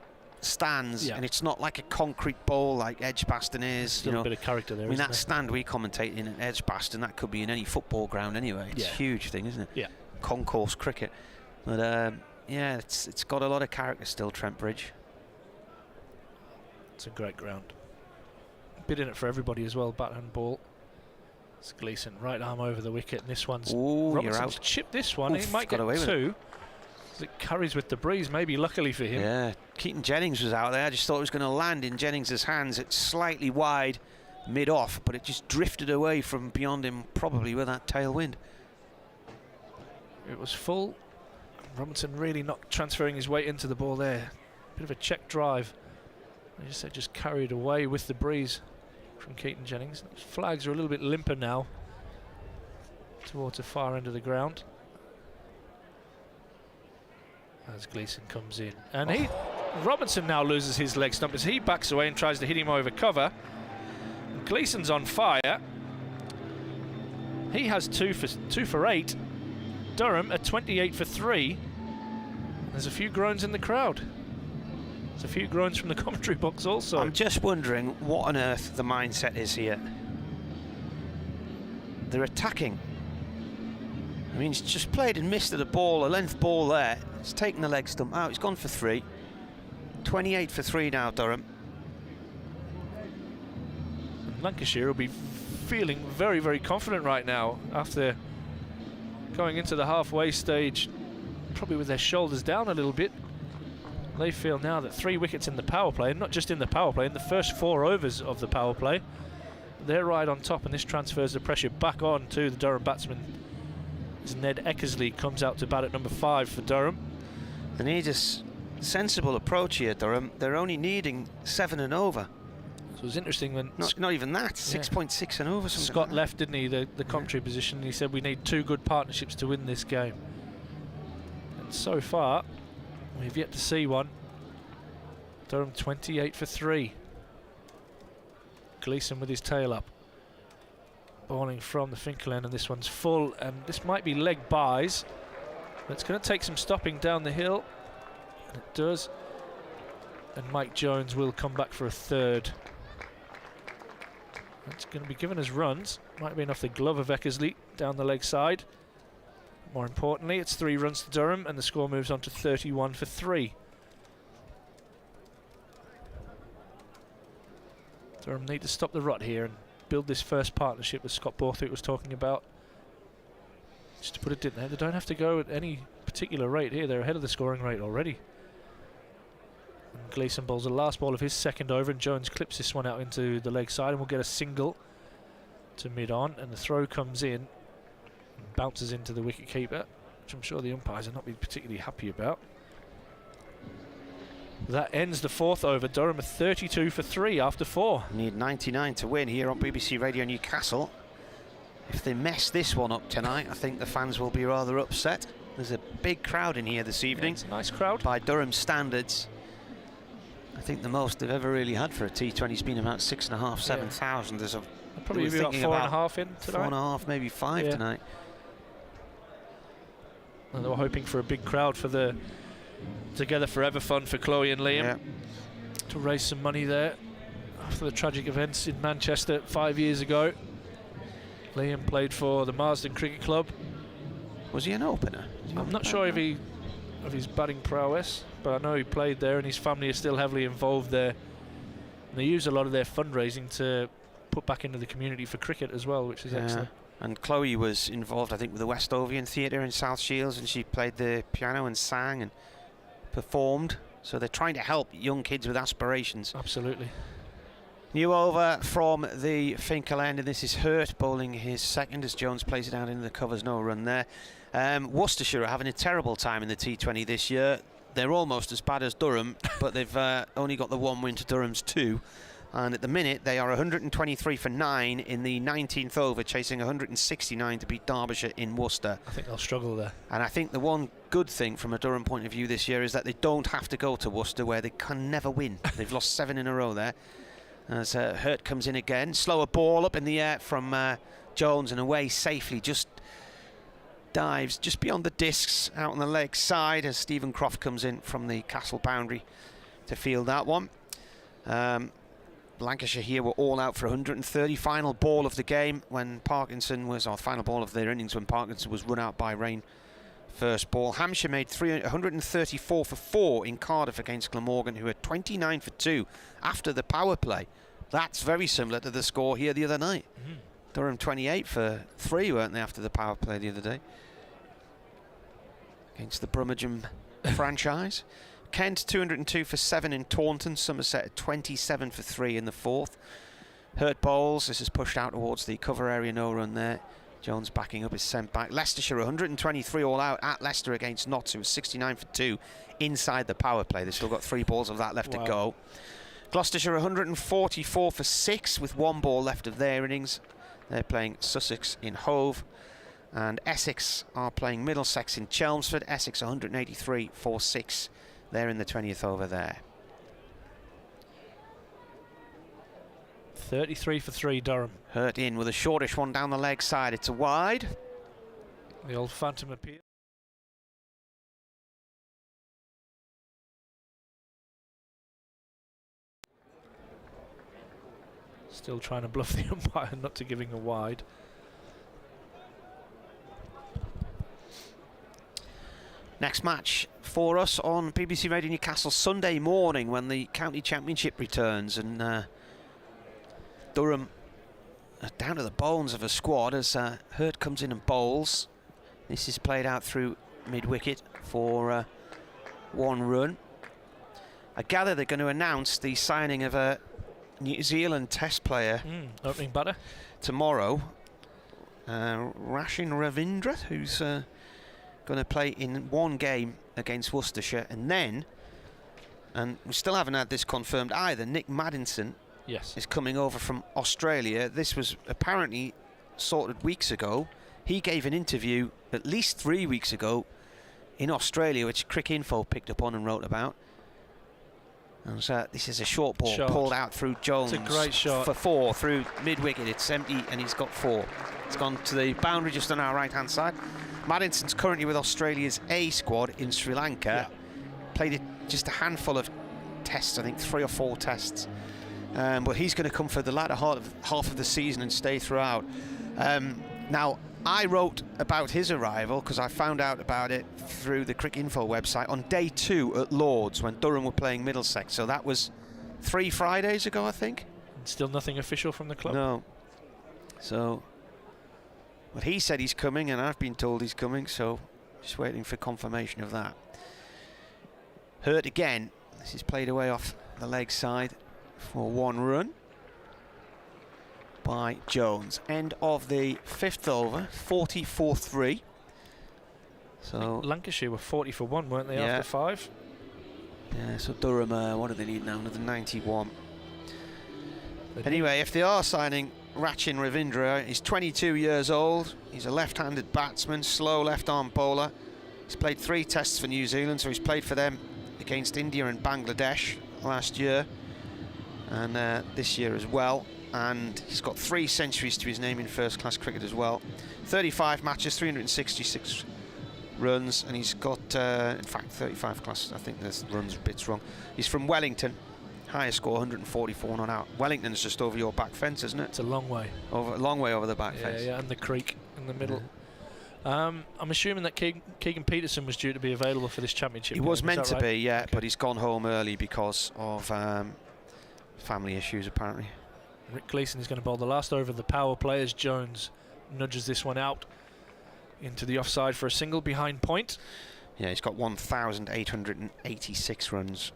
stands, Yeah. and it's not like a concrete bowl like Edgbaston is. Still a bit of character there, I mean, isn't that there? stand we commentate in at Edgbaston, that could be in any football ground anyway. It's Yeah. a huge thing, isn't it? Yeah. Concourse cricket. But yeah, it's got a lot of character still, Trent Bridge. It's a great ground. Bit in it for everybody as well, bat and ball. It's Gleeson, right arm over the wicket, and this one's... Ooh, you're Robinson's out. chipped this one. Oof, He might got get away with 2. As it carries with the breeze, maybe luckily for him. Yeah, Keaton Jennings was out there. I just thought it was going to land in Jennings' hands. It's slightly wide, mid-off, but it just drifted away from beyond him, probably with that tailwind. It was full. Robinson really not transferring his weight into the ball there. Bit of a check drive. As I said, just carried away with the breeze from Keaton Jennings. His flags are a little bit limper now towards the far end of the ground. As Gleeson comes in. And Robinson now loses his leg stump as he backs away and tries to hit him over cover. And Gleeson's on fire. He has 2 for 8. Durham at 28 for 3. There's a few groans in the crowd. There's a few groans from the commentary box also. I'm just wondering what on earth the mindset is here. They're attacking. I mean, he's just played and missed at a ball, a length ball there. He's taken the leg stump out. He's gone for 3. 28 for 3 now, Durham. And Lancashire will be feeling very, very confident right now after going into the halfway stage, probably with their shoulders down a little bit. They feel now that 3 wickets in the power play, and not just in the power play, in the first 4 overs of the power play, they're right on top, and this transfers the pressure back on to the Durham batsmen as Ned Eckersley comes out to bat at number 5 for Durham. They need a sensible approach here, Durham. They're only needing 7 and over. So it was interesting when Not even that, 6.6 and over. Something Scott like left, didn't he, the commentary position, and he said we need 2 good partnerships to win this game. And so far, we've yet to see one. Durham 28 for 3. Gleeson with his tail up. Bowling from the Finkel end, and this one's full, and this might be leg byes. But it's going to take some stopping down the hill. And it does. And Mike Jones will come back for a 3rd. It's going to be given as runs. Might be enough the glove of Eckersley down the leg side. More importantly, it's 3 runs to Durham, and the score moves on to 31 for 3. Durham need to stop the rot here and build this first partnership that Scott Borthwick was talking about. Just to put it in there, they don't have to go at any particular rate here. They're ahead of the scoring rate already. And Gleeson bowls the last ball of his second over, and Jones clips this one out into the leg side, and we'll get a single to mid-on, and the throw comes in and bounces into the wicket-keeper, which I'm sure the umpires will not be particularly happy about. That ends the 4th over. Durham are 32 for 3 after 4. Need 99 to win here on BBC Radio Newcastle. If they mess this one up tonight, I think the fans will be rather upset. There's a big crowd in here this evening. It's a nice crowd. By Durham standards. I think the most they've ever really had for a T20 has been about 6,500, 7,000. There's probably about 4.5 in tonight. 4.5, maybe 5 tonight. And they were hoping for a big crowd for the Together Forever Fund for Chloe and Liam to raise some money there after the tragic events in Manchester 5 years ago. Liam played for the Marsden Cricket Club. Was he an opener? I'm not sure of his batting prowess, but I know he played there, and his family is still heavily involved there. And they use a lot of their fundraising to put back into the community for cricket as well, which is excellent. And Chloe was involved, I think, with the West Ovian Theatre in South Shields, and she played the piano and sang and performed. So they're trying to help young kids with aspirations. Absolutely. New over from the Finkel end, and this is Hurt bowling his second as Jones plays it out into the covers. No run there. Worcestershire are having a terrible time in the T20 this year. They're almost as bad as Durham, but they've only got the one win to Durham's 2. And at the minute they are 123 for 9 in the 19th over, chasing 169 to beat Derbyshire in Worcester. I think they'll struggle there. And I think the one good thing from a Durham point of view this year is that they don't have to go to Worcester, where they can never win. They've lost 7 in a row there. As Hurt comes in again, slower ball up in the air from Jones and away safely, just dives just beyond the discs out on the leg side as Stephen Croft comes in from the Castle boundary to field that one. Lancashire here were all out for 130. Final ball of the game when Parkinson was, or final ball of their innings when Parkinson was run out by rain. First ball. Hampshire made 134 for 4 in Cardiff against Glamorgan, who had 29 for 2 after the power play. That's very similar to the score here the other night. Durham 28 for 3, weren't they, after the power play the other day against the Brummagem franchise. Kent 202 for 7 in Taunton. Somerset at 27 for 3 in the 4th. Hurt bowls. This is pushed out towards the cover area. No run there. Jones backing up is sent back. Leicestershire 123 all out at Leicester against Notts, who was 69 for 2 inside the power play. They've still got 3 balls of that left to go. Gloucestershire 144 for 6 with 1 ball left of their innings. They're playing Sussex in Hove. And Essex are playing Middlesex in Chelmsford. Essex 183 for 6. They're in the 20th over there. 33 for 3 Durham. Hurt in with a shortish one down the leg side. It's a wide. The old phantom appeal. Still trying to bluff the umpire not to giving a wide. Next match for us on BBC Radio Newcastle Sunday morning when the County Championship returns, and Durham are down to the bones of a squad as Hurt comes in and bowls. This is played out through mid-wicket for 1 run. I gather they're going to announce the signing of a New Zealand Test player opening batter tomorrow. Rashin Ravindra, who's going to play in 1 game against Worcestershire, and then, and we still haven't had this confirmed either, Nick Maddinson is coming over from Australia. This was apparently sorted weeks ago. He gave an interview at least 3 weeks ago in Australia, which Crick Info picked up on and wrote about. And so this is a short ball pulled out through Jones. It's a great shot for 4 through mid-wicket. It's empty and he's got 4. It's gone to the boundary just on our right-hand side. Maddinson's currently with Australia's A squad in Sri Lanka. Played it just a handful of tests, I think 3 or 4 tests. But he's going to come for the latter half of the season and stay throughout. Now, I wrote about his arrival because I found out about it through the Crick Info website on day 2 at Lord's when Durham were playing Middlesex. So that was 3 Fridays ago, I think. Still nothing official from the club? No. So, but he said he's coming, and I've been told he's coming, so just waiting for confirmation of that. Hurt again. This is played away off the leg side for 1 run by Jones. End of the 5th over, 44-3. So Lancashire were 40 for 1, weren't they, after 5? Yeah, so Durham, what do they need now? Another 91. Anyway, if they are signing Rachin Ravindra, he's 22 years old. He's a left-handed batsman, slow left-arm bowler. He's played 3 tests for New Zealand, so he's played for them against India and Bangladesh. last year, and this year as well. And he's got 3 centuries to his name in first-class cricket as well. 35 matches, 366 runs, and he's got, in fact, 35 class. I think there's runs bits wrong. He's from Wellington. Highest score, 144 not out. Wellington's just over your back fence, isn't it? It's a long way. A long way over the back fence. Yeah, and the creek in the middle. I'm assuming that Keegan Peterson was due to be available for this championship. He was meant to right? be, yeah, Okay. but he's gone home early because of family issues, apparently. Rick Gleeson is going to bowl the last over of the power play as Jones nudges this one out into the offside for a single behind point. Yeah, he's got 1,886 runs.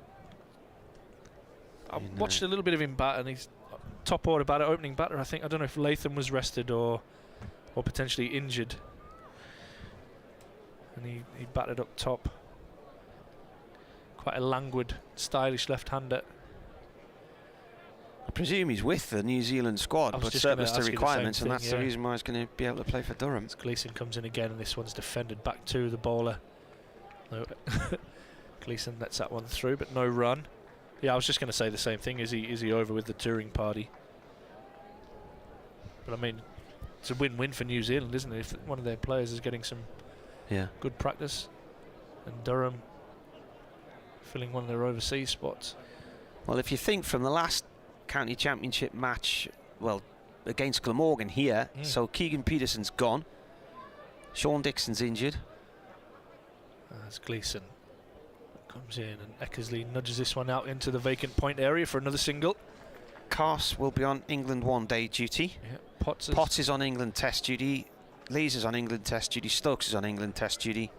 I watched a little bit of him bat, and he's top order batter, opening batter. I don't know if Latham was rested or potentially injured, and he batted up top. Quite a languid, stylish left-hander. I presume he's with the New Zealand squad, but surplus to requirements, and that's the reason why he's going to be able to play for Durham. As Gleeson comes in again, and this one's defended back to the bowler. No, Gleeson lets that one through, but no run. Yeah, I was just going to say the same thing. Is he over with the touring party? But I mean, it's a win-win for New Zealand, isn't it? If one of their players is getting some good practice, and Durham filling one of their overseas spots. Well, if you think from the last county championship match, well, against Glamorgan here, so Keegan Peterson's gone, Sean Dixon's injured. As Gleeson comes in, and Eckersley nudges this one out into the vacant point area for another single. Carse will be on England one-day duty. Yeah, Potts is on England test duty. Lees is on England test duty. Stokes is on England test duty.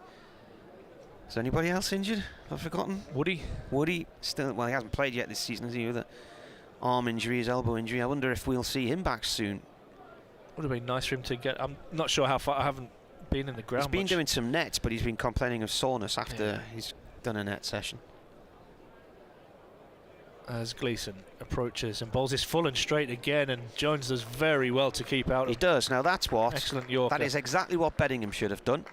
Is anybody else injured? Have I forgotten? Woody still, well, he hasn't played yet this season, has he? With an arm injury, his elbow injury. I wonder if we'll see him back soon. Would have been nice for him to get. I'm not sure how far. I haven't been in the ground. He's been much. doing some nets, but he's been complaining of soreness after he's done a net session. As Gleeson approaches and bowls this full and straight again, and Jones does very well to keep out. He does. Now that's what. Excellent Yorker. That is exactly what Beddingham should have done.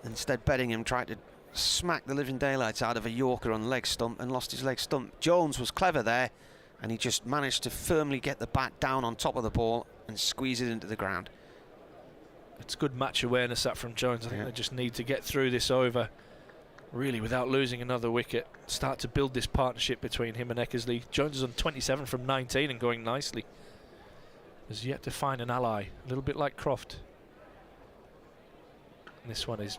Instead, Beddingham tried to smack the living daylights out of a Yorker on the leg stump and lost his leg stump. Jones was clever there, and he just managed to firmly get the bat down on top of the ball and squeeze it into the ground. It's good match awareness that from Jones. I think they just need to get through this over, really, without losing another wicket. Start to build this partnership between him and Eckersley. Jones is on 27 from 19 and going nicely. Has yet to find an ally, a little bit like Croft. And this one is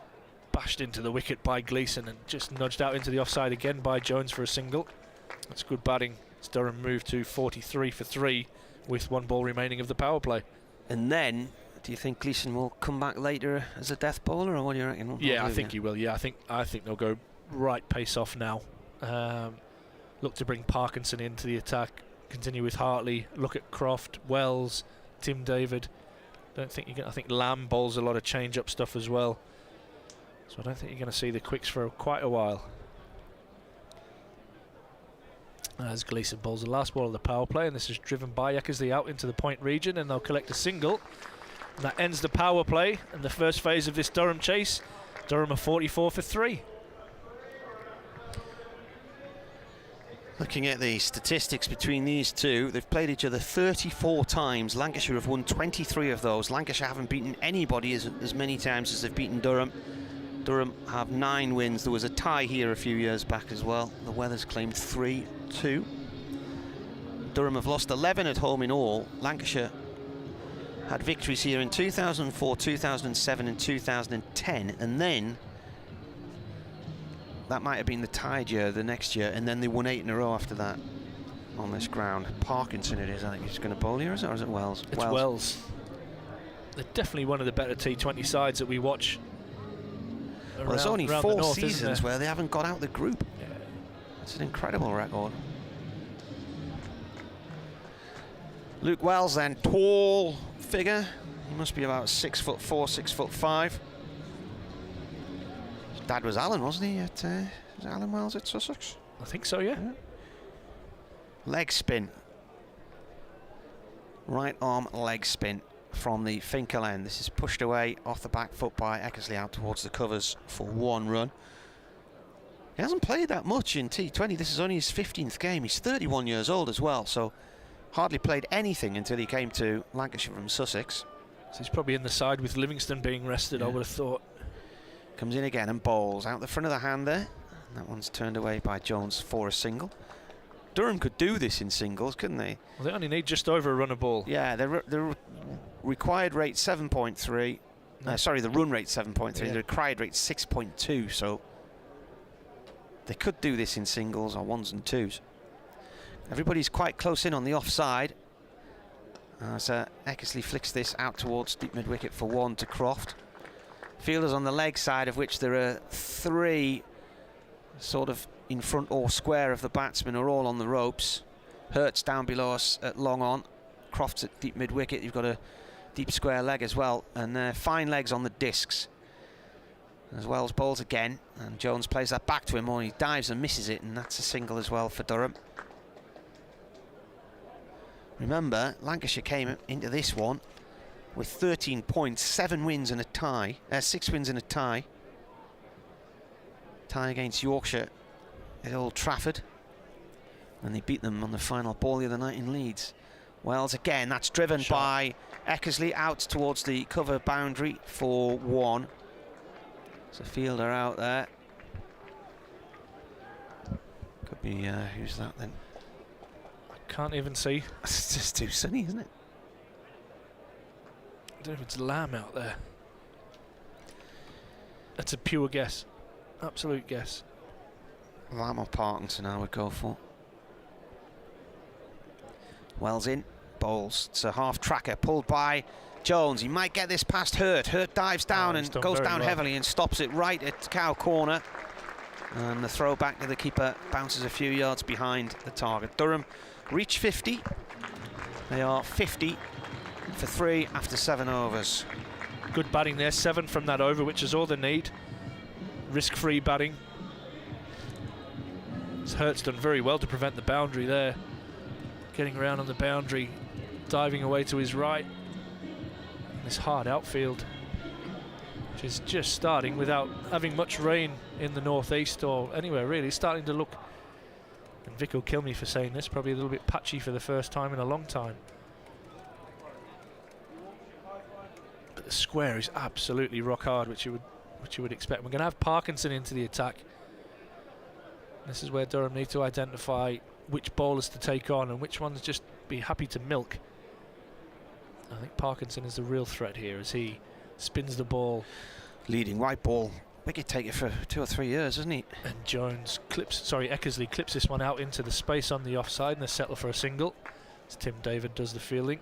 bashed into the wicket by Gleeson and just nudged out into the offside again by Jones for a single. That's good batting. It's Durham moved to 43 for 3 with 1 ball remaining of the power play. And then, do you think Gleeson will come back later as a death bowler, or what do you reckon? Yeah, I think he will. Yeah, I think they'll go right pace off now. Look to bring Parkinson into the attack. Continue with Hartley. Look at Croft, Wells, Tim David. I think Lamb bowls a lot of change-up stuff as well. So I don't think you're going to see the quicks for quite a while. As Gleeson bowls the last ball of the power play, and this is driven by Eckersley out into the point region, and they'll collect a single. And that ends the power play and the first phase of this Durham chase. Durham are 44 for 3. Looking at the statistics between these two, they've played each other 34 times. Lancashire have won 23 of those. Lancashire haven't beaten anybody as many times as they've beaten Durham. Durham have 9 wins. There was a tie here a few years back as well. The Weathers claimed 3-2. Durham have lost 11 at home in all. Lancashire had victories here in 2004, 2007 and 2010, and then that might have been the tied year the next year, and then they won 8 in a row after that on this ground. Parkinson it is, I think he's going to bowl here, or is it Wells? It's Wells. They're definitely one of the better T20 sides that we watch. Well, there's only 4 seasons where they haven't got out the group. Yeah. It's an incredible record. Luke Wells then, tall figure. He must be about 6'4", 6'5". His dad was Alan, wasn't he? Was Alan Wells at Sussex? I think so, yeah. Leg spin. Right arm leg spin from the Finkel end. This is pushed away off the back foot by Eckersley out towards the covers for 1 run. He hasn't played that much in T20. This is only his 15th game. He's 31 years old as well, so hardly played anything until he came to Lancashire from Sussex. So he's probably in the side with Livingston being rested, I would have thought. Comes in again and bowls out the front of the hand there. And that one's turned away by Jones for a single. Durham could do this in singles, couldn't they? Well, they only need just over a run a ball. Yeah, the required rate 7.3. Sorry, the run rate 7.3. Yeah. The required rate 6.2. So they could do this in singles or ones and twos. Everybody's quite close in on the offside. As Eckersley flicks this out towards deep mid wicket for one to Croft. Fielders on the leg side, of which there are three sort of in front or square of the batsmen, are all on the ropes. Hurts down below us at long on. Croft's at deep mid wicket. You've got a deep square leg as well, and fine legs on the discs. As well as bowls again, and Jones plays that back to him, or he dives and misses it, and that's a single as well for Durham. Remember, Lancashire came into this one with 13 points, 7 wins and a tie, 6 wins and a tie. Tie against Yorkshire at Old Trafford, and they beat them on the final ball the other night in Leeds. Wells again, that's driven by Eckersley out towards the cover boundary for one. There's a fielder out there. Could be, who's that then? Can't even see. It's just too sunny, isn't it? I don't know if it's Lamb out there. That's a pure guess. Absolute guess. Lamb or Parkinson I would go for. Wells in, bowls. It's a half tracker pulled by Jones. He might get this past Hurt. Hurt dives down and goes down heavily and stops it right at cow corner. And the throw back to the keeper bounces a few yards behind the target. Durham reach 50. They are 50 for 3 after 7 overs. Good batting there, 7 from that over, which is all they need. Risk-free batting. Hurt's done very well to prevent the boundary there. Getting around on the boundary, diving away to his right. This hard outfield, which is just starting without having much rain in the northeast or anywhere really. Starting to look, and Vic will kill me for saying this, probably a little bit patchy for the first time in a long time. But the square is absolutely rock hard, which you would expect. We're going to have Parkinson into the attack. This is where Durham need to identify which bowlers to take on and which ones just be happy to milk. I think Parkinson is the real threat here as he spins the ball. Leading white ball wicket taker for 2 or 3 years, isn't he? And Eckersley clips this one out into the space on the offside, and they settle for a single as Tim David does the fielding.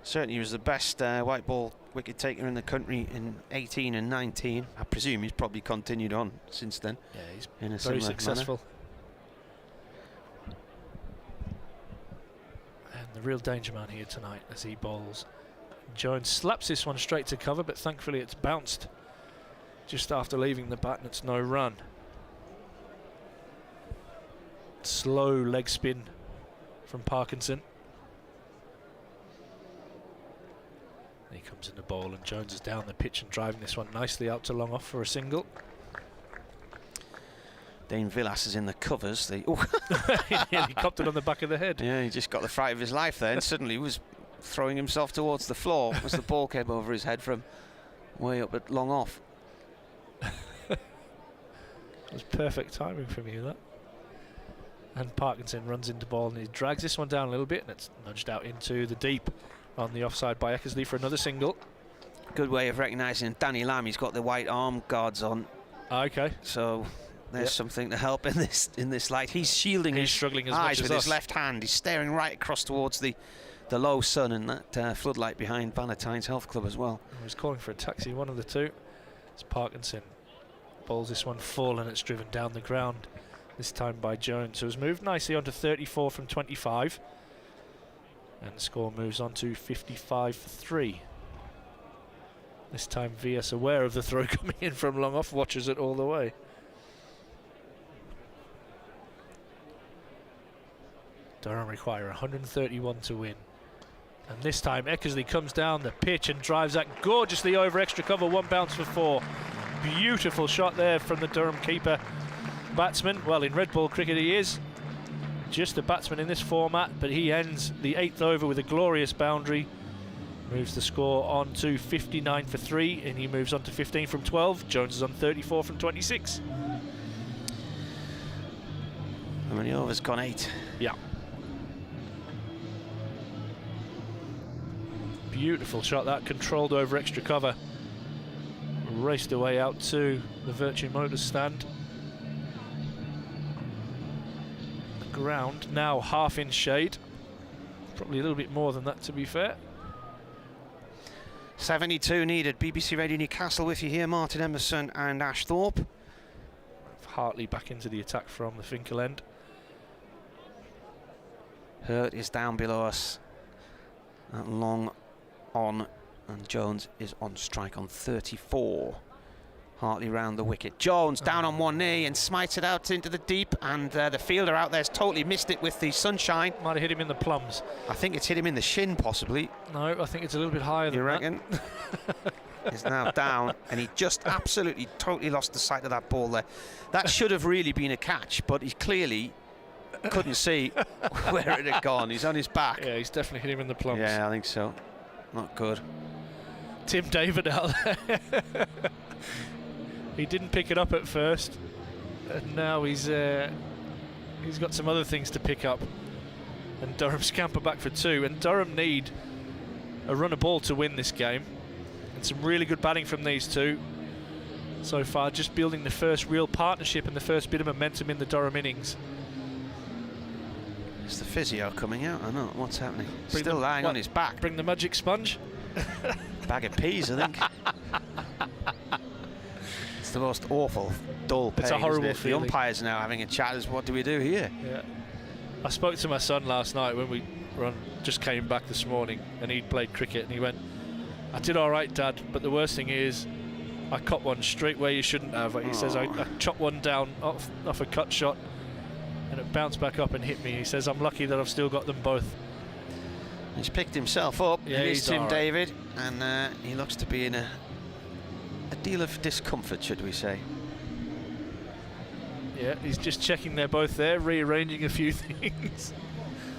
Certainly he was the best white ball wicket taker in the country in 18 and 19. I presume he's probably continued on since then. Yeah, he's in a very successful. Manner. And the real danger man here tonight as he bowls. Jones slaps this one straight to cover, but thankfully it's bounced just after leaving the bat and it's no run. Slow leg spin from Parkinson. And he comes in the bowl and Jones is down the pitch and driving this one nicely out to long off for a single. Dane Villas is in the covers. He nearly copped it on the back of the head. Yeah, he just got the fright of his life there and suddenly was throwing himself towards the floor as the ball came over his head from way up at long off. It was perfect timing from you, that. And Parkinson runs into ball and he drags this one down a little bit and it's nudged out into the deep on the offside by Eckersley for another single. Good way of recognising Danny Lamb. He's got the white arm guards on. Okay. So there's something to help in this light. He's shielding his struggling as eyes much with as his left hand. He's staring right across towards the low sun and that floodlight behind Valentine's Health Club as well. He was calling for a taxi, one of the two. It's Parkinson. Bowls this one full and it's driven down the ground, this time by Jones. So it's moved nicely onto 34 from 25. And the score moves on to 55 for 3. This time VS aware of the throw coming in from long off, watches it all the way. Durham require 131 to win. And this time Eckersley comes down the pitch and drives that gorgeously over extra cover, one bounce for 4. Beautiful shot there from the Durham keeper batsman. Well, in red ball cricket he is just a batsman in this format, but he ends the 8th over with a glorious boundary. Moves the score on to 59 for 3, and he moves on to 15 from 12. Jones is on 34 from 26. How many overs? Gone 8. Yeah. Beautiful shot that, controlled over extra cover. Raced away out to the Virtue Motors stand. The ground now half in shade. Probably a little bit more than that, to be fair. 72 needed. BBC Radio Newcastle with you here, Martin Emerson and Ash Thorpe. Hartley back into the attack from the Finkel end. Hurt is down below us. That long on, and Jones is on strike on 34. Hartley round the wicket. Jones down on one knee and smites it out into the deep, and the fielder out there's totally missed it with the sunshine. Might have hit him in the plums. I think it's hit him in the shin, possibly. No, I think it's a little bit higher than you reckon? He's now down, and he just absolutely totally lost the sight of that ball there. That should have really been a catch, but he clearly couldn't see where it had gone. He's on his back. Yeah, he's definitely hit him in the plums. Yeah, I think so. Not good. Tim David out there. He didn't pick it up at first, and now he's got some other things to pick up. And Durham scamper back for 2, and Durham need a run of ball to win this game. And some really good batting from these two so far, just building the first real partnership and the first bit of momentum in the Durham innings. Is the physio coming out? I know. What's happening? Still lying on his back. Bring the magic sponge. Bag of peas, I think. It's the most awful, dull pain. It's a horrible feeling. The umpires are now having a chat as what do we do here? Yeah. I spoke to my son last night when we just came back this morning, and he'd played cricket, and he went, "I did all right, Dad, but the worst thing is I caught one straight where you shouldn't have." He says I chopped one down off a cut shot, and it bounced back up and hit me. He says I'm lucky that I've still got them both. He's picked himself up. Yeah, it is Tim right. David, and he looks to be in a deal of discomfort, should we say. Yeah, he's just checking they're both there, rearranging a few things.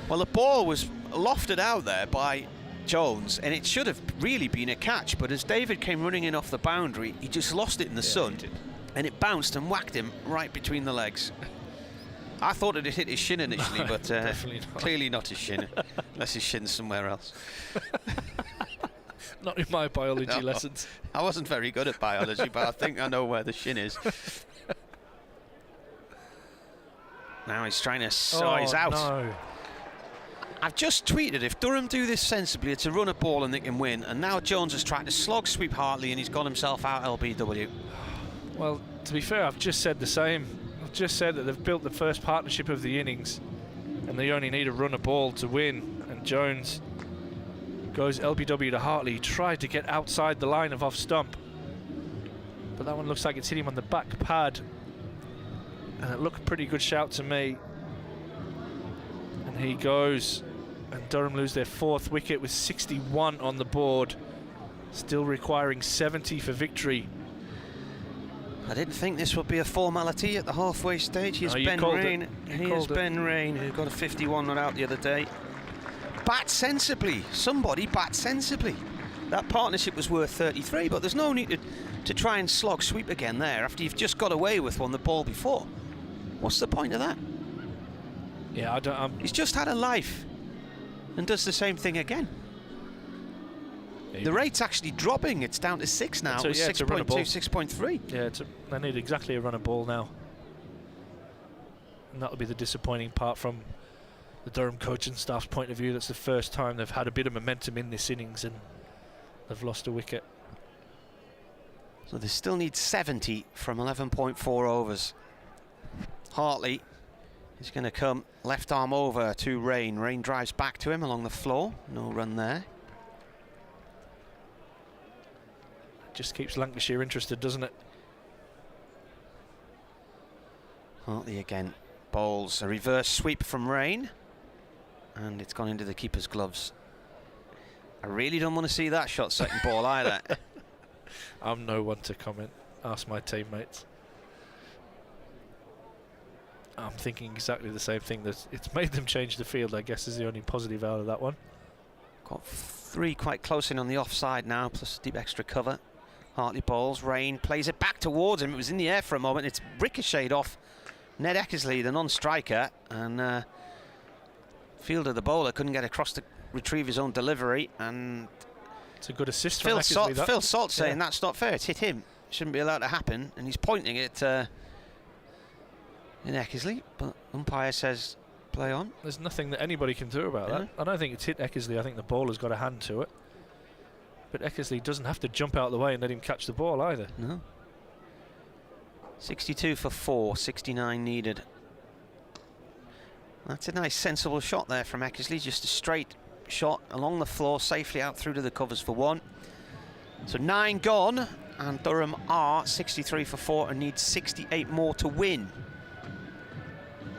Well, the ball was lofted out there by Jones, and it should have really been a catch, but as David came running in off the boundary, he just lost it in the sun, and it bounced and whacked him right between the legs. I thought it had hit his shin initially, No, but definitely not. Clearly not his shin, unless his shin's somewhere else. Not in my biology No. lessons. I wasn't very good at biology, but I think I know where the shin is. Now he's trying to size out. No. I've just tweeted, if Durham do this sensibly, it's a run a ball and they can win. And now Jones has tried to slog sweep Hartley, and he's got himself out LBW. Well, to be fair, I've just said the same. I've just said that they've built the first partnership of the innings, and they only need a run a ball to win. And Jones goes LBW to Hartley. He tried to get outside the line of off stump, but that one looks like it's hit him on the back pad, and it looked a pretty good shout to me. And he goes, and Durham lose their 4th wicket with 61 on the board, still requiring 70 for victory. I didn't think this would be a formality at the halfway stage. Here's Ben Rain. Here's Ben Rain, who got a 51 not out the other day. Bat sensibly. Somebody bat sensibly. That partnership was worth 33, but there's no need to try and slog sweep again there after you've just got away with one the ball before. What's the point of that? Yeah, I don't. He's just had a life and does the same thing again. The rate's actually dropping. It's down to 6 now. It was 6.2, 6.3. Yeah, they need exactly a run of ball now. And that'll be the disappointing part from the Durham coach and staff's point of view. That's the first time they've had a bit of momentum in this innings, and they've lost a wicket. So they still need 70 from 11.4 overs. Hartley is going to come left arm over to Rain. Rain drives back to him along the floor. No run there. Just keeps Lancashire interested, doesn't it? Hartley again bowls a reverse sweep from Rain, and it's gone into the keeper's gloves. I really don't want to see that shot second ball either. I'm no one to comment. Ask my teammates. I'm thinking exactly the same thing. That it's made them change the field, I guess, is the only positive out of that one. Got 3 quite close in on the offside now, plus deep extra cover. Hartley bowls, Rain plays it back towards him. It was in the air for a moment. It's ricocheted off Ned Eckersley, the non-striker, and fielder, the bowler, couldn't get across to retrieve his own delivery. And it's a good assist from Eckersley. Phil Salt saying that's not fair. It's hit him. It shouldn't be allowed to happen, and he's pointing it in Eckersley, but umpire says play on. There's nothing that anybody can do about that. I don't think it's hit Eckersley. I think the bowler's got a hand to it. But Eckersley doesn't have to jump out of the way and let him catch the ball either. No. 62 for 4, 69 needed. That's a nice sensible shot there from Eckersley. Just a straight shot along the floor, safely out through to the covers for 1. So 9 gone, and Durham are 63 for 4 and need 68 more to win.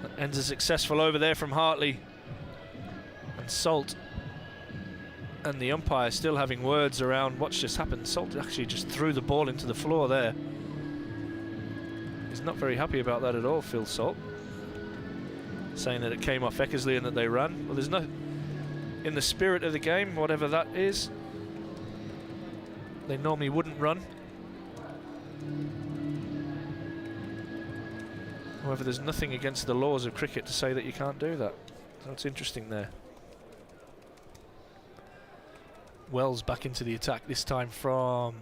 That ends a successful over there from Hartley. And Salt and the umpire still having words around what's just happened. Salt actually just threw the ball into the floor there. He's not very happy about that at all, Phil Salt. Saying that it came off Eckersley and that they ran. Well, there's no... In the spirit of the game, whatever that is, they normally wouldn't run. However, there's nothing against the laws of cricket to say that you can't do that. So it's interesting there. Wells back into the attack, this time from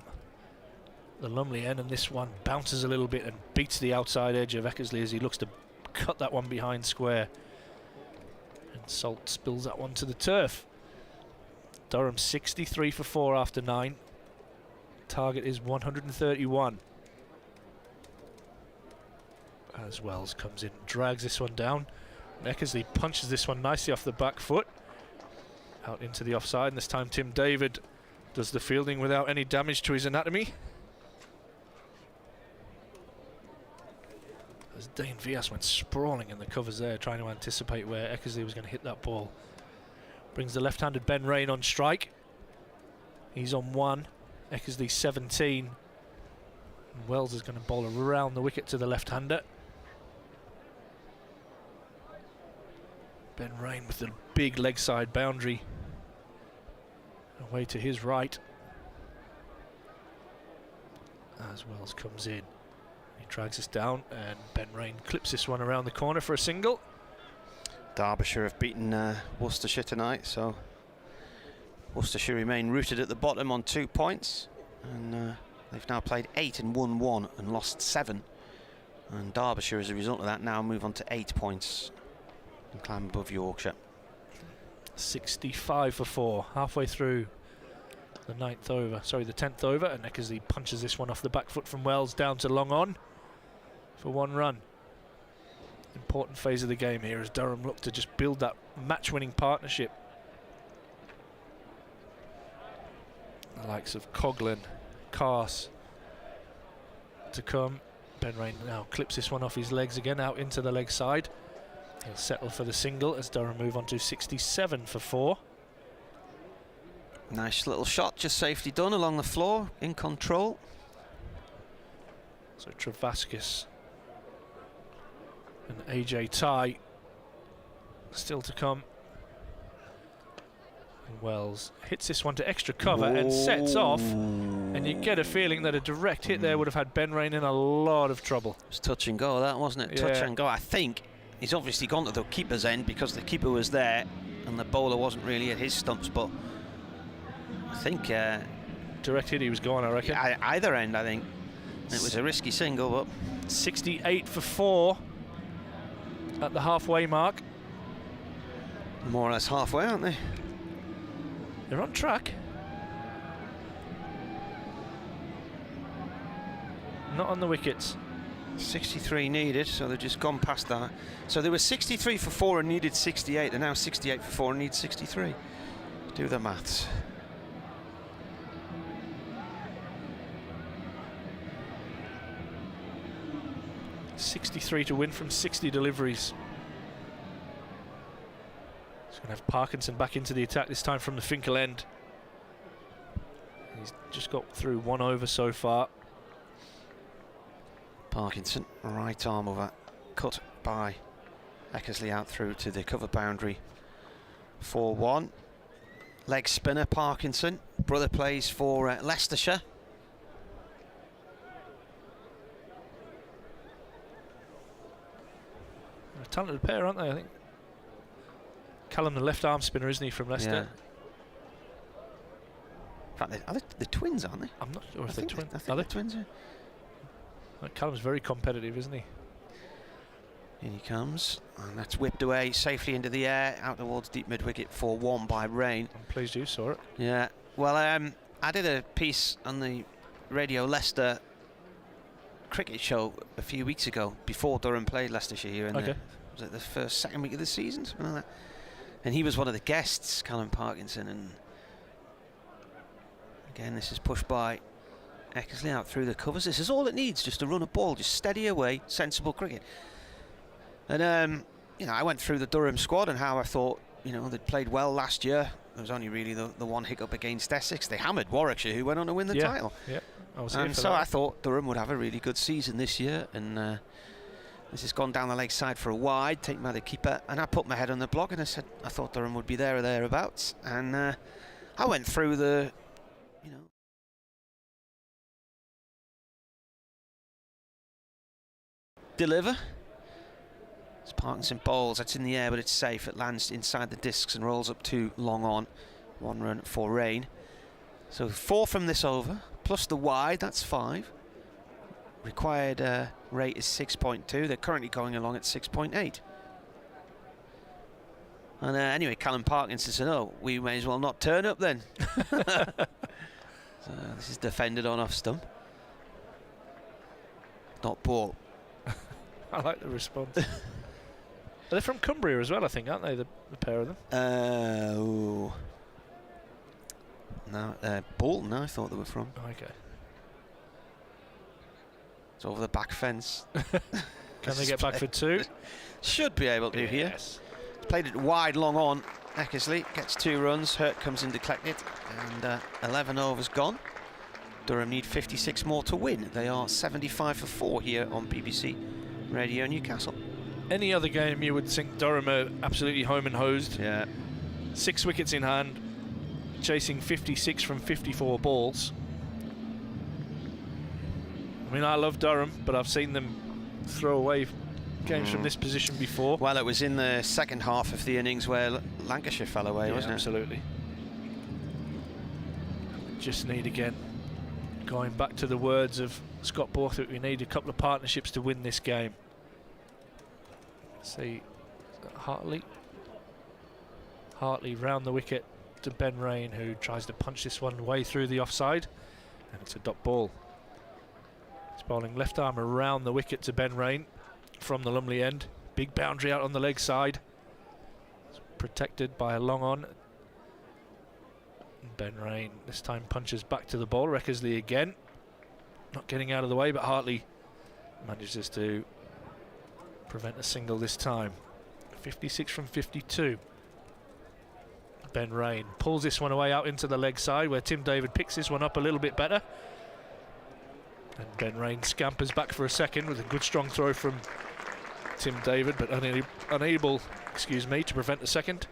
the Lumley end, and this one bounces a little bit and beats the outside edge of Eckersley as he looks to cut that one behind square. And Salt spills that one to the turf. Durham 63 for 4 after 9. Target is 131. As Wells comes in, drags this one down. Eckersley punches this one nicely off the back foot. Out into the offside, and this time Tim David does the fielding without any damage to his anatomy. As Dane Vias went sprawling in the covers there, trying to anticipate where Eckersley was going to hit that ball. Brings the left-handed Ben Rain on strike. He's on 1, Eckersley 17. And Wells is going to bowl around the wicket to the left-hander. Ben Rain with the big leg side boundary away to his right as Wells comes in. He drags this down and Ben Rain clips this one around the corner for a single. Derbyshire have beaten Worcestershire tonight, so Worcestershire remain rooted at the bottom on 2 points, and they've now played 8 and won 1 and lost 7, and Derbyshire as a result of that now move on to 8 points and climb above Yorkshire. 65 for 4, halfway through the 10th over, and Eckersley punches this one off the back foot from Wells down to long on for 1 run. Important phase of the game here as Durham look to just build that match-winning partnership. The likes of Coghlan, Carse to come. Ben Rain now clips this one off his legs again, out into the leg side. He'll settle for the single as Durham move on to 67 for 4. Nice little shot, just safely done along the floor, in control. So Travaskis and AJ Ty still to come. And Wells hits this one to extra cover and sets off, and you get a feeling that a direct hit there would have had Ben Rain in a lot of trouble. It was touch and go, that wasn't it? Yeah. Touch and go. I think he's obviously gone to the keeper's end because the keeper was there and the bowler wasn't really at his stumps, but I think direct hit, he was gone, I reckon. Either end, I think. It was a risky single, but 68 for 4 at the halfway mark. More or less halfway, aren't they? They're on track. Not on the wickets. 63 needed, so they've just gone past that. So they were 63 for 4 and needed 68. They're now 68 for 4 and need 63. Do the maths. .63 to win from 60 deliveries. He's going to have Parkinson back into the attack, this time from the Finkel end. He's just got through 1 over so far. Parkinson, right arm over, cut by Eckersley out through to the cover boundary. 4-1. Leg spinner Parkinson. Brother plays for Leicestershire. They're a talented pair, aren't they? I think Callum, the left arm spinner, isn't he, from Leicester? Yeah. In fact, are they the twins, aren't they? I'm not sure if I they're think twins. I think they're twins. Yeah. Callum's very competitive, isn't he? In he comes, and that's whipped away safely into the air, out towards deep mid-wicket for 1 by Rain. I'm pleased you saw it. Yeah, well, I did a piece on the Radio Leicester cricket show a few weeks ago, before Durham played Leicestershire here in was it the second week of the season, something like that. And he was one of the guests, Callum Parkinson, and again, this is pushed by Eckersley out through the covers. This is all it needs, just to run a ball, just steady away, sensible cricket. And I went through the Durham squad and how I thought, they'd played well last year. There was only really the one hiccup against Essex. They hammered Warwickshire, who went on to win the title. Yeah, and so I thought Durham would have a really good season this year. And this has gone down the leg side for a wide, taken by the keeper. And I put my head on the block and I said I thought Durham would be there or thereabouts. And I went through the, deliver. As Parkinson bowls, that's in the air, but it's safe. It lands inside the discs and rolls up to long on. 1 run for Rain. So 4 from this over, plus the wide, that's 5. Required rate is 6.2. They're currently going along at 6.8. And anyway, Callum Parkinson said, "Oh, we may as well not turn up then." So this is defended on off stump. Not ball. I like the response. They're from Cumbria as well, I think, aren't they, the pair of them? No, Bolton, I thought they were from. Oh, okay. It's over the back fence. Can they get back for 2? Should be able to here. Played it wide, long on. Eckersley gets 2 runs. Hurt comes in to collect it. And 11 overs gone. Durham need 56 more to win. They are 75 for 4 here on BBC Radio Newcastle. Any other game you would think Durham are absolutely home and hosed. Yeah. 6 wickets in hand, chasing 56 from 54 balls. I mean, I love Durham, but I've seen them throw away games from this position before. Well, it was in the second half of the innings where Lancashire fell away, wasn't it? Absolutely. Just need, again, going back to the words of Scott Borthwick, we need a couple of partnerships to win this game. See, Hartley round the wicket to Ben Rain, who tries to punch this one way through the offside, and it's a dot ball. He's bowling left arm around the wicket to Ben Rain from the Lumley end. Big boundary out on the leg side. It's protected by a long on. Ben Rain this time punches back to the ball. Eckersley again, not getting out of the way, but Hartley manages to prevent a single this time. 56 from 52. Ben Rain pulls this one away out into the leg side, where Tim David picks this one up a little bit better. And Ben Rain scampers back for a second with a good strong throw from Tim David, but unable to prevent the second.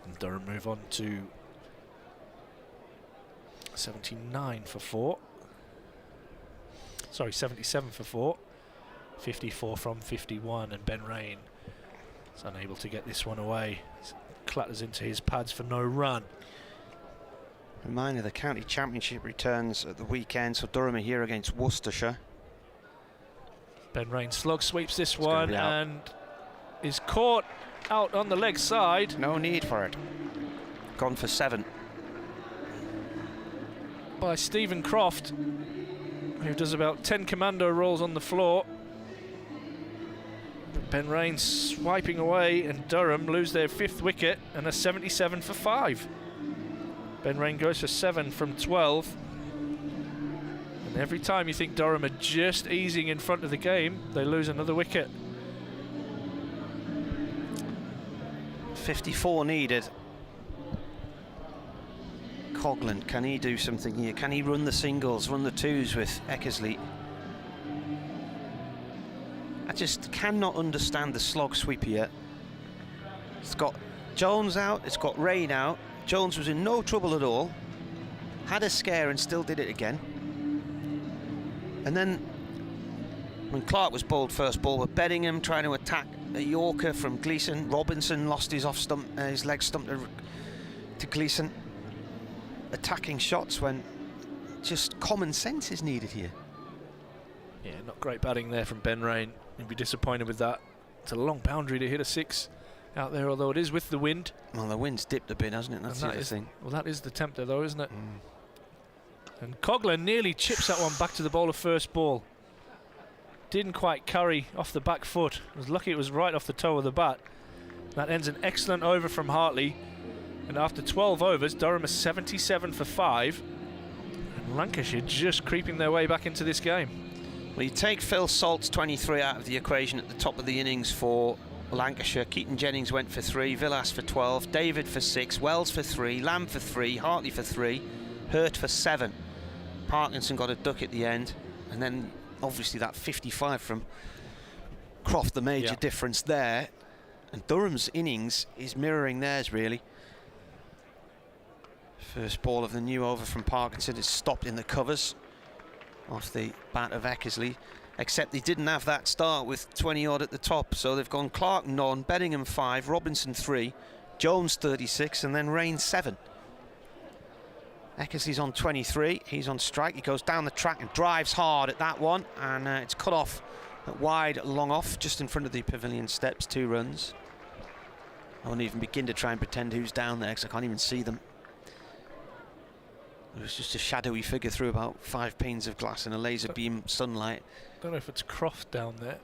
And Durham move on to 79 for 4. Sorry, 77 for 4. 54 from 51, and Ben Rain is unable to get this one away. Clatters into his pads for no run. Reminder, the county championship returns at the weekend, so Durham are here against Worcestershire. Ben Rain slug sweeps this one and is caught out on the leg side. No need for it. Gone for 7. By Stephen Croft, who does about 10 commando rolls on the floor. But Ben Rain swiping away, and Durham lose their 5th wicket and a 77 for 5. Ben Rain goes for 7 from 12. And every time you think Durham are just easing in front of the game, they lose another wicket. 54 needed. Coghlan, can he do something here? Can he run the singles, run the twos with Eckersley? I just cannot understand the slog sweep here. It's got Jones out, it's got Rain out. Jones was in no trouble at all, had a scare and still did it again. And then when Clark was bowled first ball with Bedingham trying to attack a Yorker from Gleeson, Robinson lost his off stump, his leg stump to Gleeson. Attacking shots when just common sense is needed here. Yeah, not great batting there from Ben Rain. You'd be disappointed with that. It's a long boundary to hit a 6 out there, although it is with the wind. Well, the wind's dipped a bit, hasn't it? That's the other thing. Well, that is the tempter, though, isn't it? And Coghlan nearly chips that one back to the bowler first ball. Didn't quite carry off the back foot. Was lucky it was right off the toe of the bat. That ends an excellent over from Hartley. And after 12 overs, Durham is 77 for 5. And Lancashire just creeping their way back into this game. Well, you take Phil Salt's 23 out of the equation at the top of the innings for Lancashire. Keaton Jennings went for 3, Villas for 12, David for 6, Wells for 3, Lamb for 3, Hartley for 3, Hurt for 7. Parkinson got a duck at the end, and then obviously that 55 from Croft, the major difference there. And Durham's innings is mirroring theirs, really. First ball of the new over from Parkinson is stopped in the covers off the bat of Eckersley, except he didn't have that start with 20 odd at the top, so they've gone Clark none, Bedingham 5, Robinson 3, Jones 36, and then Rain 7. Eckersley's on 23, he's on strike, he goes down the track and drives hard at that one, and it's cut off at wide long off just in front of the pavilion steps. 2 runs. I won't even begin to try and pretend who's down there because I can't even see them. It was just a shadowy figure through about 5 panes of glass in a laser beam sunlight. Don't know if it's Croft down there.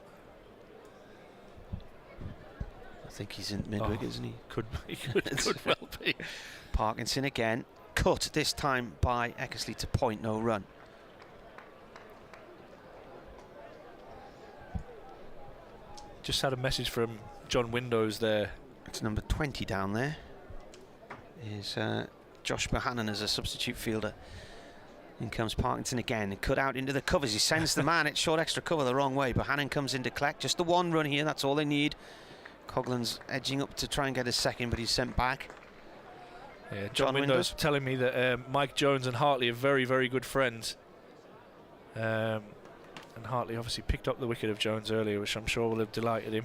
I think he's in mid-wicket, isn't he? Could well be. Parkinson again, cut this time by Eckersley to point, no run. Just had a message from John Windows there. It's number 20 down there. Is Josh Bohannon as a substitute fielder. In comes Parkinson again and cut out into the covers. He sends the man at short extra cover the wrong way. Bohannon comes in to collect. Just the 1 run here, that's all they need. Coghlan's edging up to try and get a second, but he's sent back. Yeah, John Windows telling me that Mike Jones and Hartley are very, very good friends. And Hartley obviously picked up the wicket of Jones earlier, which I'm sure will have delighted him.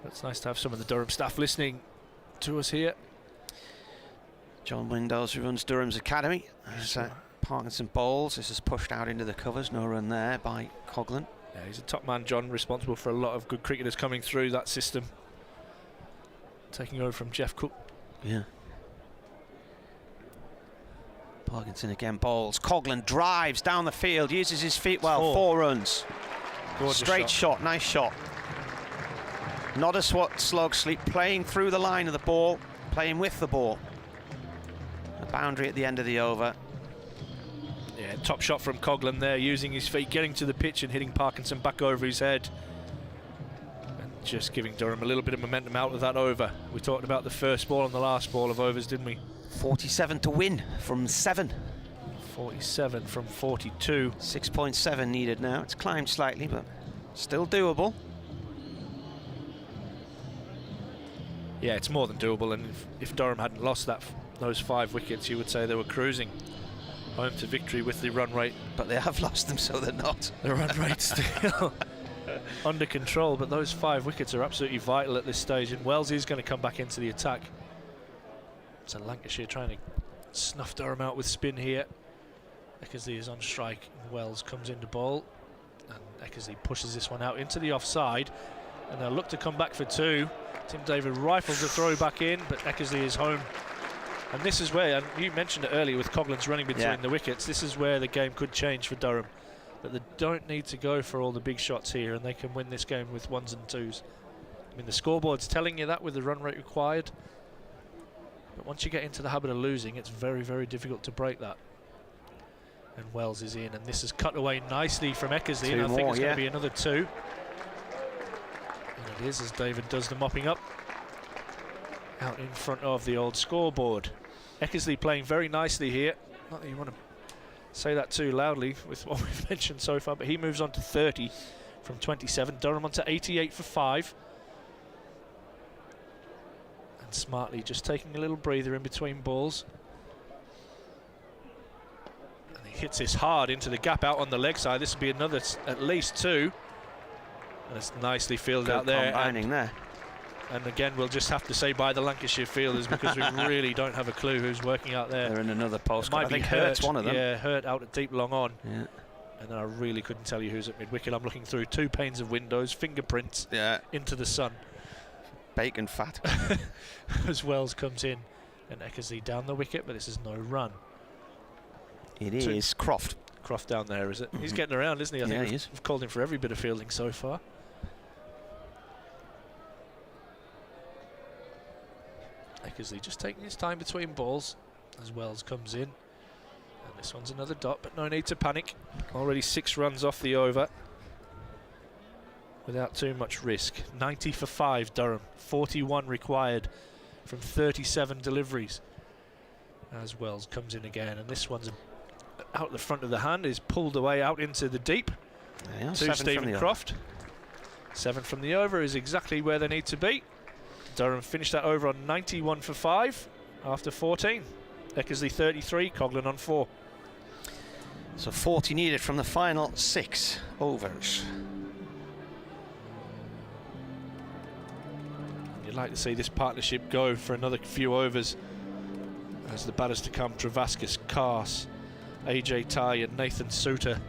But it's nice to have some of the Durham staff listening to us here. John Windows, who runs Durham's academy, as Parkinson bowls. This is pushed out into the covers. No run there by Coghlan. Yeah, he's a top man, John, responsible for a lot of good cricketers coming through that system. Taking over from Jeff Cook. Yeah. Parkinson again bowls. Coghlan drives down the field, uses his feet well. 4 runs. Gorgeous Straight shot, nice shot. Not a slog sleep, playing through the line of the ball, playing with the ball. A boundary at the end of the over. Yeah, top shot from Coghlan there, using his feet, getting to the pitch and hitting Parkinson back over his head. And just giving Durham a little bit of momentum out of that over. We talked about the first ball and the last ball of overs, didn't we? 47 to win from 7. 47 from 42. 6.7 needed now. It's climbed slightly, but still doable. Yeah, it's more than doable, and if Durham hadn't lost those 5 wickets, you would say they were cruising home to victory with the run rate. But they have lost them, so they're not. The run rate's still under control, but those 5 wickets are absolutely vital at this stage, and Wells is going to come back into the attack. So Lancashire trying to snuff Durham out with spin here. Eckersley is on strike, and Wells comes into bowl, and Eckersley pushes this one out into the offside, and they'll look to come back for 2. Tim David rifles the throw back in, but Eckersley is home. And this is where, and you mentioned it earlier with Coughlan's running between the wickets, this is where the game could change for Durham. But they don't need to go for all the big shots here, and they can win this game with 1s and 2s. I mean, the scoreboard's telling you that with the run rate required. But once you get into the habit of losing, it's very, very difficult to break that. And Wells is in, and this is cut away nicely from Eckersley, and I think it's going to be another 2. And it is, as David does the mopping up out in front of the old scoreboard. Eckersley playing very nicely here. Not that you want to say that too loudly with what we've mentioned so far, but he moves on to 30 from 27. Durham on to 88 for 5. And Smartly just taking a little breather in between balls. And he hits this hard into the gap out on the leg side. This will be another at least 2. And it's nicely fielded out there. Combining there. And again, we'll just have to say by the Lancashire fielders because we really don't have a clue who's working out there. They're in another post. I think Hurt's one of them. Yeah, Hurt out at deep long on. Yeah. And then I really couldn't tell you who's at mid-wicket. I'm looking through 2 panes of windows, fingerprints into the sun. Bacon fat. As Wells comes in and Eckersley down the wicket, but this is no run. It is Croft. Croft down there, is it? He's getting around, isn't he? I think he is. We've called him for every bit of fielding so far. Eckersley just taking his time between balls as Wells comes in. And this one's another dot, but no need to panic. Already 6 runs off the over without too much risk. 90 for 5 Durham, 41 required from 37 deliveries as Wells comes in again, and this one's out the front of the hand, is pulled away out into the deep to Stephen Croft. 7 from the over is exactly where they need to be. Durham finished that over on 91 for 5 after 14. Eckersley 33, Coghlan on 4. So 40 needed from the final 6 overs. You'd like to see this partnership go for another few overs as the batters to come: Travascus, Cars, AJ Ty and Nathan Suter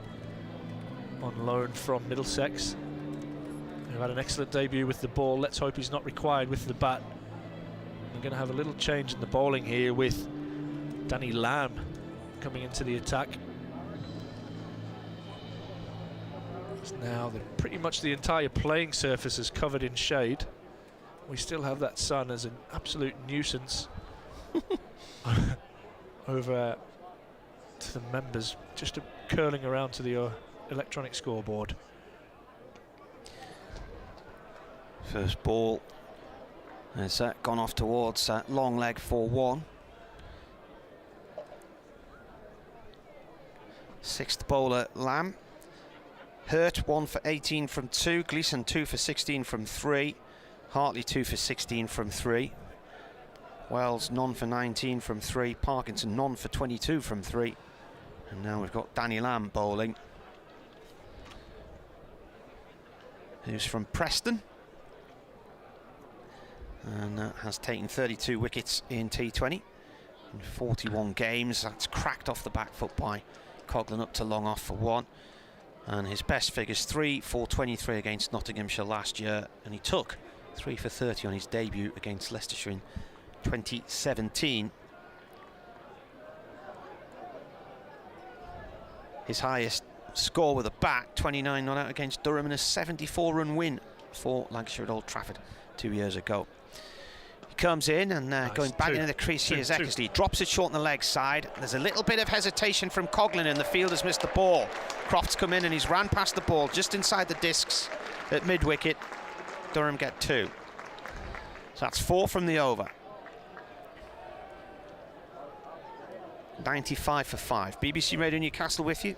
on loan from Middlesex, who had an excellent debut with the ball. Let's hope he's not required with the bat. We're going to have a little change in the bowling here with Danny Lamb coming into the attack. Now pretty much the entire playing surface is covered in shade. We still have that sun as an absolute nuisance over to the members, just curling around to the electronic scoreboard. First ball has gone off towards long leg for 1. 6th bowler Lamb. Hurt 1 for 18 from 2. Gleeson 2 for 16 from 3. Hartley 2 for 16 from 3. Wells none for 19 from 3. Parkinson none for 22 from 3. And now we've got Danny Lamb bowling, who's from Preston and has taken 32 wickets in T20 in 41 games. That's cracked off the back foot by Coghlan up to long off for 1. And his best figures 3 for 23 against Nottinghamshire last year, and he took 3 for 30 on his debut against Leicestershire in 2017. His highest score with a bat, 29 not out against Durham, in a 74-run win for Lancashire at Old Trafford 2 years ago. He comes in and going back into the crease here is Eckersley. Drops it short on the leg side. There's a little bit of hesitation from Coghlan, and the fielder's missed the ball. Croft's come in and he's ran past the ball just inside the discs at mid-wicket. Durham get 2. So that's 4 from the over. 95 for 5. BBC Radio Newcastle with you.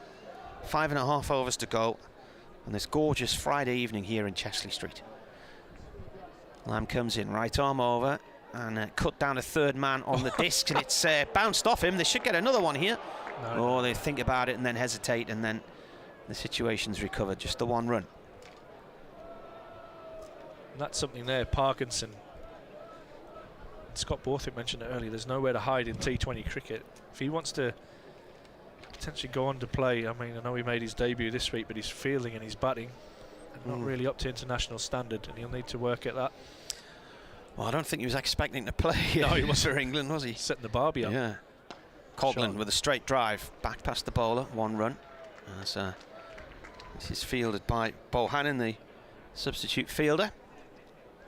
5.5 overs to go on this gorgeous Friday evening here in Chesley Street. Lamb comes in, right arm over, and cut down a third man on the disc, and it's bounced off him. They should get another one here. No. They think about it and then hesitate, and then the situation's recovered. Just the 1 run. And that's something there. Parkinson, Scott Borthwick mentioned it earlier, there's nowhere to hide in T20 cricket. If he wants to potentially go on to play, I mean, I know he made his debut this week, but he's fielding and he's batting and not really up to international standard, and he'll need to work at that. Well, I don't think he was expecting to play he was for England, was he? Setting the barbie up. Yeah. Coghlan with a straight drive back past the bowler, 1 run. As this is fielded by Bohannon, the substitute fielder.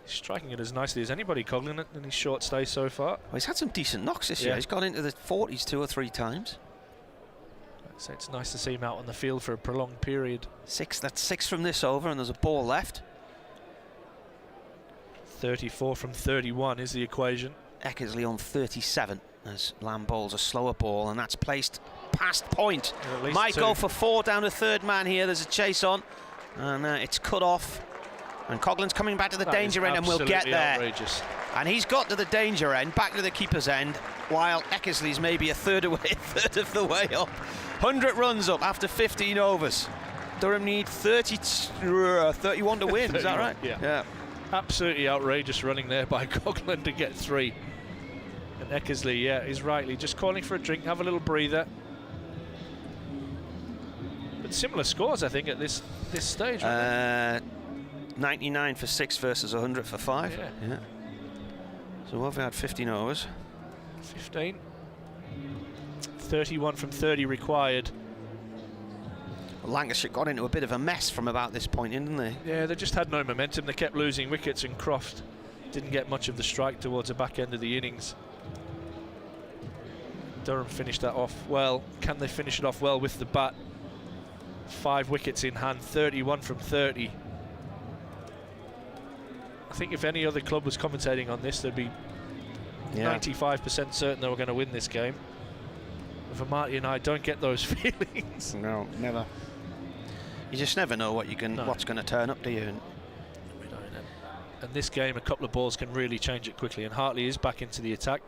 He's striking it as nicely as anybody, Coghlan, in his short stay so far. Well, he's had some decent knocks this year. He's got into the 40s 2 or 3 times. So it's nice to see him out on the field for a prolonged period. 6, that's 6 from this over, and there's a ball left. 34 from 31 is the equation. Eckersley on 37. as Lamb bowls a slower ball, and that's placed past point. Might 2. go for 4 down to third man here. There's a chase on, and it's cut off. And Coughlin's coming back to the danger end, and we'll get there. Outrageous. And he's got to the danger end, back to the keeper's end, while Eckersley's maybe a third of the way up. 100 runs up after 15 overs. Durham need 31 to win, is that right? Yeah. Absolutely outrageous running there by Coughlin to get 3. And Eckersley, is rightly just calling for a drink, have a little breather. But similar scores, I think, at this stage. 99 for 6 versus 100 for 5. Yeah. So what have we had? 15 overs. 15. 31 from 30 required. Lancashire got into a bit of a mess from about this point, didn't they? Yeah, they just had no momentum. They kept losing wickets, and Croft didn't get much of the strike towards the back end of the innings. Durham finished that off well. Can they finish it off well with the bat? 5 wickets in hand, 31 from 30. I think if any other club was commentating on this, they'd be 95% certain they were going to win this game. For Marty and I, don't get those feelings. No, never. You just never know what's going to turn up, do you? We don't. And this game, a couple of balls can really change it quickly. And Hartley is back into the attack.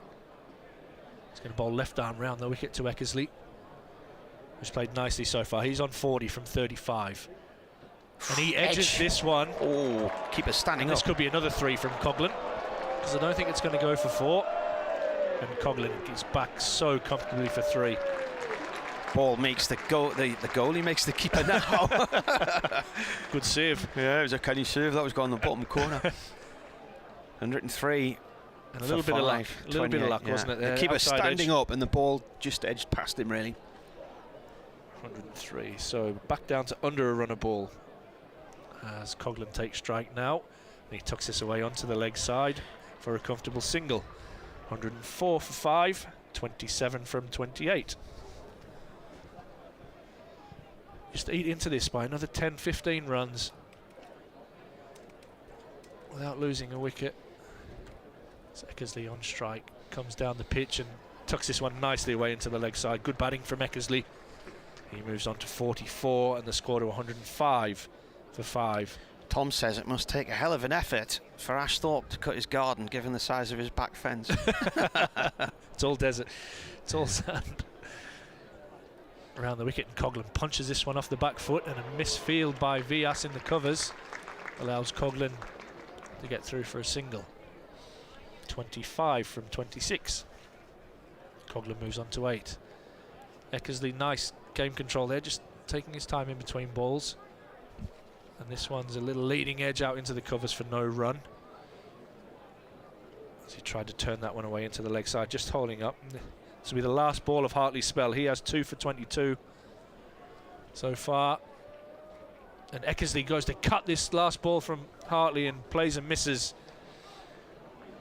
He's going to bowl left arm round the wicket to Eckersley, who's played nicely so far. He's on 40 from 35. And he edges this one. Oh, keeper standing up. This could be another 3 from Coughlin, because I don't think it's going to go for 4. And Coughlin is back so comfortably for 3. Ball makes the goalie makes the keeper now. Good save. Yeah, it was a canny serve. That was going in the bottom corner. 103. And a little bit of luck. A little bit of luck, wasn't it? The keeper standing up, and the ball just edged past him, really. 103. So back down to under a run a ball as Coughlin takes strike now. And he tucks this away onto the leg side for a comfortable single. 104 for 5, 27 from 28. Just eat into this by another 10-15 runs without losing a wicket. So Eckersley on strike, comes down the pitch and tucks this one nicely away into the leg side. Good batting from Eckersley. He moves on to 44 and the score to 105 for 5. Tom says it must take a hell of an effort for Ash Thorpe to cut his garden, given the size of his back fence. It's all desert. It's all sand. Around the wicket, and Coughlin punches this one off the back foot, and a misfield by Vyas in the covers allows Coughlin to get through for a single. 25 from 26. Coughlin moves on to 8. Eckersley, nice game control there, just taking his time in between balls. And this one's a little leading edge out into the covers for no run, as he tried to turn that one away into the leg side, just holding up. This will be the last ball of Hartley's spell. He has 2 for 22 so far. And Eckersley goes to cut this last ball from Hartley and plays and misses.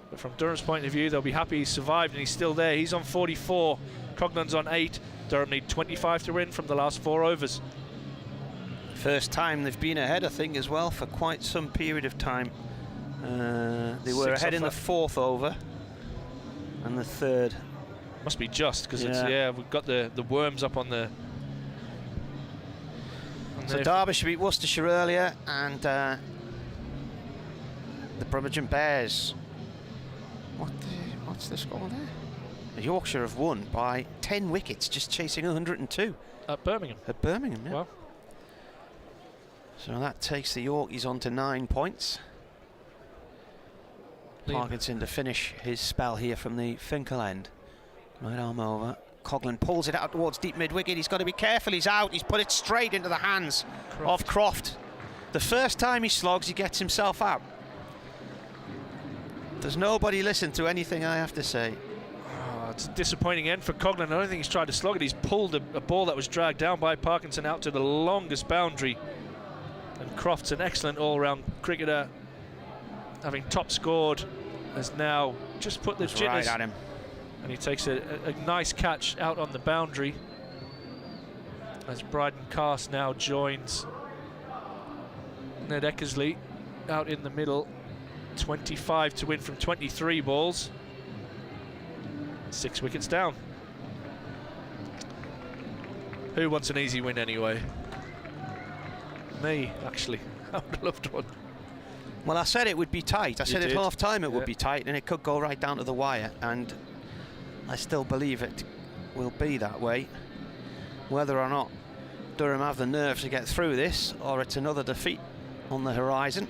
But from Durham's point of view, they'll be happy he survived and he's still there. He's on 44. Coughlin's on 8. Durham need 25 to win from the last 4 overs. First time they've been ahead, I think, as well, for quite some period of time. They were ahead in the 4th over and the 3rd. Must be just, because we've got the worms up on the... So Derbyshire beat Worcestershire earlier, and the Brummagem Bears. What's the score there? Yorkshire have won by 10 wickets, just chasing 102. At Birmingham. At Birmingham, yeah. Well, so that takes the Yorkies on to 9 points. Parkinson to finish his spell here from the Finkel end. Right arm over. Coughlin pulls it out towards deep mid-wicket. He's got to be careful. He's out. He's put it straight into the hands of Croft. The first time he slogs, he gets himself out. Does nobody listen to anything I have to say? Oh, it's a disappointing end for Coughlin. I don't think he's tried to slog it. He's pulled a ball that was dragged down by Parkinson out to the longest boundary. And Croft's an excellent all-round cricketer, having top scored, has now just put the jitters right at him. And he takes a nice catch out on the boundary as Bryden Cast now joins Ned Eckersley out in the middle. 25 to win from 23 balls. 6 wickets down. Who wants an easy win anyway? Me, actually. I would have loved one. Well, I said it would be tight. I said at half time it would Yeah. be tight, and it could go right down to the wire, and I still believe it will be that way. Whether or not Durham have the nerve to get through this, or it's another defeat on the horizon.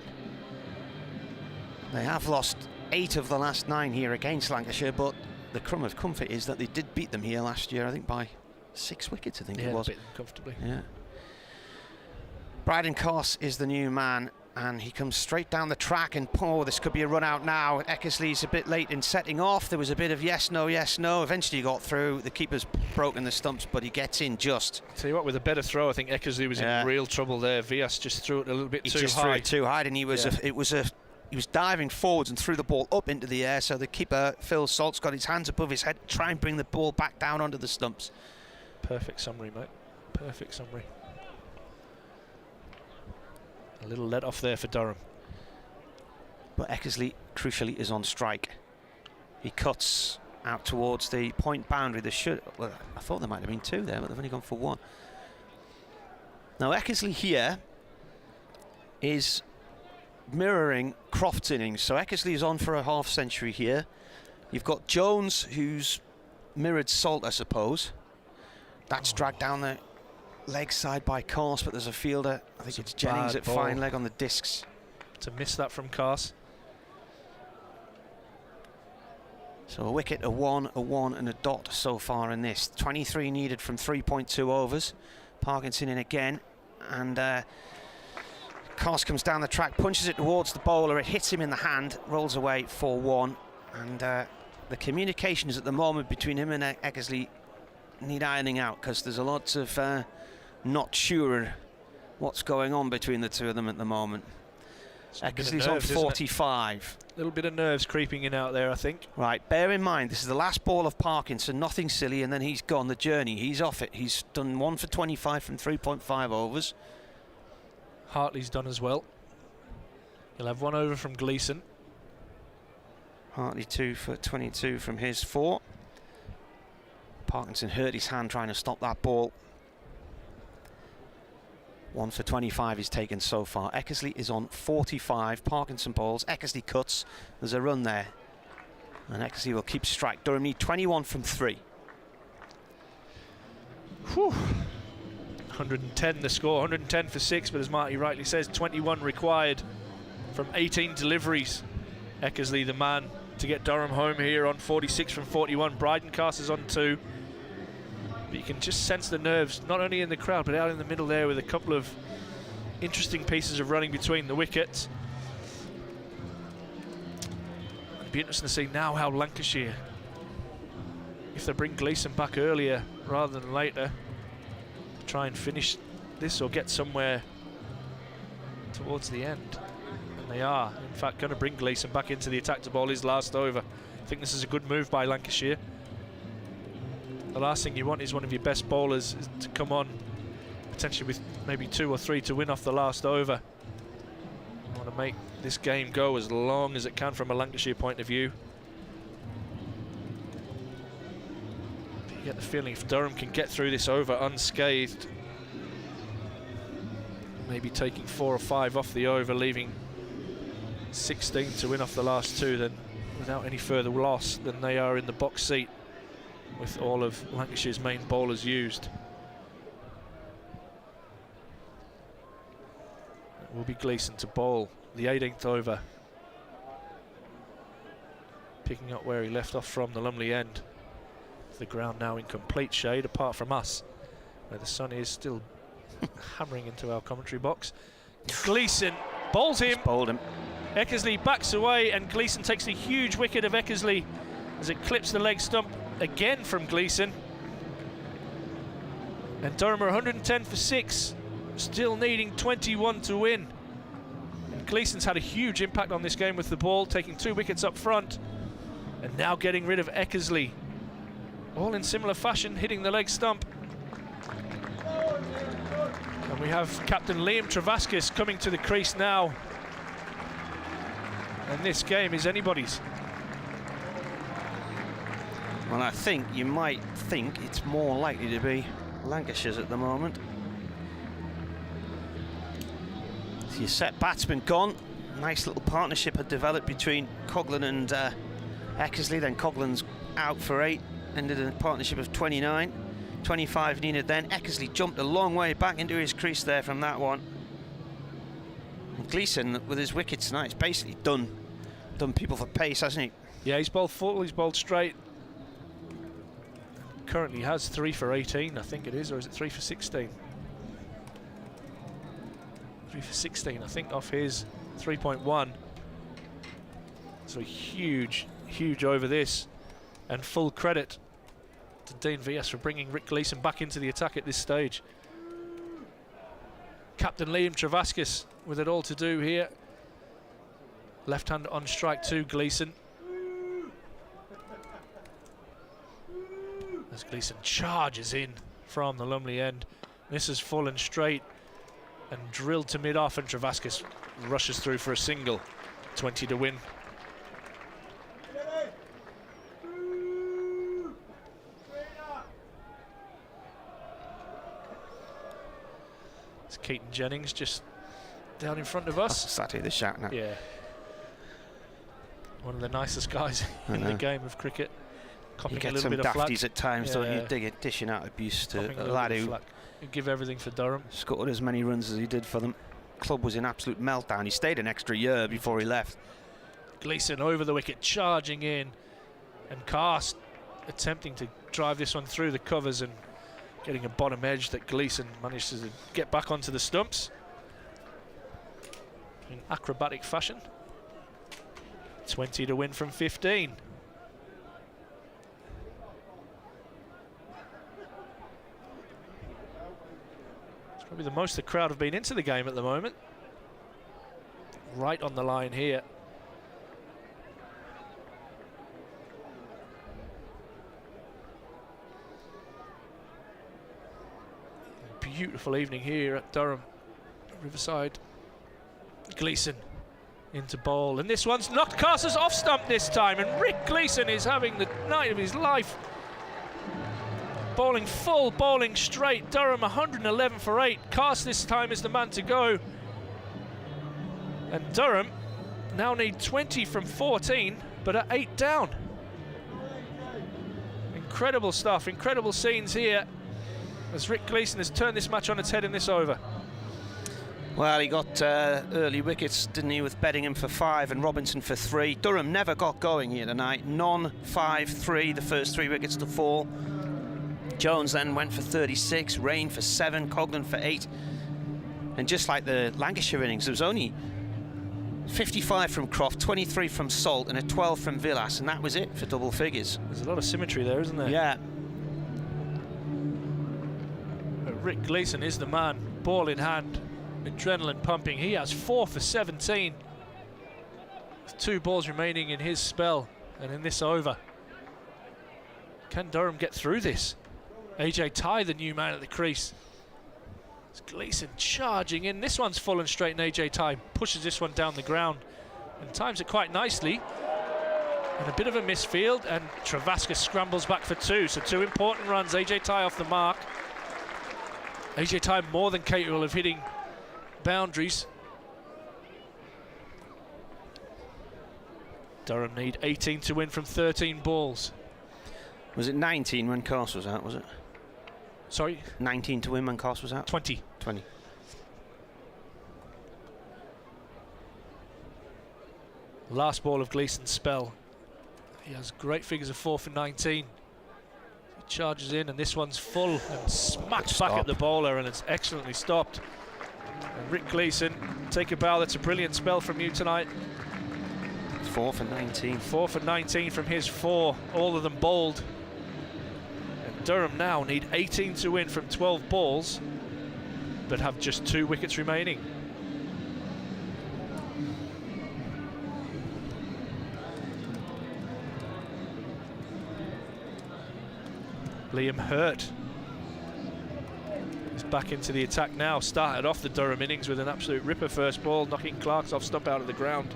They have lost 8 of the last 9 here against Lancashire, but the crumb of comfort is that they did beat them here last year, I think by 6 wickets, I think it was. Beat them comfortably. Yeah. Bryden Coss is the new man, and he comes straight down the track, and this could be a run out now. Eckersley's a bit late in setting off. There was a bit of yes, no. Eventually he got through. The keeper's broken the stumps, but he gets in just. Tell you what, with a better throw, I think Eckersley was in real trouble there. Vias just threw it a little bit too high. He just threw it too high, and he was he was diving forwards and threw the ball up into the air, so the keeper, Phil Salt's got his hands above his head, try and bring the ball back down onto the stumps. Perfect summary, mate. Perfect summary. A little let off there for Durham. But Eckersley, crucially, is on strike. He cuts out towards the point boundary. Well, I thought there might have been 2 there, but they've only gone for 1. Now, Eckersley here is mirroring Croft's innings. So Eckersley is on for a half century here. You've got Jones, who's mirrored Salt, I suppose. That's dragged down the leg side by Cars, but there's a fielder, I think it's Jennings, at fine leg on the discs. To miss that from Cars. So a wicket, a 1, a 1 and a dot so far in this. 23 needed from 3.2 overs. Parkinson in again, and Cars comes down the track, punches it towards the bowler, it hits him in the hand, rolls away for 1, and the communication is at the moment between him and Eckersley need ironing out, because there's a lot of not sure what's going on between the two of them at the moment. Eckersley's on 45. A little bit of nerves creeping in out there, I think. Right, bear in mind, this is the last ball of Parkinson, nothing silly, and then he's gone the journey. He's off it. He's done 1 for 25 from 3.5 overs. Hartley's done as well. He'll have 1 over from Gleeson. Hartley 2 for 22 from his 4. Parkinson hurt his hand trying to stop that ball. 1 for 25 he's taken so far. Eckersley is on 45. Parkinson bowls. Eckersley cuts. There's a run there. And Eckersley will keep strike. Durham need 21 from 3. Whew. 110 the score. 110 for 6, but as Marty rightly says, 21 required from 18 deliveries. Eckersley the man to get Durham home here on 46 from 41. Bryden Cast is on 2. But you can just sense the nerves, not only in the crowd, but out in the middle there with a couple of interesting pieces of running between the wickets. It'd be interesting to see now how Lancashire, if they bring Gleeson back earlier rather than later, try and finish this or get somewhere towards the end. And they are, in fact, going to bring Gleeson back into the attack to bowl his last over. I think this is a good move by Lancashire. The last thing you want is one of your best bowlers to come on potentially with maybe 2 or 3 to win off the last over. You want to make this game go as long as it can from a Lancashire point of view. But you get the feeling if Durham can get through this over unscathed, maybe taking 4 or 5 off the over, leaving 16 to win off the last 2, then without any further loss, then they are in the box seat with all of Lancashire's main bowlers used. It will be Gleeson to bowl the 18th over, picking up where he left off from the Lumley end. The ground now in complete shade, apart from us, where the sun is still hammering into our commentary box. Gleeson bowls him. Bowled him. Eckersley backs away, and Gleeson takes a huge wicket of Eckersley as it clips the leg stump again from Gleeson. And Durham are 110 for 6, still needing 21 to win. And Gleeson's had a huge impact on this game with the ball, taking 2 wickets up front, and now getting rid of Eckersley, all in similar fashion, hitting the leg stump. And we have Captain Liam Travaskis coming to the crease now, and this game is anybody's. Well, I think you might think it's more likely to be Lancashire's at the moment. So your set batsman gone. Nice little partnership had developed between Coughlin and Eckersley. Then Coughlin's out for 8. Ended in a partnership of 29. 25 needed then. Eckersley jumped a long way back into his crease there from that one. And Gleeson, with his wickets tonight, has basically done people for pace, hasn't he? Yeah, he's bowled full, he's bowled straight. Currently has 3 for 18, I think it is, or is it 3 for 16? 3 for 16, I think, off his 3.1. So huge over this, and full credit to Dean VS for bringing Rick Gleeson back into the attack at this stage. Captain Liam Travaskis with it all to do here. Left hand on strike to Gleeson. As Gleeson charges in from the Lumley end. This is full and straight and drilled to mid-off, and Travaskis rushes through for a single. 20 to win. It's Keaton Jennings just down in front of us. Sat here, the shout now. Yeah. One of the nicest guys in the game of cricket. You get some dafties at times, don't you? Dishing out abuse to a lad who give everything for Durham. Scored as many runs as he did for them. Club was in absolute meltdown. He stayed an extra year before he left. Gleeson over the wicket, charging in, and Cast attempting to drive this one through the covers and getting a bottom edge that Gleeson managed to get back onto the stumps in acrobatic fashion. 20 to win from 15. Probably the most the crowd have been into the game at the moment. Right on the line here. Beautiful evening here at Durham, Riverside. Gleeson into bowl, and this one's knocked Carsters off stump this time, and Rick Gleeson is having the night of his life. Bowling full, bowling straight. Durham 111 for 8. Cast this time is the man to go. And Durham now need 20 from 14, but at 8 down. Incredible stuff, incredible scenes here as Rick Gleeson has turned this match on its head in this over. Well, he got early wickets, didn't he, with Beddingham for 5 and Robinson for 3. Durham never got going here tonight. None, 5, 3, the first 3 wickets to fall. Jones then went for 36, Rain for 7, Coughlin for 8. And just like the Lancashire innings, there was only 55 from Croft, 23 from Salt, and a 12 from Villas, and that was it for double figures. There's a lot of symmetry there, isn't there? Yeah. But Rick Gleeson is the man, ball in hand, adrenaline pumping. He has 4 for 17. With 2 balls remaining in his spell and in this over. Can Durham get through this? AJ Ty, the new man at the crease. It's Gleeson charging in. This one's full and straight, and AJ Ty pushes this one down the ground and times it quite nicely. And a bit of a misfield, and Travaskis scrambles back for 2. So 2 important runs. AJ Ty off the mark. AJ Ty more than capable of hitting boundaries. Durham need 18 to win from 13 balls. Was it 19 when Cast was out, was it? Sorry? 19 to win when Cast was out? 20. 20. Last ball of Gleeson's spell. He has great figures of 4 for 19. He charges in, and this one's full and smacks back at the bowler, and it's excellently stopped. And Rick Gleeson, take a bow. That's a brilliant spell from you tonight. 4 for 19. 4 for 19 from his 4, all of them bowled. And Durham now need 18 to win from 12 balls, but have just 2 wickets remaining. Liam Hurt is back into the attack now. Started off the Durham innings with an absolute ripper first ball, knocking Clark's off stump out of the ground.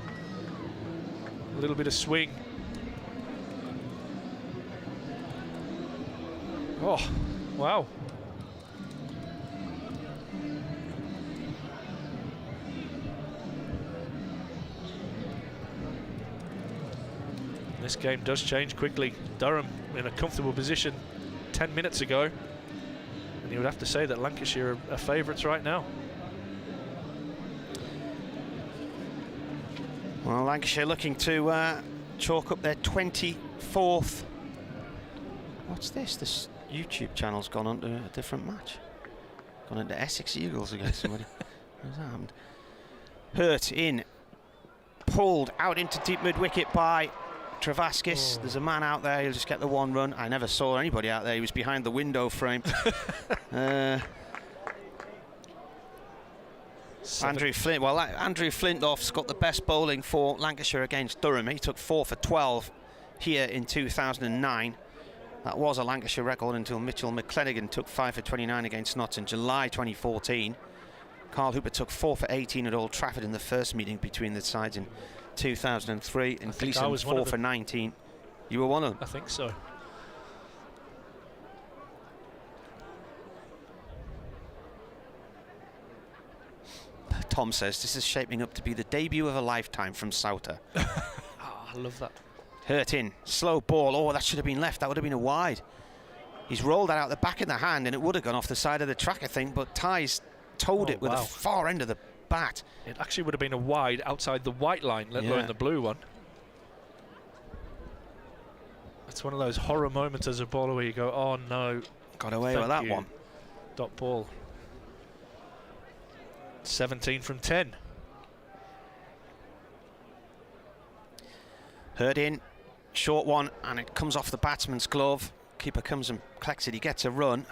A little bit of swing. Oh, wow. This game does change quickly. Durham in a comfortable position 10 minutes ago, and you would have to say that Lancashire are favourites right now. Well, Lancashire looking to chalk up their 24th. What's this? This YouTube channel's gone on to a different match. Gone into Essex Eagles against somebody. How's that happened? Hurt in. Pulled out into deep mid-wicket by Travaskis. There's a man out there, he'll just get the one run. I never saw anybody out there, he was behind the window frame. Andrew Flint, well, Andrew Flintoff's got the best bowling for Lancashire against Durham. He took 4 for 12 here in 2009. That was a Lancashire record until Mitchell McClenaghan took 5 for 29 against Notts in July 2014. Carl Hooper took 4 for 18 at Old Trafford in the first meeting between the sides in 2003, and Gleeson 4 for 19. You were one of them? I think so. Tom says this is shaping up to be the debut of a lifetime from Souter. I love that. Hurt in, slow ball. Oh, that should have been left. That would have been a wide. He's rolled that out the back of the hand, and it would have gone off the side of the track, I think, but Ty's towed it with the far end of the bat. It actually would have been a wide outside the white line, let alone the blue one. It's one of those horror moments as a bowler where you go, oh no. Got away with that one. Dot ball. 17 from 10. Hurt in, short one, and it comes off the batsman's glove. Keeper comes and collects it, he gets a run.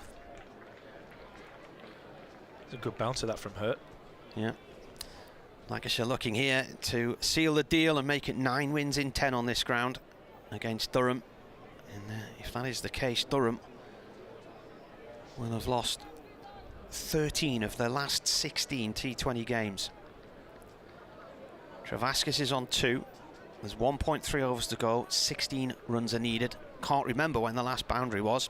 It's a good bounce of that from Hurt. Yeah. Lancashire looking here to seal the deal and make it 9 wins in 10 on this ground against Durham. And if that is the case, Durham will have lost 13 of their last 16 T20 games. Travaskis is on 2. There's 1.3 overs to go. 16 runs are needed. Can't remember when the last boundary was.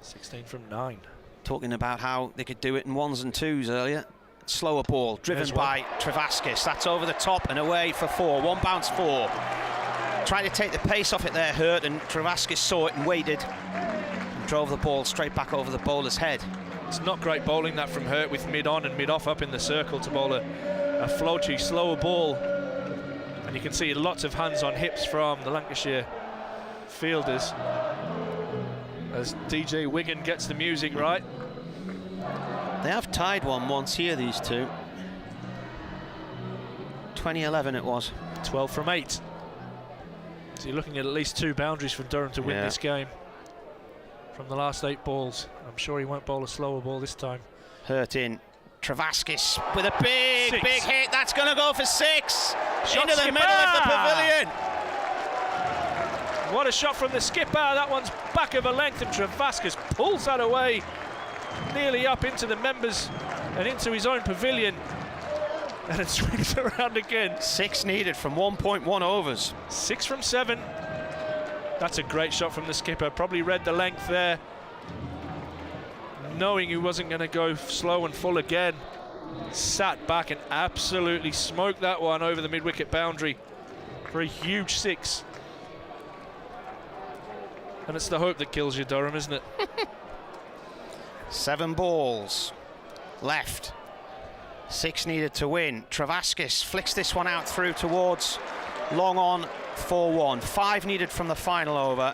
16 from 9. Talking about how they could do it in 1s and 2s earlier. Slower ball driven by Travaskis. That's over the top and away for 4. 1 bounce 4. Trying to take the pace off it there, Hurt, and Travaskis saw it and waited and drove the ball straight back over the bowler's head. It's not great bowling that from Hurt with mid on and mid off up in the circle to bowl a floaty, slower ball. And you can see lots of hands on hips from the Lancashire fielders as DJ Wigan gets the music right. They have tied one once here, these two. 2011 it was. 12 from 8. So you're looking at least 2 boundaries from Durham to win this game. From the last 8 balls. I'm sure he won't bowl a slower ball this time. Hurt in. Travaskis with a big hit. That's going to go for 6. Into the middle of the pavilion. What a shot from the skipper. That one's back of a length, and Travaskis pulls that away nearly up into the members and into his own pavilion. And it swings around again. 6 needed from 1.1 overs. 6 from 7. That's a great shot from the skipper. Probably read the length there, knowing he wasn't going to go slow and full again. Sat back and absolutely smoked that one over the mid-wicket boundary for a huge 6. And it's the hope that kills you, Durham, isn't it? 7 balls left. 6 needed to win. Travaskis flicks this one out through towards long on 4-1. 5 needed from the final over.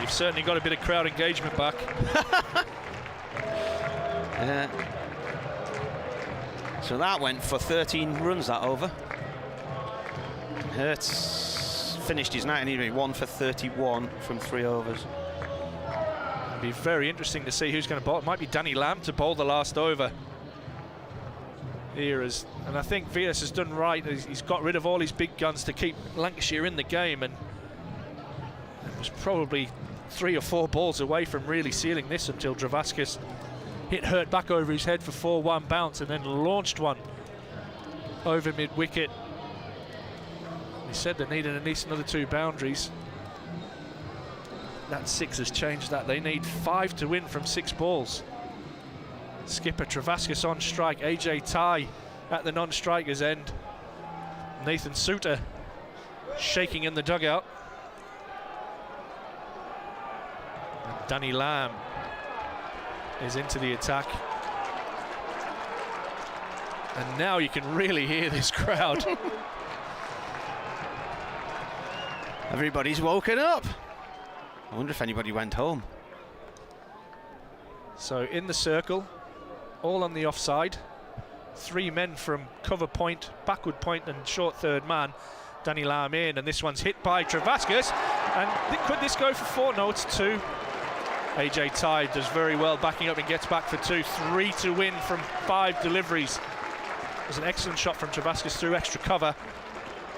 You've certainly got a bit of crowd engagement back. So that went for 13 runs, that over. Hurts finished his night and he 1 for 31 from 3 overs. It'll be very interesting to see who's going to bowl. It might be Danny Lamb to bowl the last over here, and I think Vilas has done right. He's got rid of all his big guns to keep Lancashire in the game, and it was probably 3 or 4 balls away from really sealing this until Travaskis hit Hurt back over his head for 4-1 bounce and then launched one over mid-wicket. He said they needed at least another 2 boundaries. That 6 has changed that. They need 5 to win from 6 balls. Skipper Travascus on strike. AJ Ty at the non-striker's end. Nathan Suter shaking in the dugout. And Danny Lamb is into the attack. And now you can really hear this crowd. Everybody's woken up. I wonder if anybody went home. So in the circle, all on the offside. 3 men from cover point, backward point and short third man. Danny Lamb in, and this one's hit by Travascus. And could this go for 4? No, it's 2. AJ Ty does very well backing up and gets back for 2. 3 to win from 5 deliveries. It was an excellent shot from Travascus through extra cover.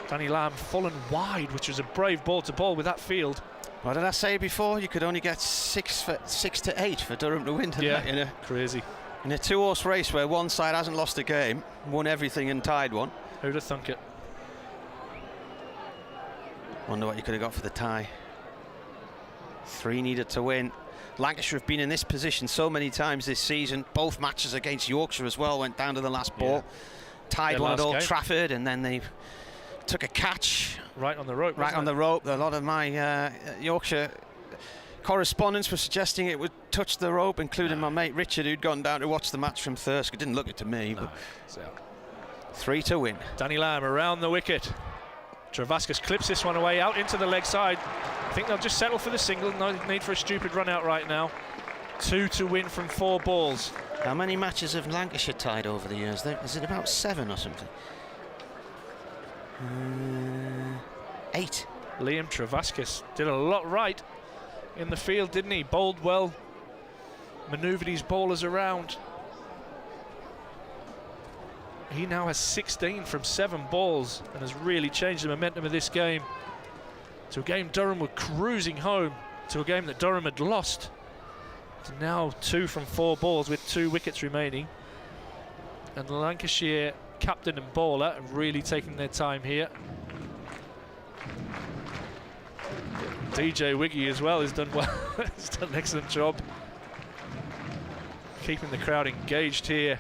Danny Lamb fallen wide, which was a brave ball to ball with that field. What did I say before? You could only get 6 to 8 for Durham to win tonight. Yeah, crazy. In a 2-horse race where one side hasn't lost a game, won everything and tied one. Who'd have thunk it? Wonder what you could have got for the tie. 3 needed to win. Lancashire have been in this position so many times this season. Both matches against Yorkshire as well went down to the last ball. Tied Their one at last Old game. Trafford, and then they took a catch Right on the rope. right on the rope. A lot of my Yorkshire correspondents were suggesting it would touch the rope, including my mate Richard, who'd gone down to watch the match from Thirsk. It didn't look it to me. No, But it's out. 3 to win. Danny Lamb around the wicket. Travascus clips this one away out into the leg side. I think they'll just settle for the single. No need for a stupid run out right now. 2 to win from 4 balls. How many matches have Lancashire tied over the years? Is it about 7 or something? 8. Liam Travascus did a lot right in the field, didn't he? Bowled well, manoeuvred his bowlers around. He now has 16 from 7 balls and has really changed the momentum of this game. To a game Durham were cruising home, to a game that Durham had lost. To now 2 from 4 balls with 2 wickets remaining. And the Lancashire captain and bowler have really taken their time here. DJ Wiggy as well has done well. He's done an excellent job keeping the crowd engaged here.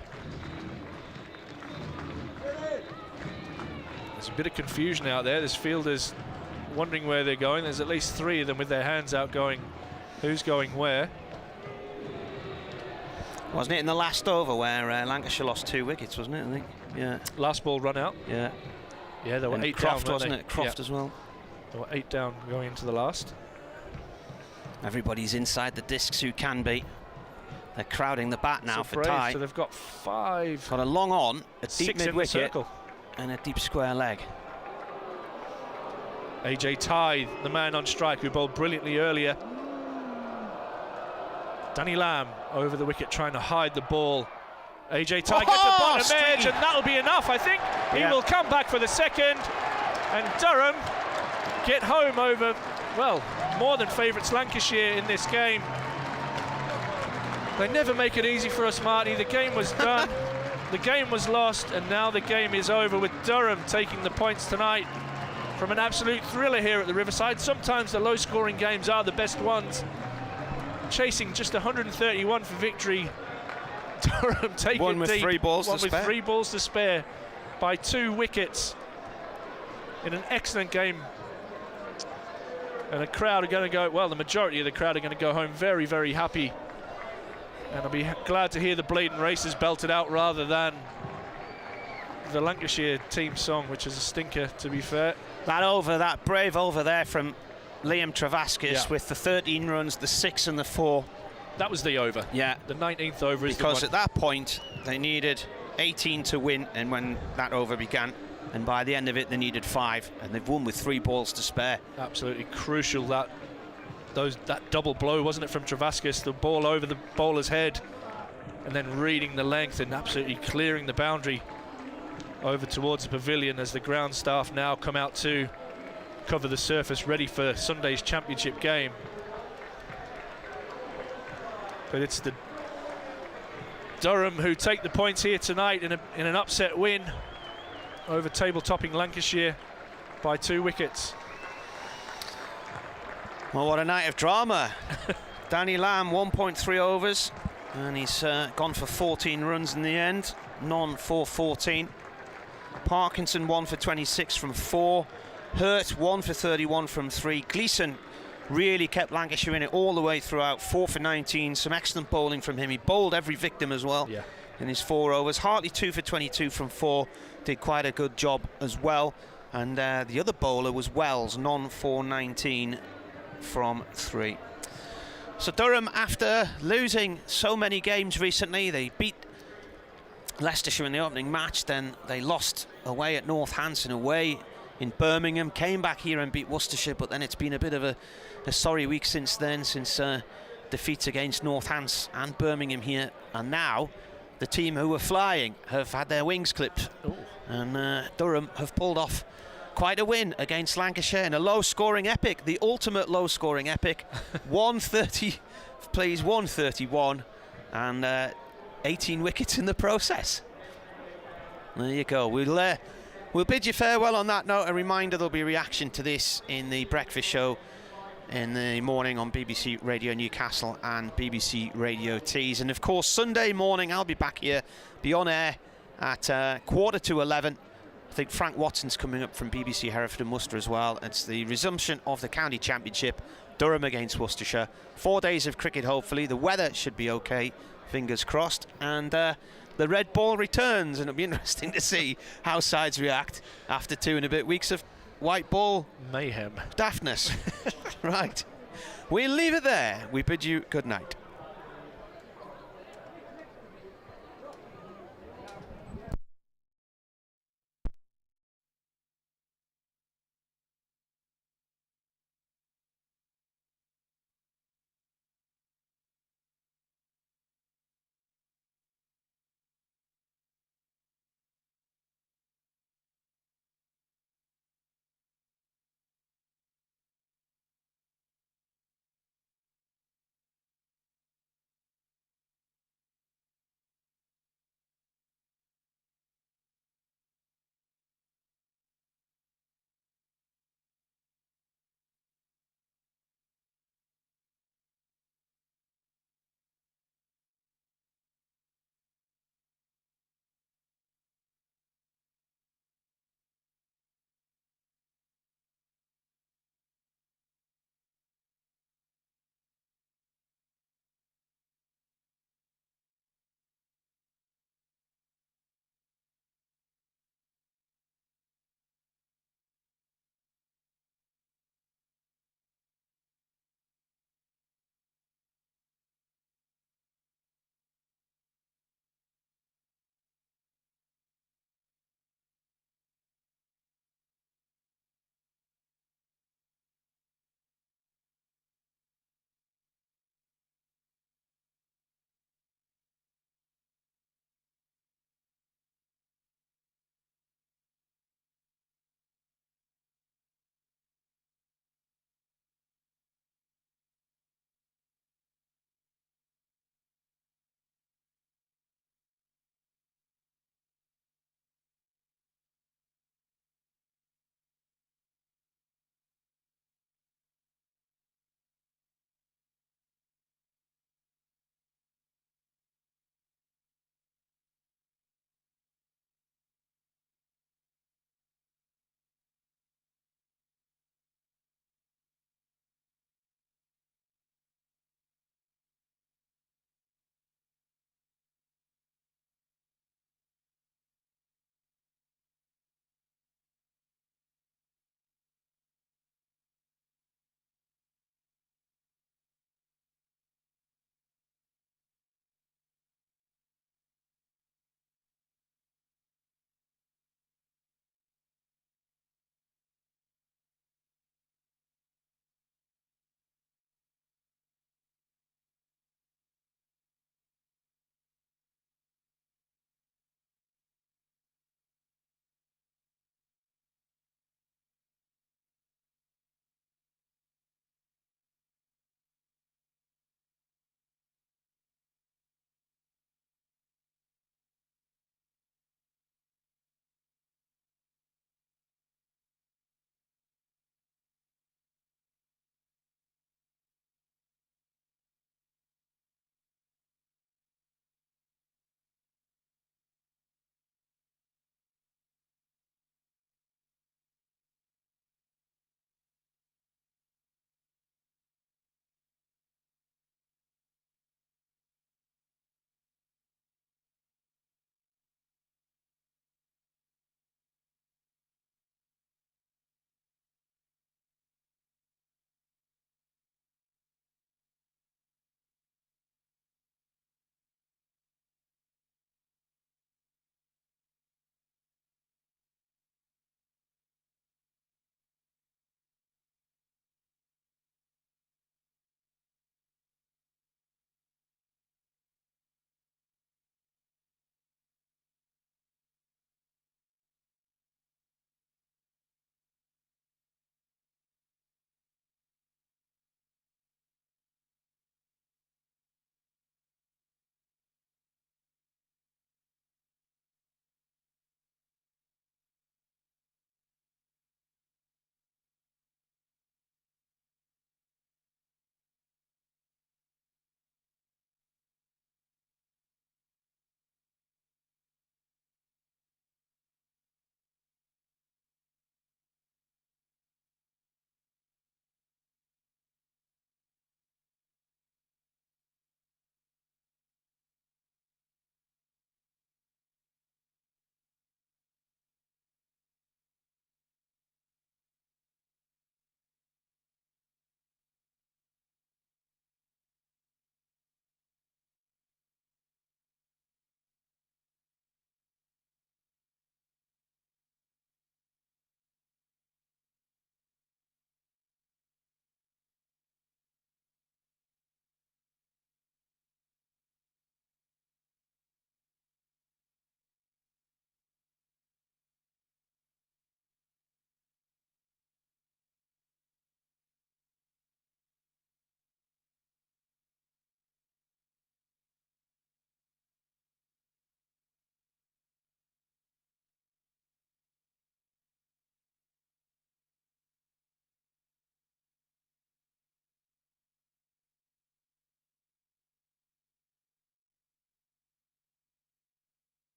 There's a bit of confusion out there. There's fielders wondering where they're going. There's at least 3 of them with their hands out going who's going where. Wasn't it in the last over where Lancashire lost 2 wickets, wasn't it, I think? Yeah. Last ball run out. Yeah. Yeah, there were And 8 Croft, down, wasn't weren't it? they? Croft Yeah. as well. There were 8 down going into the last. Everybody's inside the discs who can be. They're crowding the bat now So for brave, tie. so they've got 5. Got a long on, a deep 6 in the mid-wicket, circle. and a deep square leg. AJ Ty, the man on strike who bowled brilliantly earlier. Danny Lamb over the wicket trying to hide the ball. AJ Ty gets the bottom edge, and that'll be enough, I think. He will come back for the second, and Durham get home over, well, more than favourites Lancashire in this game. They never make it easy for us, Marty. The game was done, the game was lost, and now the game is over with Durham taking the points tonight from an absolute thriller here at the Riverside. Sometimes the low-scoring games are the best ones. Chasing just 131 for victory. Durham take One it with deep. 3 balls One to with spare. 3 balls to spare by 2 wickets in an excellent game. And the crowd are going to go, well, the majority of the crowd are going to go home very, very happy. And I'll be glad to hear the Bleeding Racers belted out rather than the Lancashire team song, which is a stinker, to be fair. That brave over there from Liam Travascus with the 13 runs, the 6 and the 4. That was the over. Yeah. The 19th over is Because the at one. that point, they needed 18 to win, and when that over began, and by the end of it, they needed 5, and they've won with 3 balls to spare. Absolutely crucial, that double blow, wasn't it, from Travascus? The ball over the bowler's head, and then reading the length and absolutely clearing the boundary over towards the pavilion as the ground staff now come out to cover the surface, ready for Sunday's championship game. But it's the Durham who take the points here tonight in an upset win over table-topping Lancashire. by 2 wickets. Well, what a night of drama. Danny Lamb, 1.3 overs, and he's gone for 14 runs in the end, none for 14. Parkinson 1 for 26 from 4. Hurt 1 for 31 from 3. Gleeson really kept Lancashire in it all the way throughout, 4 for 19. Some excellent bowling from him. He bowled every victim as well in his 4 overs. Hartley 2 for 22 from 4. Did quite a good job as well. And the other bowler was Wells, none for 19 from 3. So Durham, after losing so many games recently, they beat Leicestershire in the opening match, then they lost away at Northampton, away in Birmingham, came back here and beat Worcestershire, but then it's been a bit of a sorry week since then, since defeats against Northampton and Birmingham here. And now the team who were flying have had their wings clipped. Ooh. And Durham have pulled off quite a win against Lancashire in a low-scoring epic, the ultimate low-scoring epic. 130 plays 131 and 18 wickets in the process. There you go. We'll bid you farewell on that note. A reminder, there'll be a reaction to this in the breakfast show in the morning on BBC Radio Newcastle and BBC Radio Tees. And of course, Sunday morning I'll be back here, be on air at 11:15. I think Frank Watson's coming up from BBC Hereford and Worcester as well. It's the resumption of the county championship, Durham against Worcestershire. 4 days of cricket, hopefully. The weather should be okay, fingers crossed. And the red ball returns, and it'll be interesting to see how sides react after 2 and a bit weeks of white ball mayhem. daftness. Right. We'll leave it there. We bid you good night.